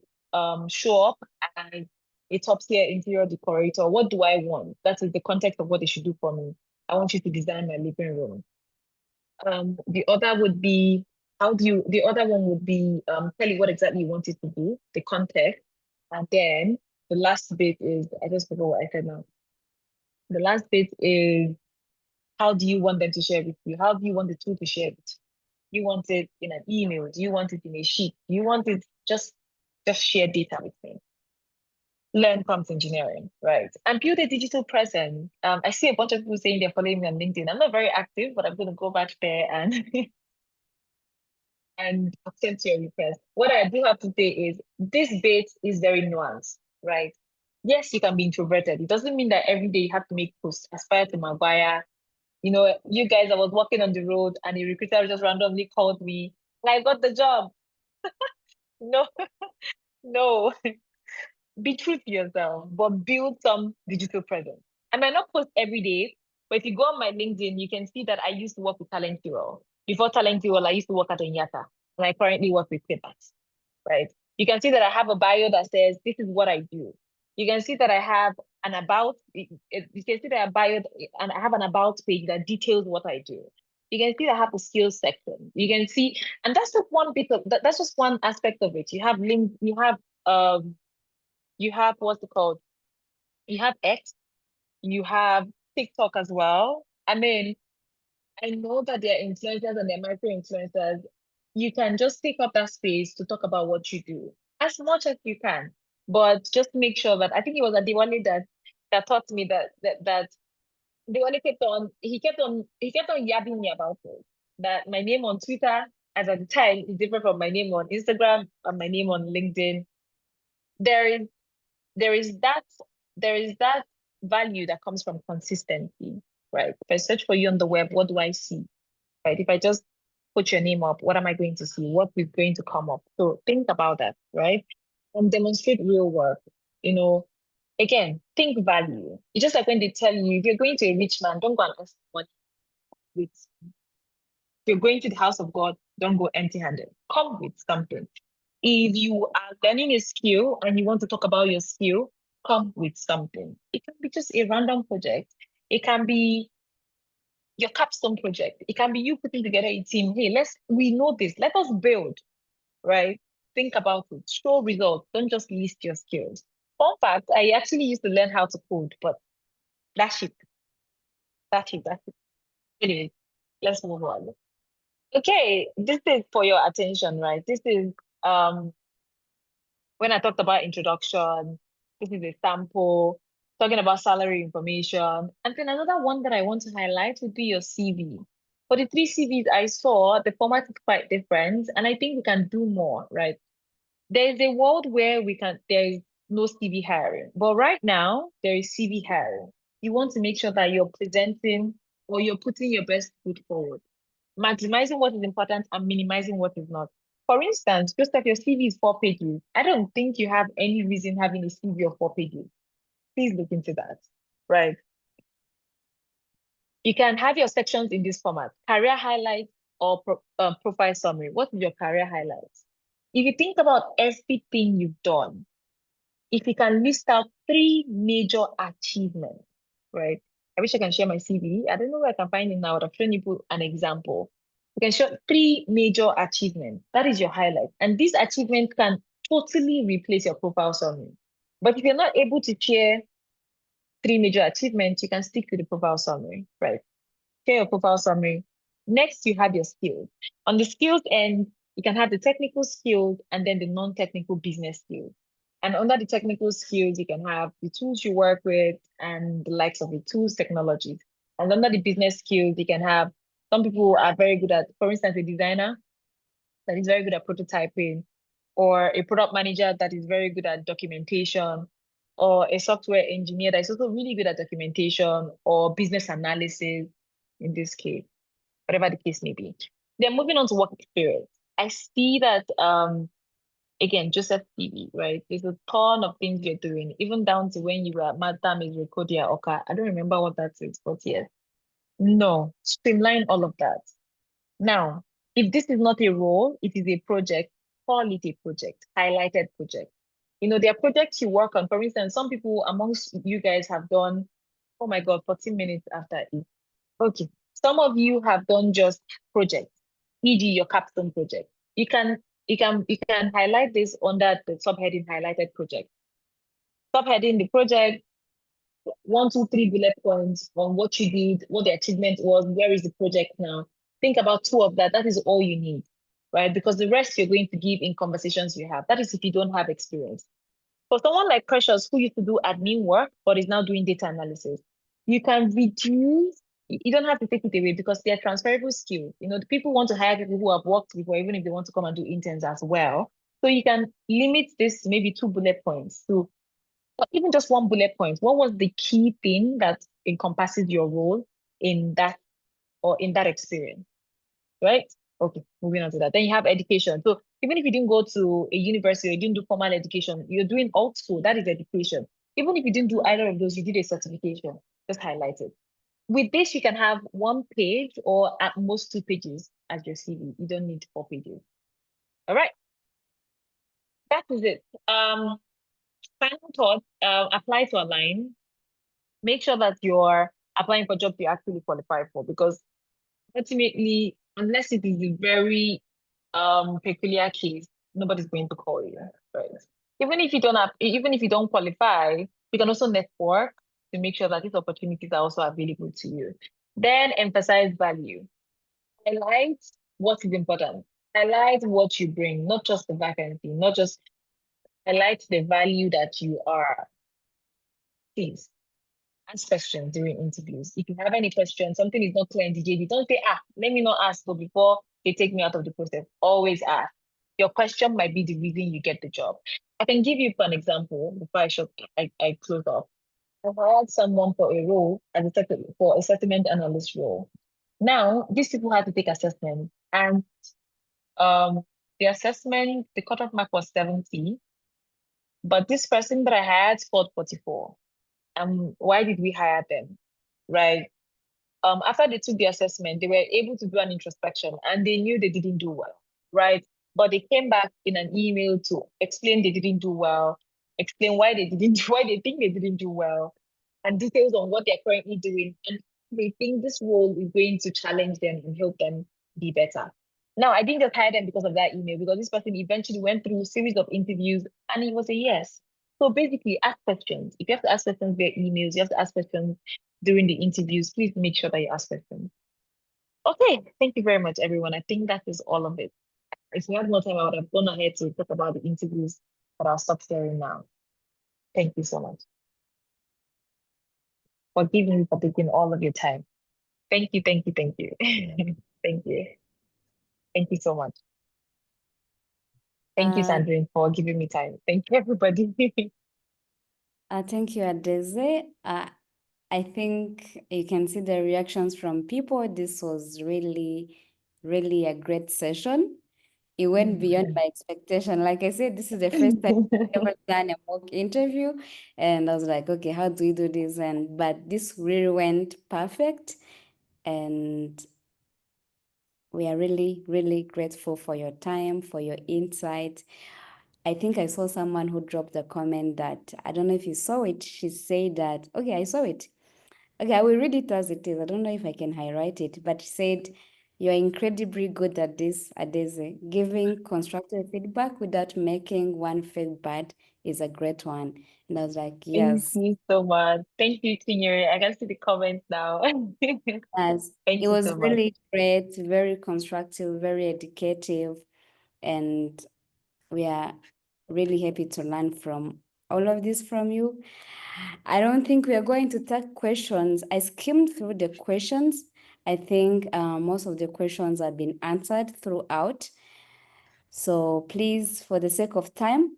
show up as a top tier interior decorator. What do I want? That is the context of what they should do for me. I want you to design my living room. The other would be the other one would be tell you what exactly you want it to do, the context. And then the last bit is, I just forgot what I said now. The last bit is, how do you want them to share with you? How do you want the tool to share it? You want it in an email? Do you want it in a sheet? Do you want it just share data with me? Learn prompt engineering, right? And build a digital presence. I see a bunch of people saying they're following me on LinkedIn. I'm not very active, but I'm going to go back there and and accept your request. What I do have to say is this bit is very nuanced, right? Yes, you can be introverted. It doesn't mean that every day you have to make posts. Aspire to Maguire. You know, you guys, I was walking on the road and a recruiter just randomly called me and I got the job. No, no. Be true to yourself, but build some digital presence. I might not post every day, but if you go on my LinkedIn, you can see that I used to work with Talent Hero. Before Talent Hero, I used to work at Onyata, and I currently work with Payback, right? You can see that I have a bio that says, this is what I do. You can see that I have an about, you can see that I have an about page that details what I do. You can see that I have a skills section. You can see, and that's just one bit of, that's just one aspect of it. You have links, you have what's it called? You have X, you have TikTok as well. I mean, I know that they're influencers and they're micro influencers. You can just take up that space to talk about what you do as much as you can, but just make sure that, I think it was Adewale that taught me that Adewale kept on yabbing me about it. That my name on Twitter, as at the time, is different from my name on Instagram and my name on LinkedIn. There is that value that comes from consistency, right? If I search for you on the web, what do I see? Right? If I just put your name up, what am I going to see? What is going to come up? So think about that, right? And demonstrate real work. You know, again, think value. It's just like when they tell you, if you're going to a rich man, don't go and ask money. If you're going to the house of God, don't go empty-handed. Come with something. If you are learning a skill and you want to talk about your skill, come with something. It can be just a random project. It can be your capstone project. It can be you putting together a team. Hey, we know this. Let us build, right? Think about it. Show results. Don't just list your skills. Fun fact, I actually used to learn how to code, but that's it. Anyway, let's move on. Okay, this is for your attention, right? This is when I talked about introduction, this is a sample, talking about salary information. And then another one that I want to highlight would be your CV. For the 3 CVs I saw, the format is quite different, and I think we can do more, right? There is a world where there is no CV hiring, but right now there is CV hiring. You want to make sure that you're presenting or you're putting your best foot forward, maximizing what is important and minimizing what is not. For instance, just like your CV is 4 pages, I don't think you have any reason having a CV of 4 pages. Please look into that, right? You can have your sections in this format: career highlights or profile summary. What is your career highlights? If you think about everything you've done, if you can list out 3 major achievements, right? I wish I can share my CV. I don't know where I can find it now. I've shown you an example. You can show 3 major achievements. That is your highlight. And these achievements can totally replace your profile summary. But if you're not able to share 3 major achievements, you can stick to the profile summary, right? Share your profile summary. Next, you have your skills. On the skills end, you can have the technical skills and then the non-technical business skills. And under the technical skills, you can have the tools you work with and the likes of the tools, technologies. And under the business skills, you can have, some people are very good at, for instance, a designer that is very good at prototyping, or a product manager that is very good at documentation, or a software engineer that is also really good at documentation or business analysis in this case, whatever the case may be. Then moving on to work experience. I see that again, Joseph TV, right? There's a ton of things you're doing, even down to when you were at Madam is Recodia Oka. I don't remember what that is, but yes. No, streamline all of that. Now, if this is not a role, it is a project, call it a project, highlighted project. There are projects you work on. For instance, some people amongst you guys have done, oh my God, 14 minutes after it. Okay. Some of you have done just projects, e.g. your capstone project. You can highlight this under the subheading highlighted project. Subheading the project, 1, 2, 3 bullet points on what you did, what the achievement was, where is the project now. Think about 2 of that. That is all you need, right? Because the rest you're going to give in conversations you have. That is if you don't have experience. For someone like Precious, who used to do admin work, but is now doing data analysis, you can reduce, you don't have to take it away because they're transferable skills. The people want to hire people who have worked before, even if they want to come and do interns as well. So you can limit this to maybe 2 bullet points to, or even just 1 bullet point. What was the key thing that encompasses your role in that experience, right? Okay, moving on to that. Then you have education. So even if you didn't go to a university or you didn't do formal education, you're doing alt school, that is education. Even if you didn't do either of those, you did a certification, just highlight it. With this, you can have 1 page or at most 2 pages as your CV. You don't need 4 pages. All right. That is it. Final thought, apply to align. Make sure that you're applying for jobs you actually qualify for, because ultimately, unless it is a very peculiar case, nobody's going to call you, right? Even if you don't qualify, you can also network to make sure that these opportunities are also available to you. Then emphasize value. Highlight what is important. Highlight what you bring, not just the vacancy, not just highlight the value that you are. Please ask questions during interviews. If you have any questions, something is not clear in the JD, don't say, let me not ask before they take me out of the process. Always ask. Your question might be the reason you get the job. I can give you an example before I close off. I hired someone for a role for a settlement analyst role. Now, these people had to take assessment, and the assessment, the cutoff mark was 70, but this person that I hired scored 44. Why did we hire them? Right? After they took the assessment, they were able to do an introspection and they knew they didn't do well, right? But they came back in an email to explain they didn't do well, explain why they think they didn't do well, and details on what they're currently doing. And they think this role is going to challenge them and help them be better. Now, I didn't just hire them because of that email, because this person eventually went through a series of interviews and it was a yes. So basically, ask questions. If you have to ask questions via emails, you have to ask questions during the interviews. Please make sure that you ask questions. Okay, thank you very much, everyone. I think that is all of it. If we had more time, I would have gone ahead to talk about the interviews, but I'll stop sharing now. Thank you so much. Forgive me for taking all of your time. Thank you, thank you, thank you. Thank you. Thank you so much. Thank you, Sandrine, for giving me time. Thank you, everybody. Thank you, Adeze. I think you can see the reactions from people. This was really, really a great session. It went beyond my expectation. Like I said, this is the first time I've ever done a mock interview, and I was like, okay, how do we do this? But this really went perfect, and we are really, really grateful for your time, for your insight. I think I saw someone who dropped a comment that, I don't know if you saw it. She said that, okay, I saw it. Okay, I will read it as it is. I don't know if I can highlight it, but she said, you're incredibly good at this, Adeze. Giving constructive feedback without making one feel bad is a great one. And I was like, yes. Thank you so much. Thank you, Tinyere. I can see the comments now. Yes, Thank it you was so much. really great, very constructive, very educative, and we are really happy to learn from all of this from you. I don't think we are going to take questions. I skimmed through the questions. I think most of the questions have been answered throughout. So please, for the sake of time,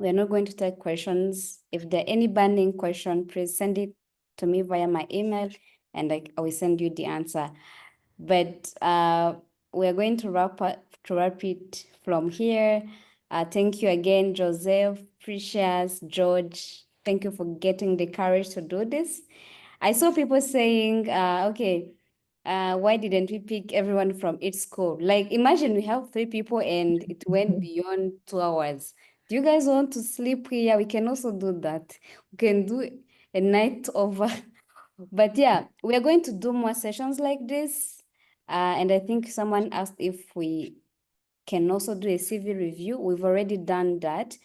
We are not going to take questions. If there are any burning question, please send it to me via my email, and I will send you the answer. But we are going to wrap it from here. Thank you again, Joseph, Precious, George. Thank you for getting the courage to do this. I saw people saying, okay, why didn't we pick everyone from each school? Like, imagine we have 3 people and it went beyond 2 hours. Do you guys want to sleep here? We can also do that. We can do a night over. But yeah, we are going to do more sessions like this. And I think someone asked if we can also do a CV review. We've already done that.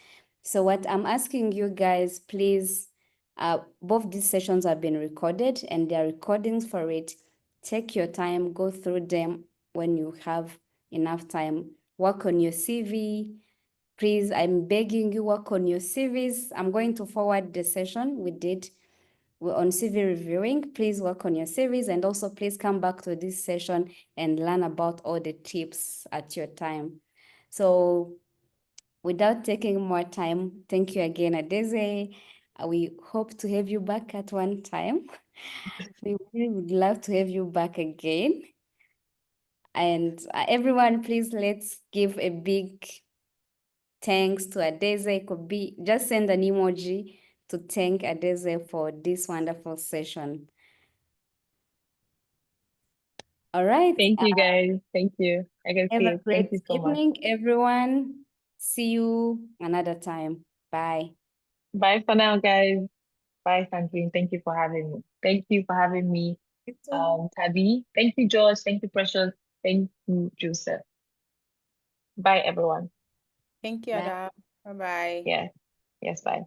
So what I'm asking you guys, please, both these sessions have been recorded and there are recordings for it. Take your time, go through them when you have enough time. Work on your CV. Please, I'm begging you, work on your CVs. I'm going to forward the session we did on CV reviewing. Please work on your CVs, and also please come back to this session and learn about all the tips at your time. So without taking more time, thank you again, Adeze. We hope to have you back at one time. We really would love to have you back again. And everyone, please let's give a big thanks to Adeze. Could be just send an emoji to thank Adeze for this wonderful session. All right. Thank you, guys. Thank you. I can Have see a it. Thank great you so much. evening, everyone. See you another time. Bye. Bye for now, guys. Bye, Sandrine. Thank you for having me. Thank you for having me, Tabi. Thank you, George. Thank you, Precious. Thank you, Joseph. Bye, everyone. Thank you, Bye. Ada. Bye-bye. Yeah. Yes, bye.